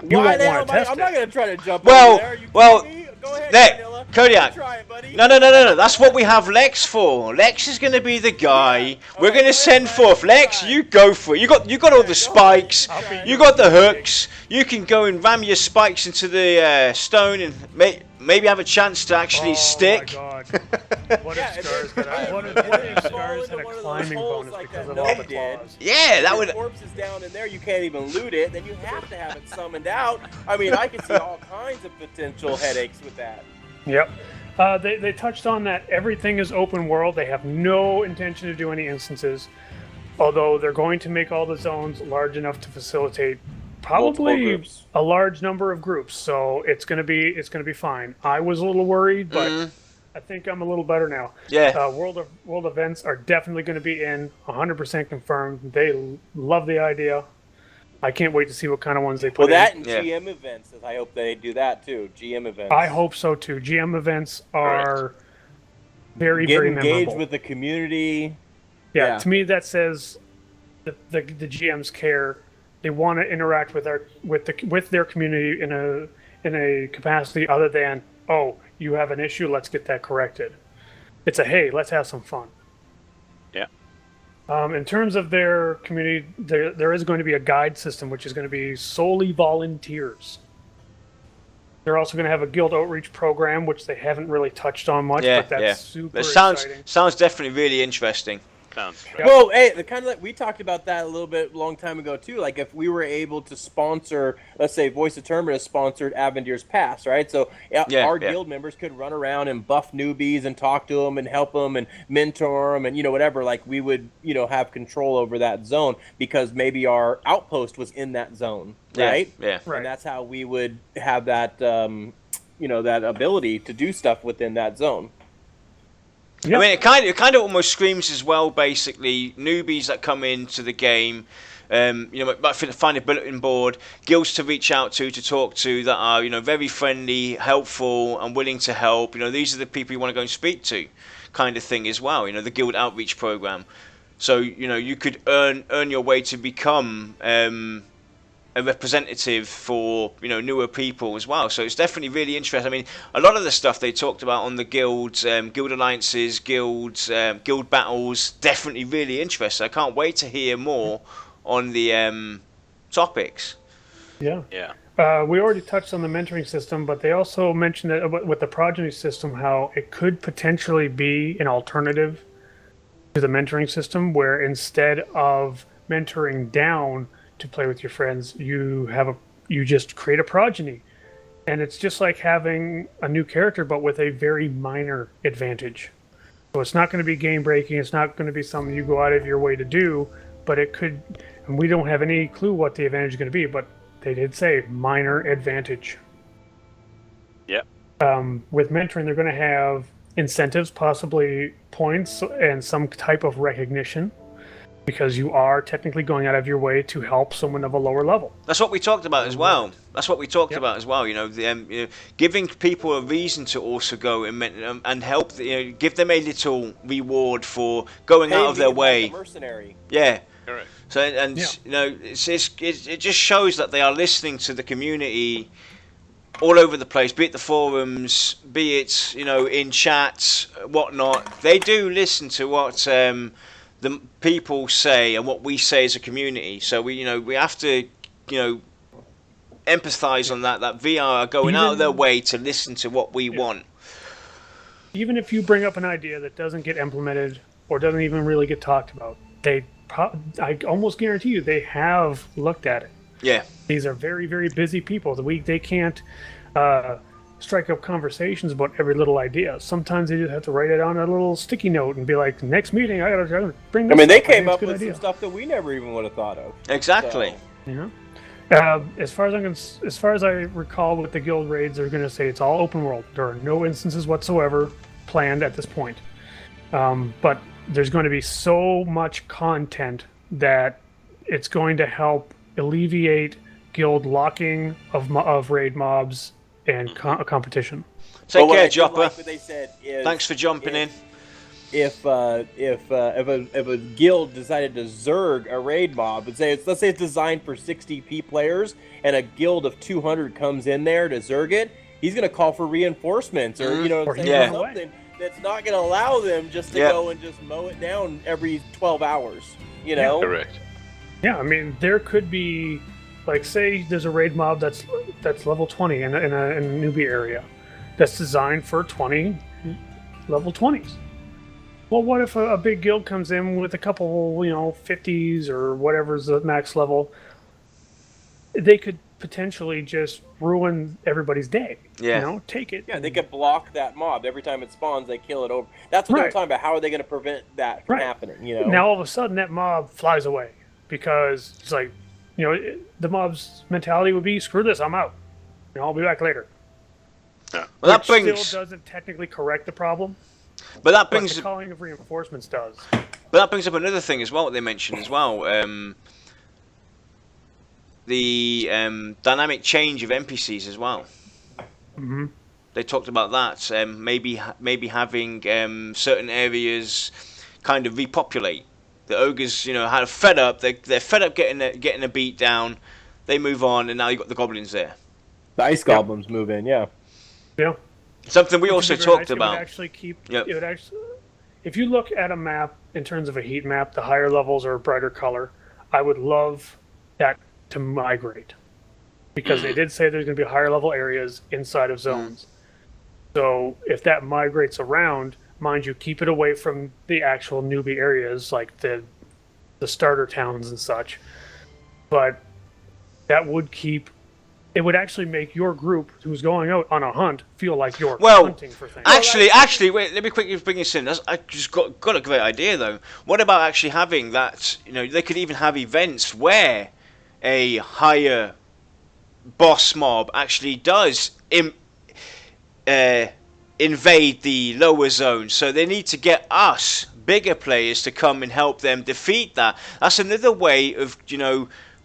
why the hell am I'm not going to try to jump over there. Are you kidding me? Go ahead, Kodiak. Try it, buddy. No. That's what we have Lex for. Lex is going to be the guy. Yeah. We're going to send forth. Lex, you go for it. You got all the spikes. You got the hooks. You can go and ram your spikes into the stone and maybe have a chance to actually stick. Oh my god. What if Scars had a climbing bonus because of all the claws? Yeah, that would... corpse is down in there, you can't even loot it, then you have to have it summoned out. I mean, I can see all kinds of potential headaches with that. Yep. They touched on that everything is open world. They have no intention to do any instances, although they're going to make all the zones large enough to facilitate probably a large number of groups. So it's gonna be fine. I was a little worried, but I think I'm a little better now. Yeah. World events are definitely going to be in 100% confirmed. They love the idea. I can't wait to see what kind of ones they put in. Well, that and GM events. I hope they do that too. GM events. I hope so too. GM events are very Get very engaged memorable. with the community. Yeah, to me that says the GMs care. They want to interact with their community in a capacity other than, oh, you have an issue, let's get that corrected. It's a, hey, let's have some fun. Yeah. In terms of their community, there is going to be a guide system, which is going to be solely volunteers. They're also going to have a guild outreach program, which they haven't really touched on much, but that's super exciting. Sounds definitely really interesting. Well, hey, the kind of like we talked about that a little bit long time ago too. Like if we were able to sponsor, let's say, Voice of Terminus sponsored Avendir's Pass, right? So our guild members could run around and buff newbies and talk to them and help them and mentor them and whatever. Like we would have control over that zone because maybe our outpost was in that zone, right? Yeah. Right. And that's how we would have that that ability to do stuff within that zone. Yep. I mean, it kind of almost screams as well. Basically, newbies that come into the game, might find a bulletin board, guilds to reach out to talk to that are very friendly, helpful, and willing to help. These are the people you want to go and speak to, kind of thing as well. The guild outreach program. So you could earn your way to become a representative for newer people as well. So it's definitely really interesting. I mean, a lot of the stuff they talked about on the guilds, guild alliances, guild battles, definitely really interesting. I can't wait to hear more on the topics. Yeah. We already touched on the mentoring system, but they also mentioned that with the progeny system, how it could potentially be an alternative to the mentoring system, where instead of mentoring down to play with your friends, you just create a progeny, and it's just like having a new character but with a very minor advantage. So it's not going to be game breaking, it's not going to be something you go out of your way to do, but it could, and we don't have any clue what the advantage is going to be, but they did say minor advantage. Yep. With mentoring, they're going to have incentives, possibly points and some type of recognition, because you are technically going out of your way to help someone of a lower level. That's what we talked about as well. Giving people a reason to also go and help, give them a little reward for going out of their way. Like a mercenary. Yeah. Correct. So it just shows that they are listening to the community all over the place, be it the forums, be it in chats, whatnot. They do listen to what the people say and what we say as a community. So we have to empathize on that VR are going out of their way to listen to what we want. Even if you bring up an idea that doesn't get implemented or doesn't even really get talked about, I almost guarantee you they have looked at it. Yeah. These are very, very busy people. They can't strike up conversations about every little idea. Sometimes they just have to write it on a little sticky note and be like, next meeting I gotta bring this up. They came up with some stuff that we never even would have thought of. Exactly. So. As far as I recall with the guild raids, they're gonna say it's all open world. There are no instances whatsoever planned at this point. But there's going to be so much content that it's going to help alleviate guild locking of raid mobs and competition. Take care, Jopper. Like what they said is, thanks for jumping in. If a guild decided to zerg a raid mob, let's say it's designed for 60p players, and a guild of 200 comes in there to zerg it, he's going to call for reinforcements or something that's not going to allow them just to go and just mow it down every 12 hours. Correct. Yeah, I mean there could be, like, say there's a raid mob that's level 20 in a newbie area, that's designed for 20 level 20s. Well, what if a big guild comes in with a couple, 50s or whatever's the max level? They could potentially just ruin everybody's day. Yeah. Take it. Yeah, they could block that mob. Every time it spawns, they kill it over. That's what I'm talking about. How are they going to prevent that from happening? Now, all of a sudden, that mob flies away because it's like, the mob's mentality would be, screw this, I'm out. I'll be back later. Yeah. Well, Which still doesn't technically correct the problem. But the calling of reinforcements does. But that brings up another thing as well, what they mentioned as well. The dynamic change of NPCs as well. Mm-hmm. They talked about that. Maybe having certain areas kind of repopulate. The ogres, had fed up. They're fed up getting a beat down. They move on, and now you've got the goblins there. The ice goblins move in, yeah. Yeah. Something we also talked about. It would actually if you look at a map in terms of a heat map, the higher levels are a brighter color. I would love that to migrate, because they did say there's going to be higher level areas inside of zones. So if that migrates around, mind you, keep it away from the actual newbie areas like the starter towns and such. But that would it would actually make your group who's going out on a hunt feel like you're hunting for things. Actually, wait, let me quickly bring this in. I just got a great idea, though. What about actually having that, they could even have events where a higher boss mob actually does invade the lower zone. So they need to get us, bigger players, to come and help them defeat that. That's another way of,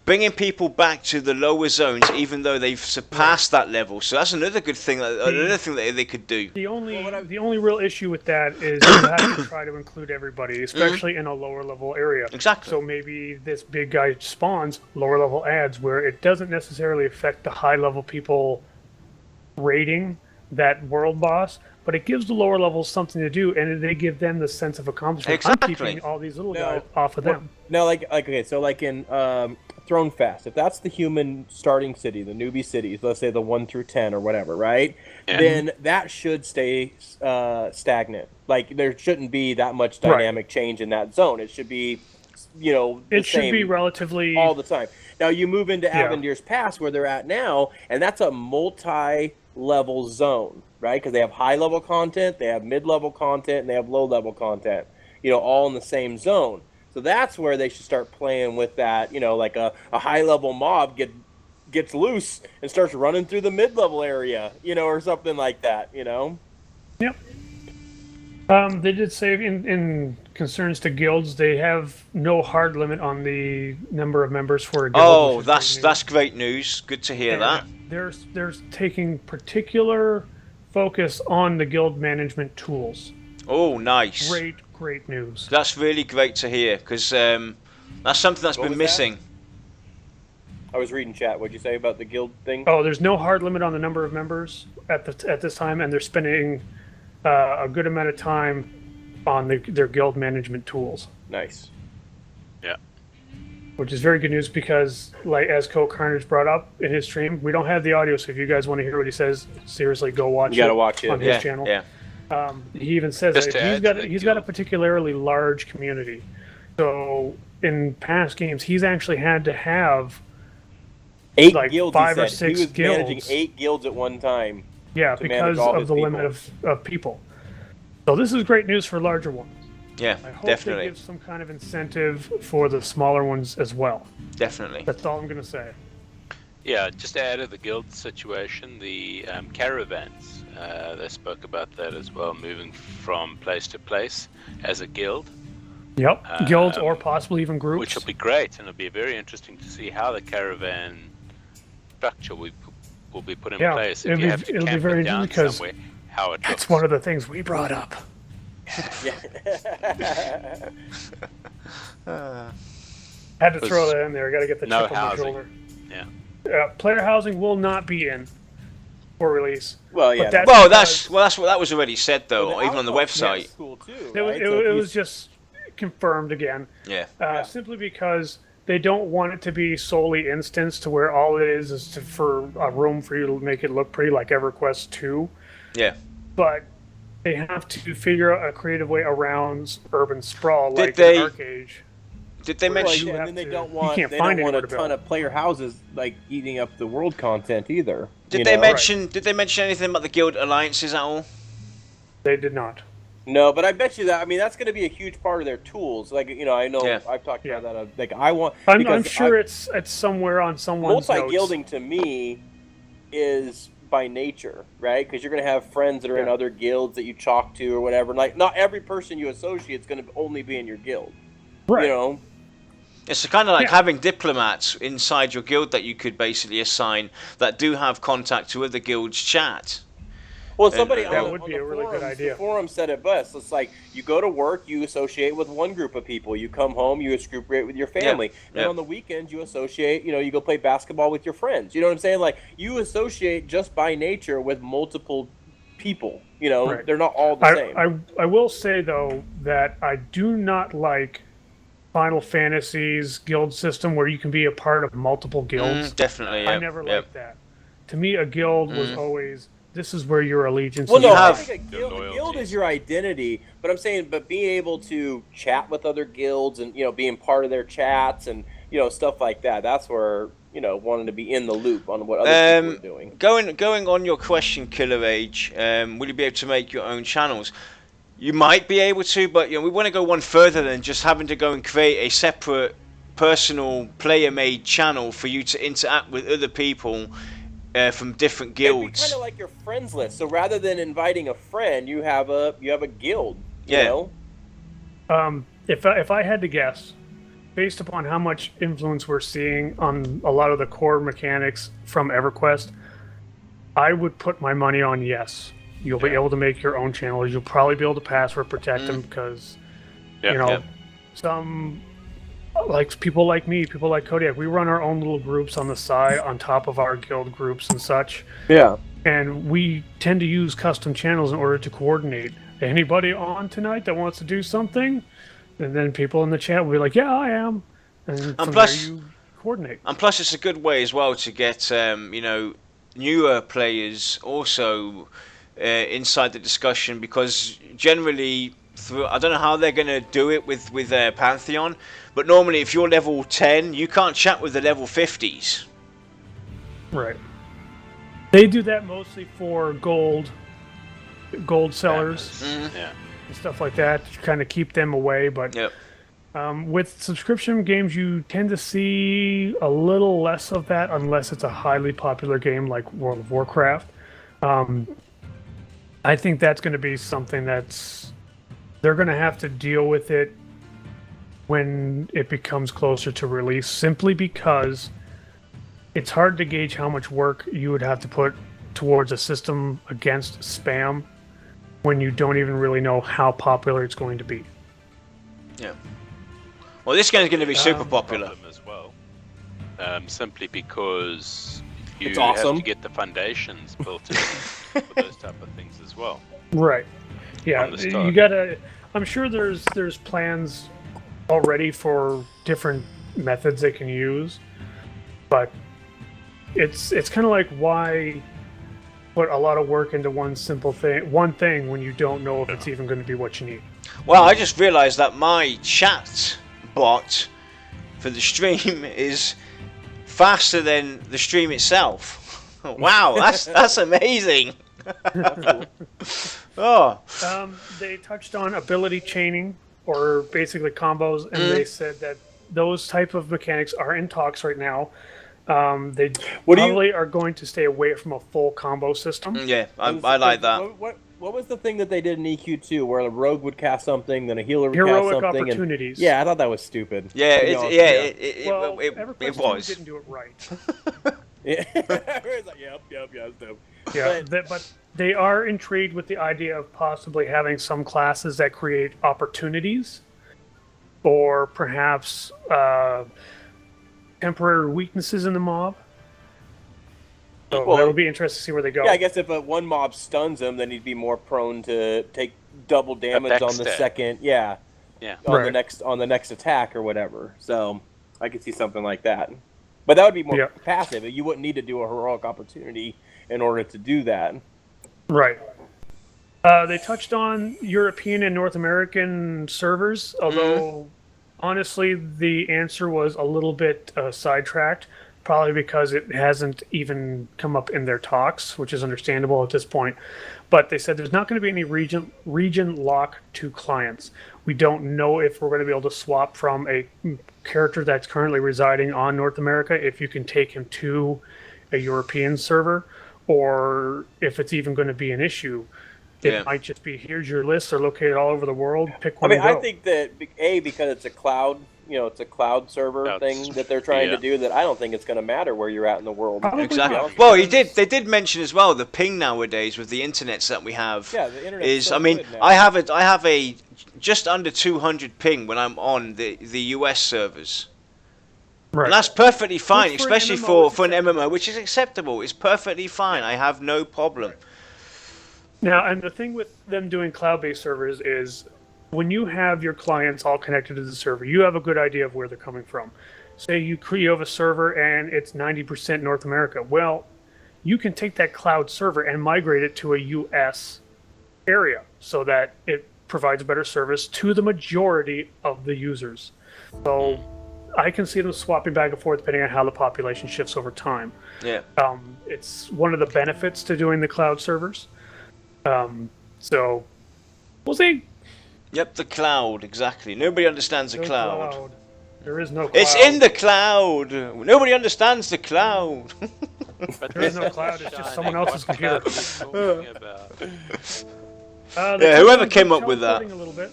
bringing people back to the lower zones, even though they've surpassed that level. So that's another good thing. Another thing that they could do. The only real issue with that is you have to try to include everybody, especially in a lower level area. Exactly. So maybe this big guy spawns lower level ads where it doesn't necessarily affect the high level people raiding that world boss, but it gives the lower levels something to do, and they give them the sense of accomplishment. Exactly. I'm keeping all these little guys off of them. No, like in Throne Fest, if that's the human starting city, the newbie cities, let's say the 1 through 10 or whatever, right? Yeah. Then that should stay stagnant. Like, there shouldn't be that much dynamic change in that zone. It should be, it should be relatively all the time. Now you move into Avendir's Pass, where they're at now, and that's a multi-level zone, right? Because they have high-level content, they have mid-level content, and they have low-level content, all in the same zone. So that's where they should start playing with that, like a high-level mob gets loose and starts running through the mid-level area, or something like that, Yep. They did say in concerns to guilds, they have no hard limit on the number of members for a guild. Oh, that's great news. Good to hear that. They're taking particular focus on the guild management tools. Oh, nice. Great news. That's really great to hear, because that's something that's been missing. I was reading chat. What'd you say about the guild thing? Oh, there's no hard limit on the number of members at this time, and they're spending a good amount of time on their guild management tools. Nice. Yeah. Which is very good news because, like as Cohhcarnage brought up in his stream, we don't have the audio, so if you guys want to hear what he says, seriously, go watch it. You gotta watch it on his channel. Yeah. He even says that he's got a particularly large community. So in past games, he's actually had to have 8 like guilds. 5 or 6 he was guilds. Managing 8 guilds at one time. Yeah, because of the limit of people. So this is great news for larger ones. Yeah, I hope definitely. they give some kind of incentive for the smaller ones as well. Definitely. That's all I'm going to say. Yeah, just to add to the guild situation, the caravans, they spoke about that as well, moving from place to place as a guild. Yep, guilds or possibly even groups. Which will be great, and it'll be very interesting to see how the caravan structure will be put in place. If you have to camp it down somewhere, how it looks. That's one of the things we brought up. Yeah. Had to throw that in there. Got to get the chip on the shoulder. Yeah. Player housing will not be in for release. Well, yeah. That's what that was already said though, even on the website. Cool too, it was just confirmed again. Yeah. Simply because they don't want it to be solely instanced to where all it is for a room for you to make it look pretty like EverQuest 2. Yeah. But they have to figure out a creative way around urban sprawl like in Dark Age. Did they mention? And then they don't want a ton of player houses like eating up the world content either. Did they mention? Did they mention anything about the guild alliances at all? They did not. No, but I bet you that. I mean, that's going to be a huge part of their tools. Like, I know I've talked about that. Like, I'm sure it's somewhere on someone's multi-guilding notes. To me is by nature, right? Because you're going to have friends that are in other guilds that you talk to or whatever. Like, not every person you associate is going to only be in your guild. Right. It's kind of like having diplomats inside your guild that you could basically assign that do have contact to other guilds' chat. Well, somebody that would be a really good idea. The forum said it best. It's like you go to work, you associate with one group of people. You come home, you associate with your family. And on the weekends, you associate. You go play basketball with your friends. You know what I'm saying? Like you associate just by nature with multiple people. They're not all the same. I will say though that I do not like Final Fantasy's guild system where you can be a part of multiple guilds. Definitely, I never liked that. To me, a guild was always, this is where your allegiance is. Well, no, I think a guild is your identity, but I'm saying, being able to chat with other guilds and, being part of their chats and, stuff like that, that's where, wanting to be in the loop on what other people are doing. Going on your question, Killer Age, will you be able to make your own channels? You might be able to, but we want to go one further than just having to go and create a separate personal player-made channel for you to interact with other people from different guilds. It'd be kind of like your friends list. So rather than inviting a friend, you have a guild. You know? If I had to guess, based upon how much influence we're seeing on a lot of the core mechanics from EverQuest, I would put my money on yes. You'll be able to make your own channels. You'll probably be able to password protect them because, some people like me, people like Kodiak, we run our own little groups on the side on top of our guild groups and such. Yeah. And we tend to use custom channels in order to coordinate. Anybody on tonight that wants to do something? And then people in the chat will be like, yeah, I am. And from plus, there you coordinate. And plus it's a good way as well to get, newer players also inside the discussion, because generally, I don't know how they're going to do it with Pantheon, but normally if you're level 10, you can't chat with the level 50s. Right. They do that mostly for gold sellers and stuff like that to kind of keep them away, but with subscription games you tend to see a little less of that unless it's a highly popular game like World of Warcraft. I think that's going to be something they're going to have to deal with it when it becomes closer to release, simply because it's hard to gauge how much work you would have to put towards a system against spam when you don't even really know how popular it's going to be. Yeah. Well, this game is going to be super popular as well, simply because you have to get the foundations built in for those type of things as well. Right. Yeah. You gotta. I'm sure there's plans already for different methods they can use, but it's kind of like, why put a lot of work into one thing when you don't know if it's even going to be what you need. Well, I just realized that my chat bot for the stream is faster than the stream itself. Wow, that's amazing. They touched on ability chaining, or basically combos, and they said that those type of mechanics are in talks right now. They are going to stay away from a full combo system. Yeah, I like that. What What was the thing that they did in EQ2 where a rogue would cast something, then a healer would cast Heroic something? opportunities. Yeah, I thought that was stupid. Yeah, it was. Didn't do it right. Yeah. It's like, yep, it's dope. Yeah, but they are intrigued with the idea of possibly having some classes that create opportunities, or perhaps temporary weaknesses in the mob. So Well, that'll be interesting to see where they go. Yeah, I guess if one mob stuns him, then he'd be more prone to take double damage on the second. Yeah. On the next attack or whatever. So I could see something like that. But that would be more passive. You wouldn't need to do a heroic opportunity in order to do that. Right. They touched on European and North American servers, although honestly the answer was a little bit sidetracked. Probably because it hasn't even come up in their talks, which is understandable at this point. But they said there's not going to be any region lock to clients. We don't know if we're going to be able to swap from a character that's currently residing on North America, if you can take him to a European server, or if it's even going to be an issue. It might just be, here's your list, they're located all over the world, pick one and go. I think that, because it's a cloud, it's a cloud server thing that they're trying to do, that I don't think it's going to matter where you're at in the world. Exactly. Well, they did mention as well, the ping nowadays with the internets that we have the internet is, so I have a just under 200 ping when I'm on the US servers. Right. And that's perfectly fine, especially for an MMO, which is acceptable. It's perfectly fine. I have no problem. Now, and the thing with them doing cloud-based servers is when you have your clients all connected to the server, you have a good idea of where they're coming from. Say you have a server and it's 90% North America. Well, you can take that cloud server and migrate it to a US area so that it provides better service to the majority of the users. So I can see them swapping back and forth depending on how the population shifts over time. Yeah. It's one of the benefits to doing the cloud servers. So we'll see. Yep, the cloud, exactly. Nobody understands the cloud. There is no cloud. It's in the cloud. Nobody understands the cloud. There is no cloud, it's just someone else's computer. Whoever came up with that. A little bit.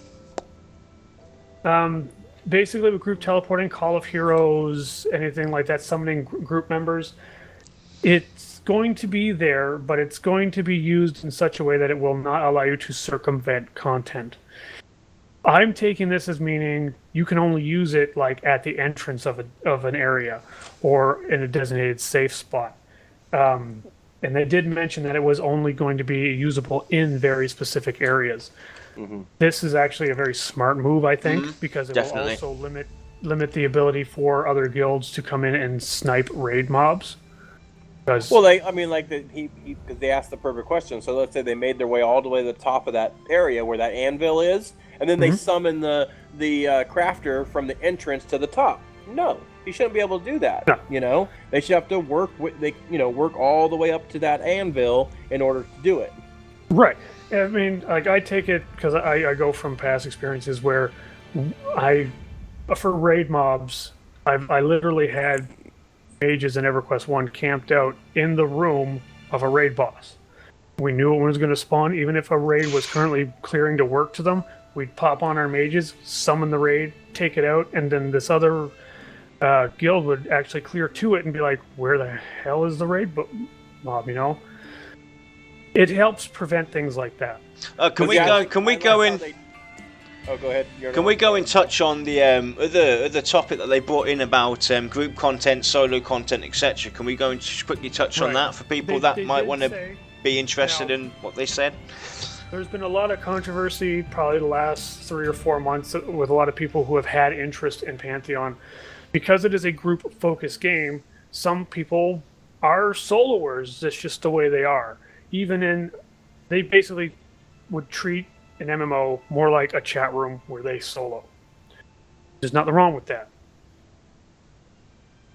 Basically, with group teleporting, Call of Heroes, anything like that, summoning group members, it's going to be there, but it's going to be used in such a way that it will not allow you to circumvent content. I'm taking this as meaning you can only use it like at the entrance of an area or in a designated safe spot. And they did mention that it was only going to be usable in very specific areas. Mm-hmm. This is actually a very smart move, I think, because it will also limit the ability for other guilds to come in and snipe raid mobs. Well, they asked the perfect question. So let's say they made their way all the way to the top of that area where that anvil is, and then they summon the crafter from the entrance to the top. No, he shouldn't be able to do that. No. They should have to work all the way up to that anvil in order to do it. Right. I mean, like, I take it because I go from past experiences where for raid mobs, I literally had mages in EverQuest 1 camped out in the room of a raid boss. We knew it was going to spawn, even if a raid was currently clearing to work to them. We'd pop on our mages, summon the raid, take it out, and then this other guild would actually clear to it and be like, where the hell is the raid mob, you know? It helps prevent things like that. Can we go in? Oh, go ahead. Can we go and touch on the other topic that they brought in about group content, solo content, etc.? Can we go and just quickly touch on that for people that might want to be interested in what they said? There's been a lot of controversy probably the last 3 or 4 months with a lot of people who have had interest in Pantheon. Because it is a group-focused game, some people are soloers. That's just the way they are. They basically would treat an MMO more like a chat room where they solo. There's nothing wrong with that.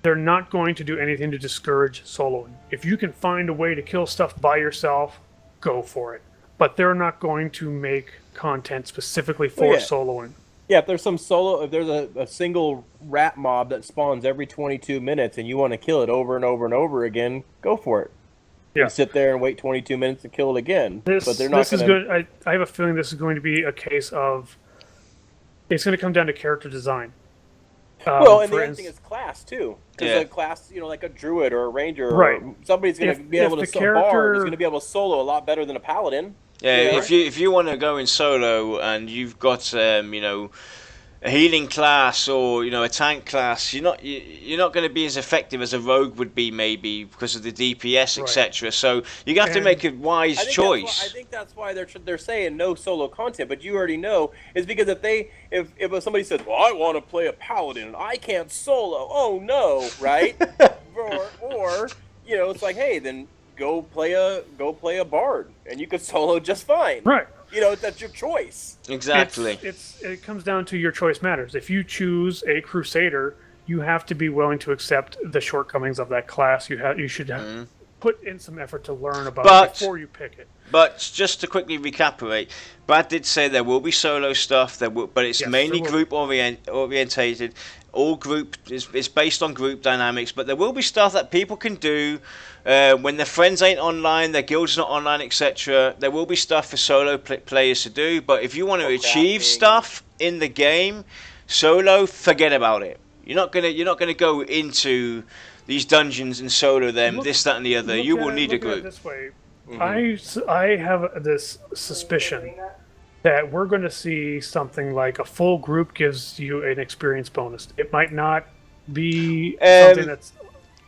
They're not going to do anything to discourage soloing. If you can find a way to kill stuff by yourself, go for it. But they're not going to make content specifically for soloing. Yeah, if there's if there's a single rat mob that spawns every 22 minutes and you want to kill it over and over and over again, go for it. You sit there and wait 22 minutes to kill it again. But they're not. This is good. I have a feeling this is going to be a case of. It's going to come down to character design. Well, and the other thing is class too, because a class, like a druid or a ranger, or somebody's going to be able to bard is going to be able to solo a lot better than a paladin. Yeah, if you want to go in solo and you've got a healing class or a tank class, you're not going to be as effective as a rogue would be, maybe because of the DPS, etc. So you have to make a wise choice. I think that's why they're saying no solo content. But you already know is because if somebody says, "Well, I want to play a paladin and I can't solo," oh no, right? or it's like, hey, then go play a bard and you could solo just fine. Right. That's your choice. Exactly. It comes down to your choice matters. If you choose a crusader, you have to be willing to accept the shortcomings of that class. You should put in some effort to learn about it before you pick it. But just to quickly recapitulate, Brad did say there will be solo stuff. But it's mainly group orientated. All group is based on group dynamics, but there will be stuff that people can do when their friends ain't online, their guild's not online, etc. There will be stuff for solo players to do, but if you want to achieve stuff in the game solo, forget about it. You're not gonna go into these dungeons and solo them, this, that, and the other. You will need a group. This way, I have this suspicion that we're going to see something like a full group gives you an experience bonus. It might not be something that's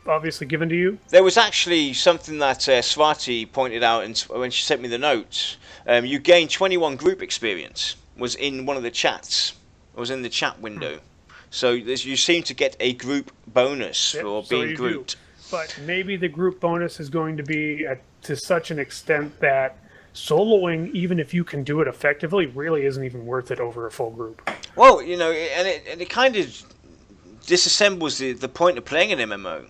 obviously given to you. There was actually something that Swati pointed out when she sent me the notes. You gain 21 group experience. Was in one of the chats. It was in the chat window. So you seem to get a group bonus for being grouped. But maybe the group bonus is going to be to such an extent that soloing, even if you can do it effectively, really isn't even worth it over a full group. Well, and it kind of disassembles the point of playing an MMO.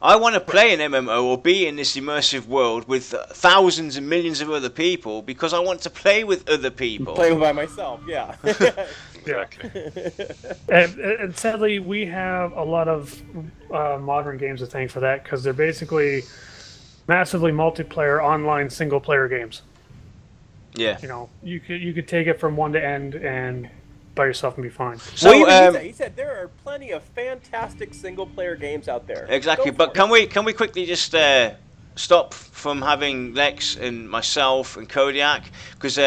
I want to play an MMO or be in this immersive world with thousands and millions of other people because I want to play with other people. Play by myself, yeah. Exactly. and sadly, we have a lot of modern games to thank for that because they're basically massively multiplayer online single-player games. Yeah. You could take it from one to end and by yourself and be fine. So he said there are plenty of fantastic single-player games out there. Exactly, but can we quickly just stop from having Lex and myself and Kodiak because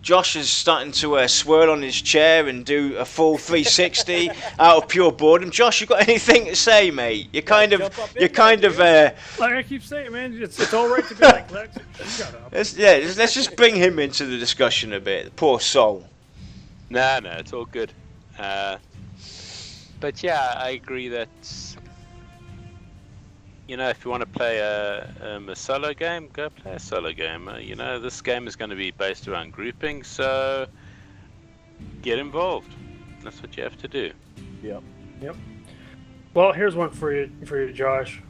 Josh is starting to swirl on his chair and do a full 360 out of pure boredom. Josh, you got anything to say, mate? You're kind of. Like I keep saying, man, it's all right to be like Lex. Shut up. Let's just bring him into the discussion a bit. Poor soul. No, it's all good. But yeah, I agree that if you want to play a solo game, go play a solo game. This game is going to be based around grouping, so get involved. That's what you have to do. Yep. Well, here's one for you, Josh.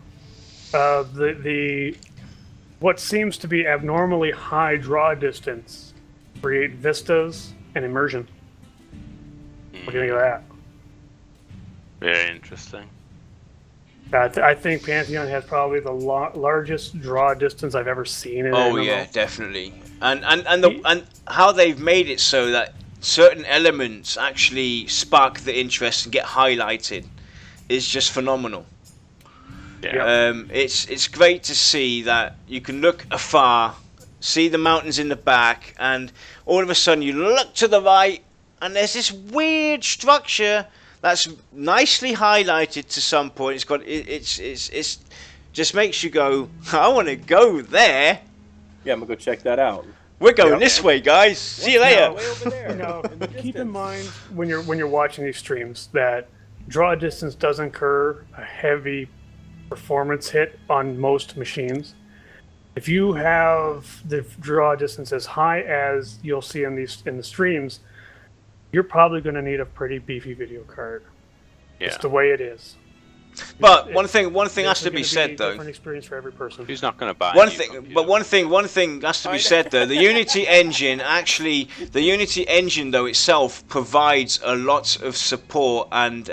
What seems to be abnormally high draw distance create vistas and immersion. What do you think of that? Very interesting. I think Pantheon has probably the largest draw distance I've ever seen in an MMO. Yeah, definitely. And how they've made it so that certain elements actually spark the interest and get highlighted is just phenomenal. Yeah. It's great to see that you can look afar, see the mountains in the back, and all of a sudden you look to the right, and there's this weird structure that's nicely highlighted to some point. It's just makes you go, I want to go there. Yeah, I'm gonna go check that out. We're going this way, guys. See you later. Way over there. Keep in mind when you're watching these streams that draw distance does incur a heavy performance hit on most machines. If you have the draw distance as high as you'll see in the streams, you're probably going to need a pretty beefy video card. Yeah. It's the way it is. But one thing has to be said though. Different experience for every person. Who's not going to buy one thing has to be said though. The Unity engine though itself provides a lot of support and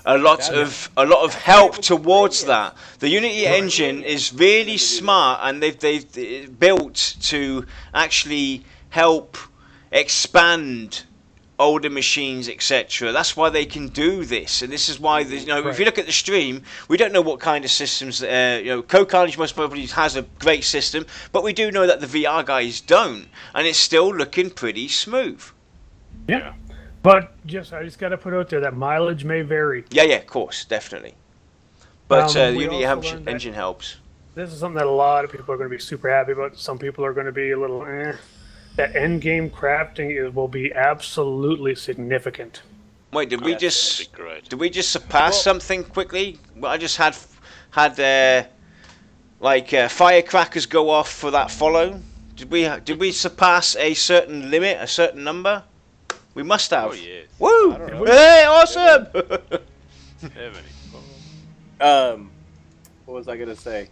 a lot of help towards that. The Unity engine is really smart, and they've built to actually help expand older machines, etc. That's why they can do this, and this is why if you look at the stream, we don't know what kind of systems. Cohhcarnage most probably has a great system, but we do know that the VR guys don't, and it's still looking pretty smooth. Yeah. But I just got to put out there that mileage may vary. Yeah, of course, definitely. But the Unity engine helps. This is something that a lot of people are going to be super happy about. Some people are going to be a little That end game crafting will be absolutely significant. Wait, did we just surpass something quickly? Well, I just had firecrackers go off for that follow. Did we surpass a certain limit, a certain number? We must have. Oh, yes. Woo! Hey, awesome! What was I gonna say?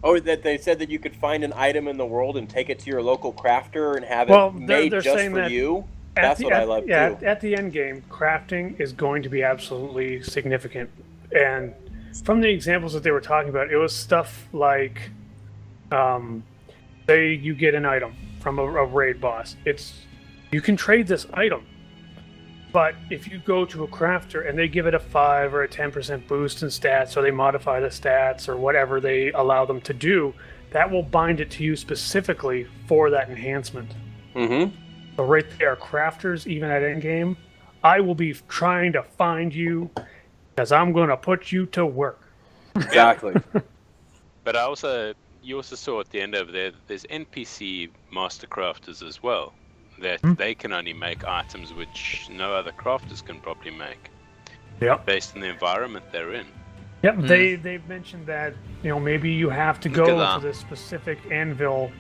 Oh, that they said that you could find an item in the world and take it to your local crafter and have it made just for you. That's what I love too. At the end game, crafting is going to be absolutely significant. And from the examples that they were talking about, it was stuff like, say you get an item from a raid boss. You can trade this item, but if you go to a crafter and they give it a 5 or a 10% boost in stats, or they modify the stats or whatever they allow them to do, that will bind it to you specifically for that enhancement. Mm-hmm. So right there, crafters, even at endgame, I will be trying to find you because I'm going to put you to work. Exactly. But you also saw at the end over there's NPC master crafters as well. That they can only make items which no other crafters can probably make. Yep. Based on the environment they're in. Yep. They've mentioned that maybe you have to go to this specific anvil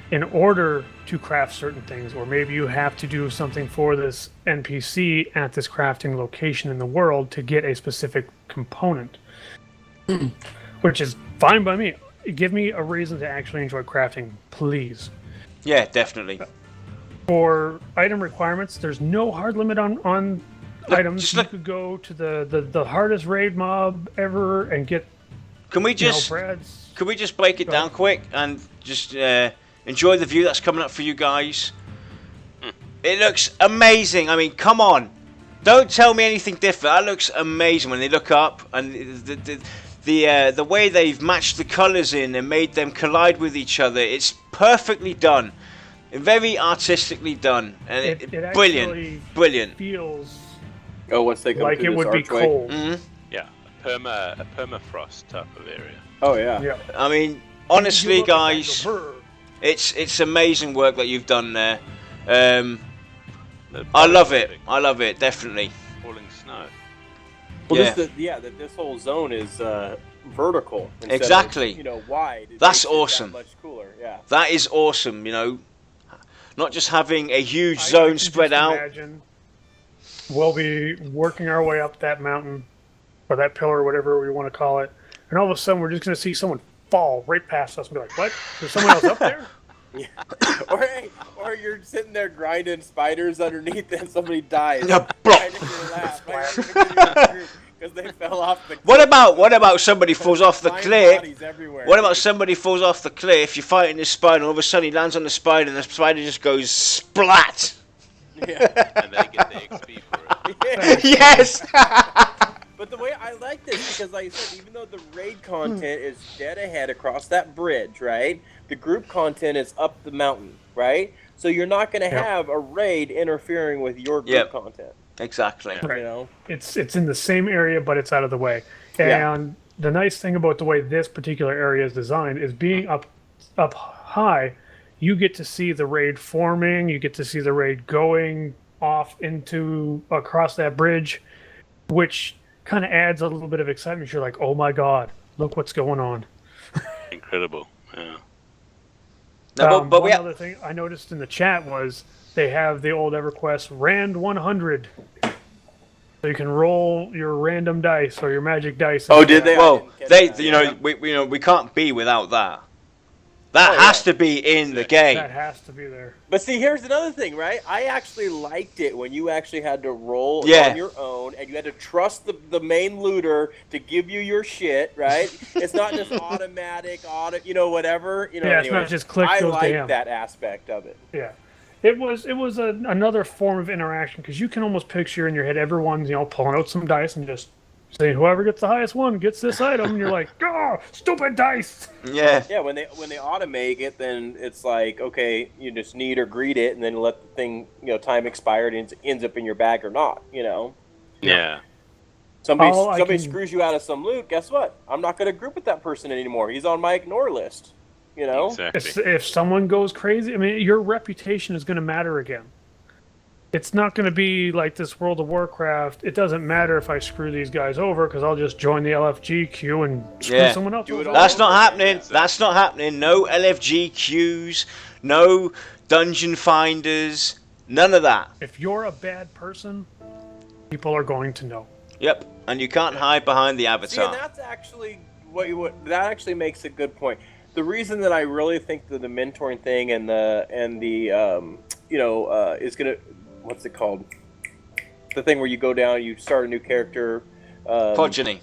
in order to craft certain things, or maybe you have to do something for this NPC at this crafting location in the world to get a specific component, which is fine by me. Give me a reason to actually enjoy crafting, please. Yeah, definitely. For item requirements, there's no hard limit on items. You could go to the hardest raid mob ever and get. Can we just break it down quick and just enjoy the view that's coming up for you guys? It looks amazing. I mean, come on, don't tell me anything different. That looks amazing when they look up, and the way they've matched the colors in and made them collide with each other. It's perfectly done. Very artistically done, and it brilliant. Feels once they come like it would be cold. Mm-hmm. Yeah, a permafrost type of area. Oh yeah. I mean, honestly, guys, it's amazing work that you've done there. I love it. Definitely. Falling snow. Well, this whole zone is vertical. Exactly. Of, wide. That's awesome. That much cooler. Yeah. That is awesome. Not just having a huge zone spread out. Imagine we'll be working our way up that mountain, or that pillar, or whatever we want to call it, and all of a sudden we're just going to see someone fall right past us and be like, "What? There's someone else up there?" Yeah. or you're sitting there grinding spiders underneath, and somebody dies. Because they fell off the cliff. What about somebody falls off the cliff? What about somebody falls off the cliff? You're fighting this spider, and all of a sudden he lands on the spider, and the spider just goes splat. Yeah. And they get the XP for it. Yeah. Yes. But the way I like this, because like I said, even though the raid content is dead ahead across that bridge, right? The group content is up the mountain, right? So you're not going to have a raid interfering with your group content. Exactly. Right. It's in the same area, but it's out of the way. And the nice thing about the way this particular area is designed is being up high, you get to see the raid forming, you get to see the raid going off across that bridge, which kind of adds a little bit of excitement. You're like, oh my god, look what's going on. Incredible. Yeah. One other thing I noticed in the chat was they have the old EverQuest Rand 100. So you can roll your random dice or your magic dice. Oh, did they? Well, we can't be without that. That has to be in the game. That has to be there. But see, here's another thing, right? I actually liked it when you actually had to roll on your own, and you had to trust the main looter to give you your shit, right? It's not just automatic, whatever. It's not just click. I like that aspect of it. Yeah. It was another form of interaction, because you can almost picture in your head everyone's pulling out some dice and just saying whoever gets the highest one gets this item, and you're like, oh, stupid dice. Yeah. Yeah, when they automate it, then it's like, okay, you just need or greet it, and then let the thing, time expired and it ends up in your bag or not, Yeah. Somebody screws you out of some loot, guess what? I'm not going to group with that person anymore. He's on my ignore list, Exactly. If someone goes crazy, your reputation is going to matter again. It's not going to be like this World of Warcraft. It doesn't matter if I screw these guys over, because I'll just join the LFG queue and screw someone else over. That's not happening. That's not happening. No LFG queues, no dungeon finders, none of that. If you're a bad person, people are going to know. Yep, and you can't hide behind the avatar. See, and that's actually that actually makes a good point. The reason that I really think that the mentoring thing and the is gonna, what's it called? The thing where you go down, you start a new character. Progeny.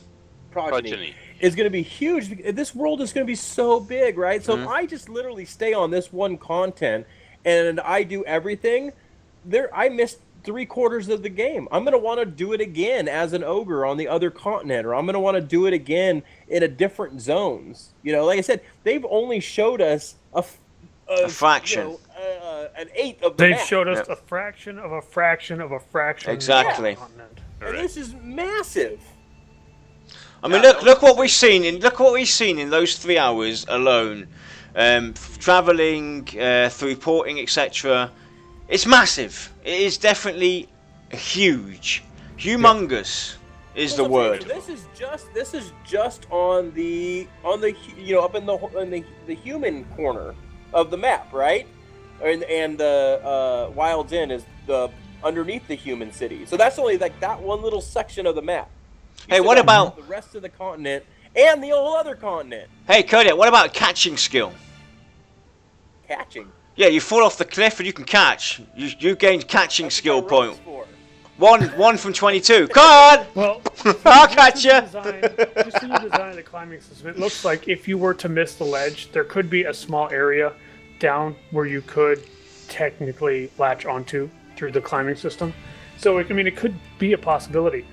Is going to be huge. This world is going to be so big, right? So if I just literally stay on this one content and I do everything, I missed 3/4 of the game. I'm going to want to do it again as an ogre on the other continent, or I'm going to want to do it again in a different zones. Like I said, they've only showed us a fraction. An eighth of the map. They've showed us a fraction of a fraction of a fraction. Exactly. Of the continent. And this is massive. I mean, look what we've seen in those 3 hours alone, traveling through porting, etc. It's massive. It is definitely huge, humongous is the word. This is just on the up in the human corner of the map, right? And the Wild's End is the underneath the human city. So that's only like that one little section of the map. Hey, what about the rest of the continent and the whole other continent? Hey, Kodiak, what about catching skill? Catching? Yeah, you fall off the cliff and you can catch. You gain catching skill point. For. One from 22. Come on! Well, I'll catch you. Just in the design of the climbing system, it looks like if you were to miss the ledge, there could be a small area down where you could technically latch onto through the climbing system. So, it could be a possibility.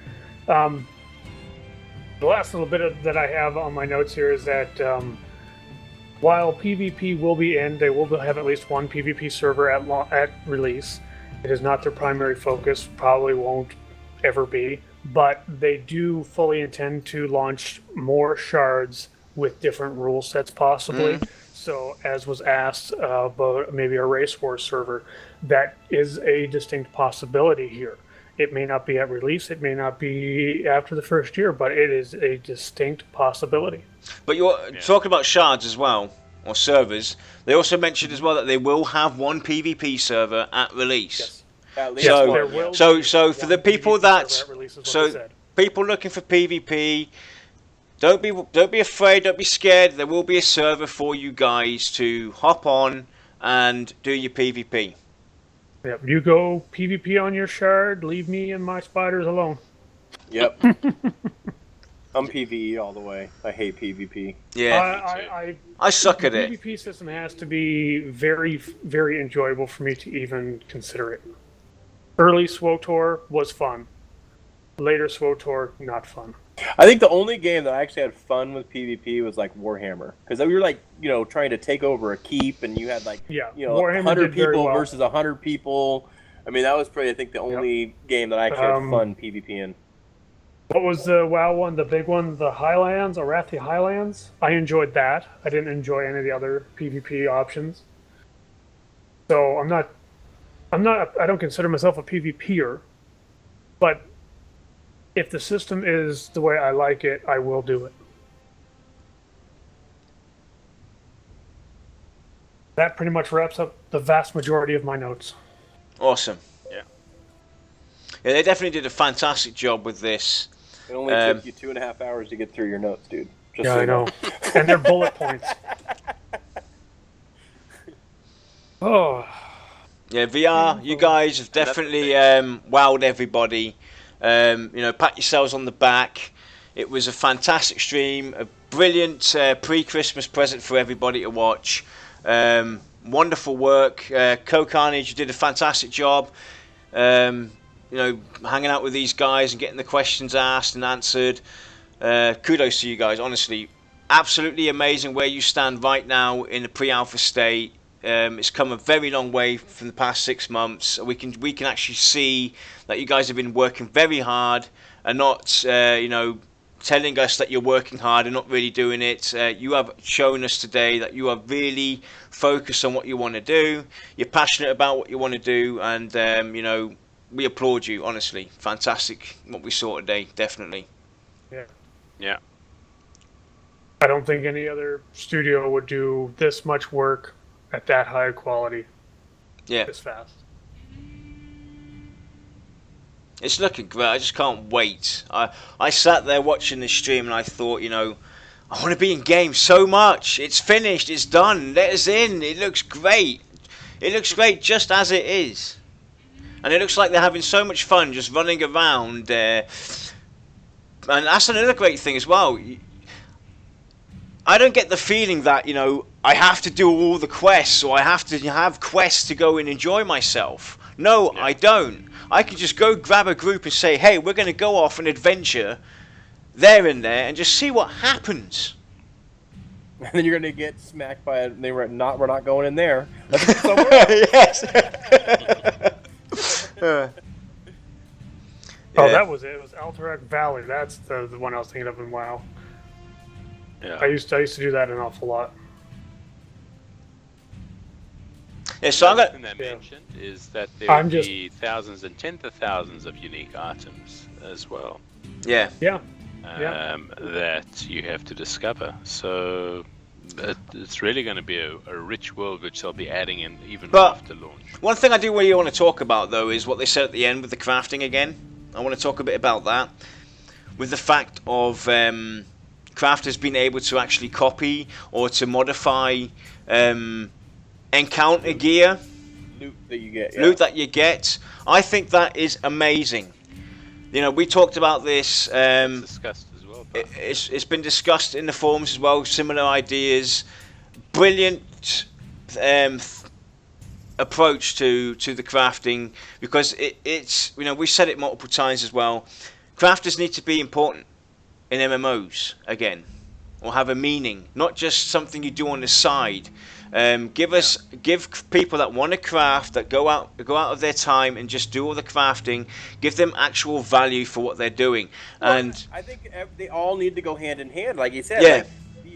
The last little bit that I have on my notes here is that while PvP will be in, they will have at least one PvP server at release. It is not their primary focus, probably won't ever be, but they do fully intend to launch more shards with different rule sets possibly. So, as was asked about maybe a Race Wars server, that is a distinct possibility here. It may not be at release, it may not be after the first year, but it is a distinct possibility. But you're talking about shards as well, or servers. They also mentioned as well that they will have one PvP server at release. Yes. At least so for the people people looking for PvP, don't be afraid, don't be scared. There will be a server for you guys to hop on and do your PvP. Yep, you go PvP on your shard, leave me and my spiders alone. Yep. I'm PvE all the way. I hate PvP. Yeah, I suck at it. The PvP system has to be very, very enjoyable for me to even consider it. Early SWTOR was fun. Later SWTOR, not fun. I think the only game that I actually had fun with PvP was like Warhammer, because we were like, trying to take over a keep, and you had like, 100 people versus 100 people. I mean, that was probably, I think, the only game that I actually had fun PvP in. What was the WoW one, the big one, the Highlands, Arathi Highlands? I enjoyed that. I didn't enjoy any of the other PvP options. So I don't consider myself a PvPer, but if the system is the way I like it, I will do it. That pretty much wraps up the vast majority of my notes. Awesome. Yeah, they definitely did a fantastic job with this. It only took you 2.5 hours to get through your notes, dude. I know. And they're bullet points. Oh. Yeah, VR, you guys have definitely wowed everybody. Pat yourselves on the back. It was a fantastic stream, a brilliant pre-Christmas present for everybody to watch. Wonderful work. Cohhcarnage, you did a fantastic job. Hanging out with these guys and getting the questions asked and answered. Kudos to you guys, honestly. Absolutely amazing where you stand right now in the pre-alpha state. It's come a very long way from the past 6 months. We can actually see that you guys have been working very hard and not telling us that you're working hard and not really doing it. You have shown us today that you are really focused on what you want to do. You're passionate about what you want to do, and we applaud you. Honestly, fantastic what we saw today. Definitely. Yeah. I don't think any other studio would do this much work at that high quality. Yeah. This fast. It's looking great. I just can't wait. I sat there watching the stream and I thought, I want to be in game so much. It's finished. It's done. Let us in. It looks great. It looks great just as it is. And it looks like they're having so much fun just running around. And that's another great thing as well. I don't get the feeling that, I have to do all the quests or I have to have quests to go and enjoy myself. No, I don't. I can just go grab a group and say, hey, we're going to go off an adventure there and there and just see what happens. And then you're going to get smacked by it. We're not going in there. Let's go somewhere else. Yes. Oh, that was it. It was Alterac Valley. That's the one I was thinking of in WoW. Yeah. I used to do that an awful lot. Yeah, so Another thing they mentioned is that there will be thousands and tens of thousands of unique items as well. Yeah. Yeah. That you have to discover. So it's really going to be a rich world which they'll be adding in even after launch. One thing I do really want to talk about, though, is what they said at the end with the crafting again. I want to talk a bit about that. With the fact of crafters being able to actually copy or to modify encounter gear. Loot that you get. Loot that you get. I think that is amazing. We talked about this. It's discussed as well. It's been discussed in the forums as well. Similar ideas. Brilliant approach to the crafting, because it's we said it multiple times as well. Crafters need to be important in MMOs again, or have a meaning, not just something you do on the side. Give people that want to craft, that go out of their time and just do all the crafting, give them actual value for what they're doing. And I think they all need to go hand in hand, like you said. Yeah.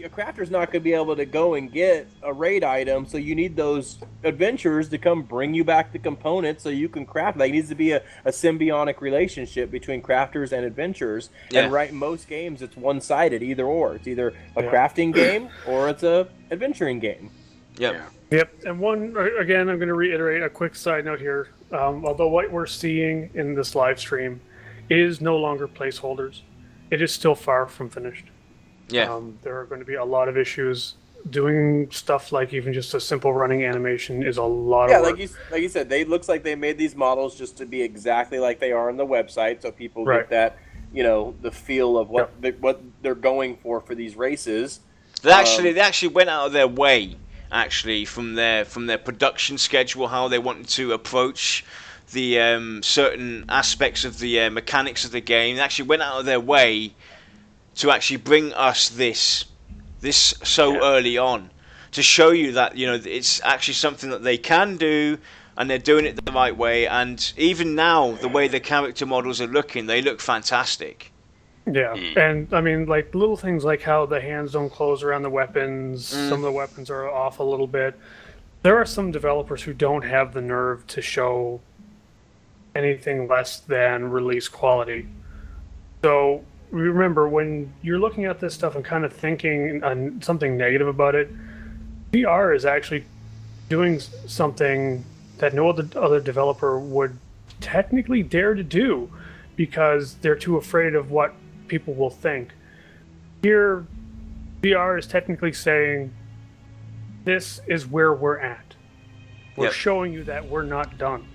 A crafter's not going to be able to go and get a raid item, so you need those adventurers to come bring you back the components so you can craft. Like, it needs to be a symbiotic relationship between crafters and adventurers. Yeah. And in most games, it's one-sided, either or. It's either a crafting game or it's a adventuring game. Yep. And again, I'm going to reiterate a quick side note here. Although what we're seeing in this live stream is no longer placeholders, it is still far from finished. Yeah. There are going to be a lot of issues. Doing stuff like even just a simple running animation is a lot of work. Yeah, like you said, looks like they made these models just to be exactly like they are on the website, so people get that, the feel of what they're going for these races. They actually went out of their way, from their production schedule, how they wanted to approach the certain aspects of the mechanics of the game. They actually went out of their way to actually bring us this early on, to show you that it's actually something that they can do, and they're doing it the right way. And even now, the way the character models are looking, they look fantastic. Yeah, and I mean, like little things like how the hands don't close around the weapons. Some of the weapons are off a little bit. There are some developers who don't have the nerve to show anything less than release quality. So remember, when you're looking at this stuff and kind of thinking on something negative about it, VR is actually doing something that no other developer would technically dare to do, because they're too afraid of what people will think. Here, VR is technically saying, this is where we're at. We're showing you that we're not done.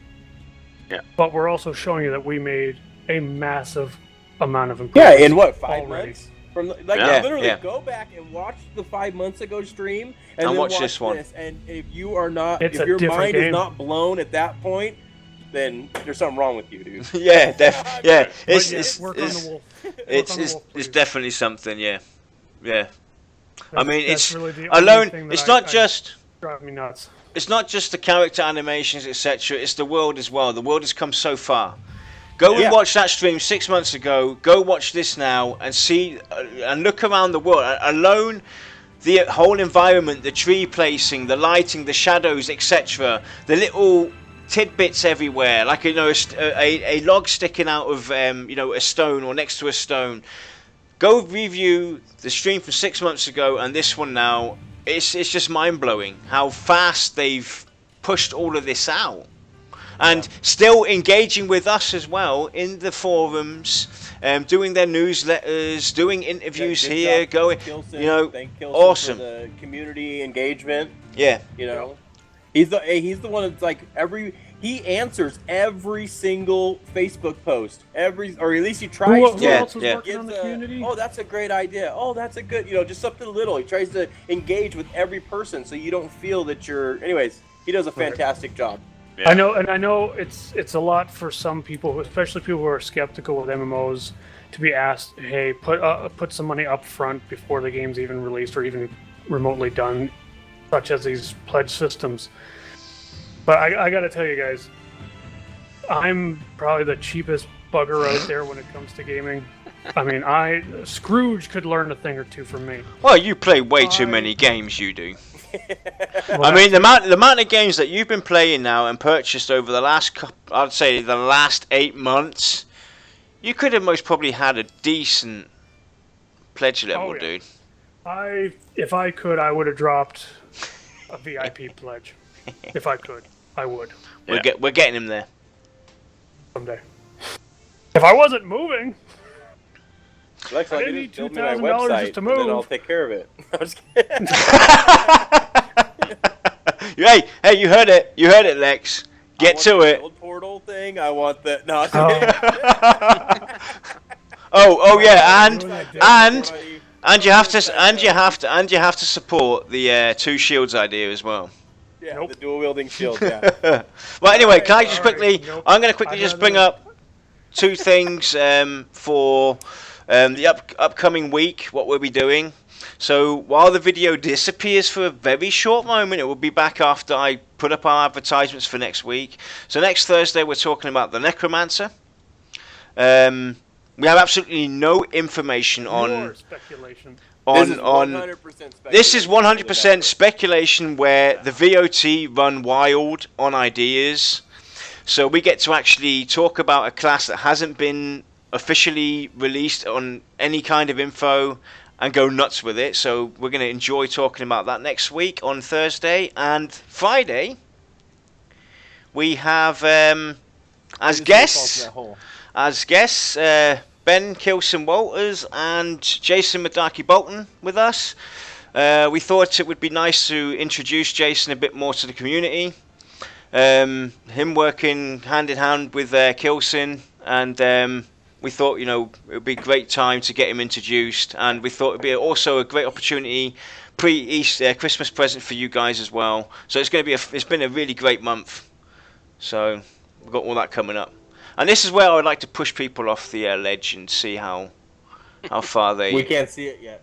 Yeah. But we're also showing you that we made a massive amount of improvements. Yeah, in what, 5 already. months? From go back and watch the 5 months ago stream and then watch this one. And if you are not, if your mind is not blown at that point, then there's something wrong with you, dude. Yeah, yeah. It's work on the wolf. It's definitely something. Yeah. I mean, that's it's really the alone. Only thing It's that not just. Drive me nuts. It's not just the character animations, etc. It's the world as well. The world has come so far. Go and watch that stream 6 months ago. Go watch this now and see and look around the world. Alone, the whole environment, the tree placing, the lighting, the shadows, etc. The little tidbits everywhere, like a log sticking out of a stone or next to a stone. Go review the stream from 6 months ago and this one now. It's just mind blowing how fast they've pushed all of this out. And still engaging with us as well in the forums, doing their newsletters, doing interviews here, going, Thank Kilson awesome. For the community engagement. Yeah. He's the one that's like he answers every single Facebook post, or at least he tries to. Who else is working on the community? Oh, that's a great idea. Oh, that's a good, just something little. He tries to engage with every person so you don't feel that you're. Anyways, he does a fantastic job. Yeah. I know it's a lot for some people, especially people who are skeptical with MMOs, to be asked, hey, put some money up front before the game's even released or even remotely done, such as these pledge systems. But I gotta tell you guys, I'm probably the cheapest bugger out there when it comes to gaming. I mean, Scrooge could learn a thing or two from me. Well, you play way too many games, you do. I mean, the amount of games that you've been playing now and purchased over the last, I'd say the last 8 months, you could have most probably had a decent pledge level, dude. If I could, I would have dropped a VIP pledge. If I could, I would. We're getting him there someday. If I wasn't moving. Lex, I need $2,000 just to move. And then I'll take care of it. I'm just kidding. Hey, you heard it, Lex. Get to it. Old portal thing. I want that. No. Oh yeah, and you have to support the 2 shields idea as well. Yeah, the dual wielding shield. Yeah. Well, anyway, can I just quickly? I'm going to quickly just bring up 2 things for the upcoming week. What we'll be doing. So while the video disappears for a very short moment, it will be back after I put up our advertisements for next week. So next Thursday we're talking about the Necromancer. We have absolutely no information on speculation. This is 100% speculation where the VoT run wild on ideas. So we get to actually talk about a class that hasn't been officially released on any kind of info and go nuts with it. So we're going to enjoy talking about that next week on Thursday. And Friday we have as guests Ben Kilson Walters and Jason Madaki Bolton with us. We thought it would be nice to introduce Jason a bit more to the community. Him working hand in hand with Kilson, and we thought it would be a great time to get him introduced, and we thought it would be also a great opportunity pre-Easter Christmas present for you guys as well. So it's been a really great month. So we've got all that coming up. And this is where I would like to push people off the ledge and see how far they... We can't see it yet.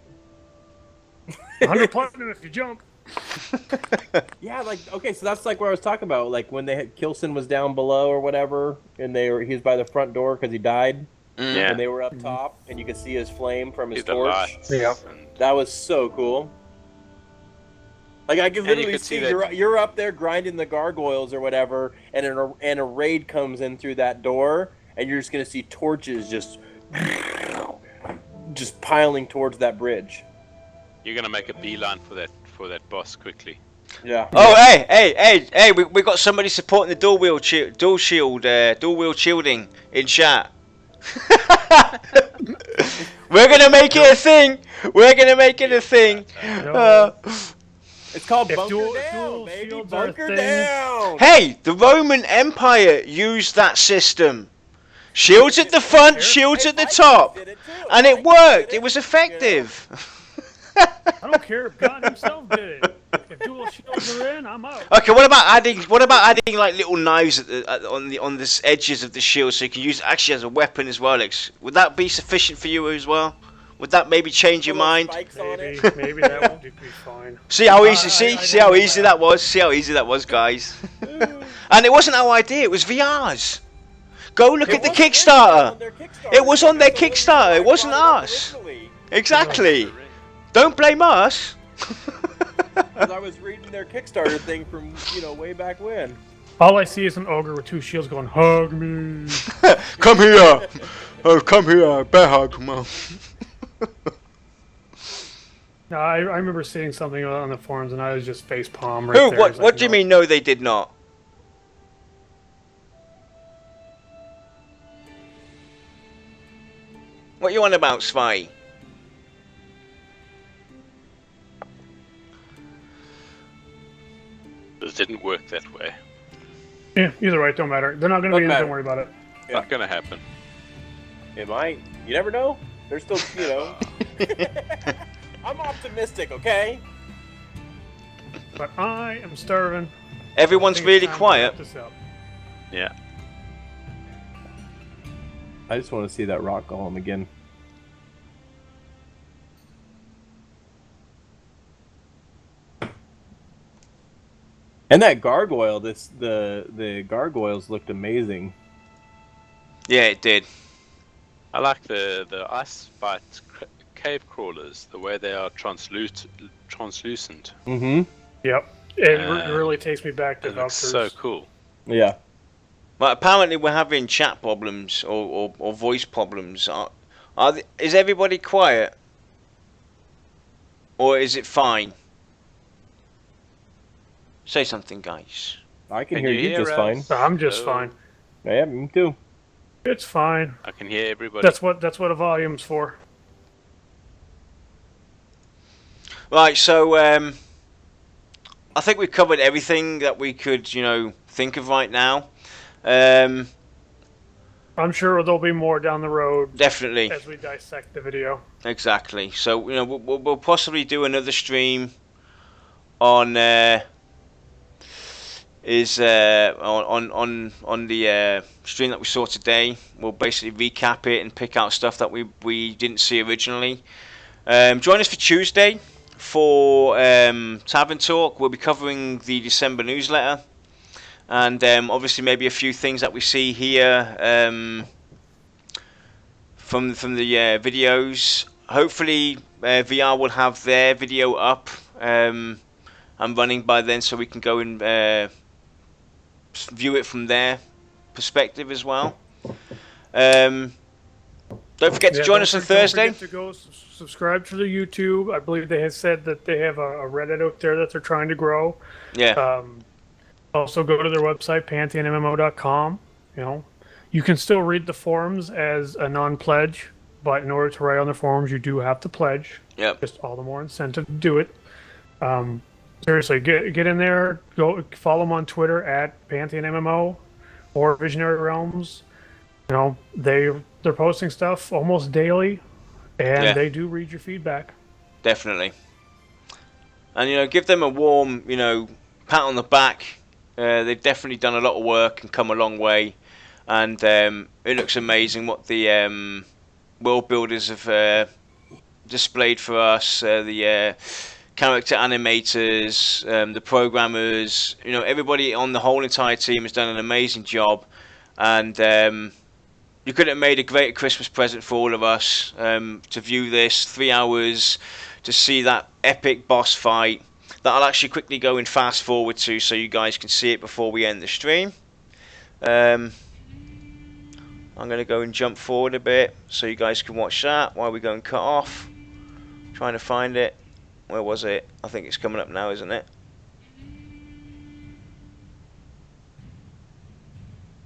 100 platinum if you jump. Yeah, okay, so that's where I was talking about, when Kilson was down below or whatever, and he was by the front door because he died. Yeah. And they were up top, and you could see his flame from his torch. Yeah. That was so cool. I can literally see you're up there grinding the gargoyles or whatever, and a raid comes in through that door, and you're just gonna see torches just piling towards that bridge. You're gonna make a beeline for that boss quickly. Yeah. Oh, hey! We got somebody supporting the dual wheel shielding in chat. We're gonna make it a thing. It's called If bunker dual down, baby. shields are a Bunker thing- down. Hey, the Roman Empire used that system. Shields at the front, shields at the top. And it worked. It was effective. I don't care if God himself did it. If dual shields are in, I'm out. Okay, what about adding like little knives on the edges of the shield so you can use it actually as a weapon as well? Would that be sufficient for you as well? Would that maybe change your mind? Maybe that would be fine. See how easy see how easy that was? See how easy that was, guys. And it wasn't our idea, it was VR's. Go look at the Kickstarter. It was on their Kickstarter, it wasn't us. Exactly. Don't blame us. Because I was reading their Kickstarter thing from, way back when. All I see is an ogre with 2 shields going, hug me. Come here. Oh, come here. Bear hug, come on. No, I remember seeing something on the forums and I was just face palm right there. What do you mean, no, they did not? What you on about, Spy? It didn't work that way. Yeah, either way, it don't matter. They're not going to be in, don't worry about it. Yeah. Not gonna happen. It might. You never know. There's still, I'm optimistic, okay? But I am starving. Everyone's really quiet. Yeah. I just want to see that rock golem again. And that gargoyle, the gargoyles looked amazing. Yeah, it did. I like the ice bite cave crawlers, the way they are translucent. Mm-hmm. Yep. It really takes me back to It looks Valkyries. so cool. Yeah. But apparently we're having chat problems or voice problems. Is everybody quiet? Or is it fine? Say something, guys. I can Can hear you you hear just us? fine. I'm just fine. Yeah, me too. It's fine. I can hear everybody. That's what a volume's for. Right, so I think we've covered everything that we could, think of right now. I'm sure there'll be more down the road. Definitely. As we dissect the video. Exactly. So we'll possibly do another stream on on the stream that we saw today. We'll basically recap it and pick out stuff that we didn't see originally. Join us for Tuesday for Tavern Talk. We'll be covering the December newsletter. And obviously maybe a few things that we see here from the videos. Hopefully VR will have their video up and running by then, so we can go and view it from their perspective as well. Don't forget to join us on Thursday. Don't forget to go subscribe to the YouTube. I believe they have said that they have a Reddit out there that they're trying to grow. Yeah. Also, go to their website, pantheonmmo.com. You can still read the forums as a non-pledge, but in order to write on the forums, you do have to pledge. Yep. Just all the more incentive to do it. Seriously, get in there. Go follow them on Twitter at PantheonMMO or Visionary Realms. They're posting stuff almost daily, and they do read your feedback. Definitely. And give them a warm, pat on the back. They've definitely done a lot of work and come a long way, and it looks amazing what the world builders have displayed for us. The character animators, the programmers, everybody on the whole entire team has done an amazing job, and you could have made a great Christmas present for all of us to view this 3 hours to see that epic boss fight that I'll actually quickly go and fast forward to so you guys can see it before we end the stream. I'm going to go and jump forward a bit so you guys can watch that while we go and cut off. Trying to find it. Where was it? I think it's coming up now, isn't it?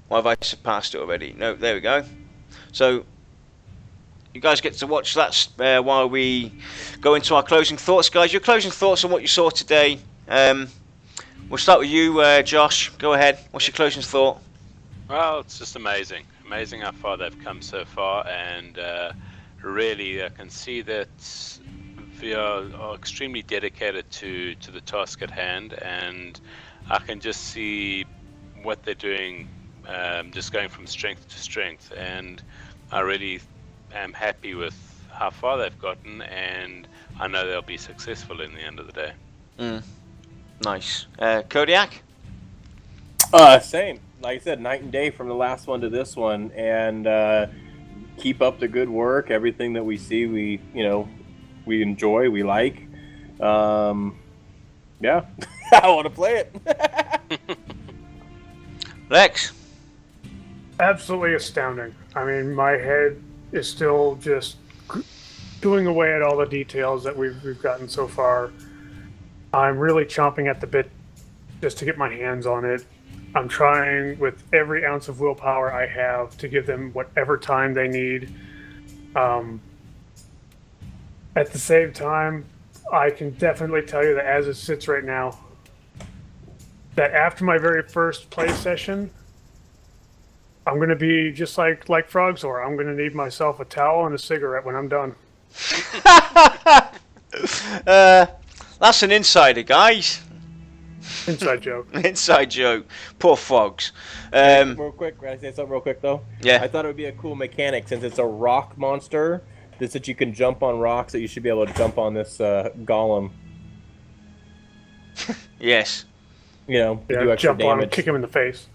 Or have I surpassed it already? No, there we go. So you guys get to watch that while we go into our closing thoughts. Guys, your closing thoughts on what you saw today We'll start with you, Josh. Go ahead. What's your closing thought? Well, it's just amazing. Amazing how far they've come so far, and really I can see that VR are extremely dedicated to the task at hand, and I can just see what they're doing, just going from strength to strength, and I really am happy with how far they've gotten, and I know they'll be successful in the end of the day. Nice. Kodiak? Same. Like I said, night and day from the last one to this one, and keep up the good work. Everything that we see, we enjoy, we like. Yeah, I want to play it. Lex? Absolutely astounding. I mean, my head is still just chewing away at all the details that we've gotten so far. I'm really chomping at the bit just to get my hands on it. I'm trying with every ounce of willpower I have to give them whatever time they need. At the same time, I can definitely tell you that as it sits right now, that after my very first play session, I'm going to be just like Frogzor. I'm going to need myself a towel and a cigarette when I'm done. That's an insider, guys. Inside joke. Inside joke. Poor Fogs. Real quick, can I say something real quick, though? Yeah. I thought it would be a cool mechanic, since it's a rock monster, that you can jump on rocks, that you should be able to jump on this golem. Yes. You know, do extra jump damage. on him, kick him in the face.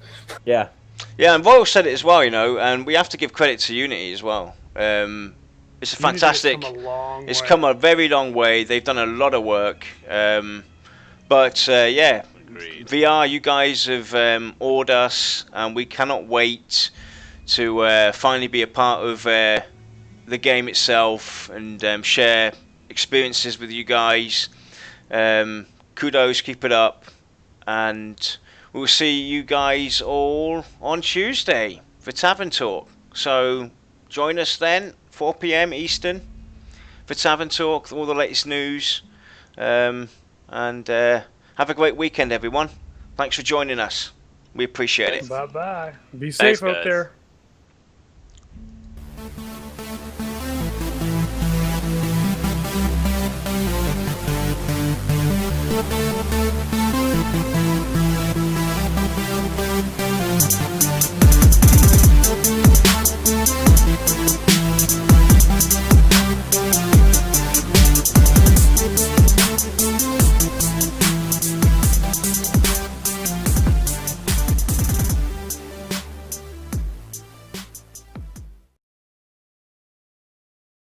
Yeah. Yeah, and Voil said it as well, and we have to give credit to Unity as well. It's a fantastic. It's come a very long way. They've done a lot of work. But yeah, agreed. VR, you guys have awed us, and we cannot wait to finally be a part of the game itself and share experiences with you guys. Kudos, keep it up, and we'll see you guys all on Tuesday for Tavern Talk. So join us then, 4 p.m. Eastern, for Tavern Talk, all the latest news. And have a great weekend, everyone. Thanks for joining us. We appreciate it. Bye-bye. Be safe out there.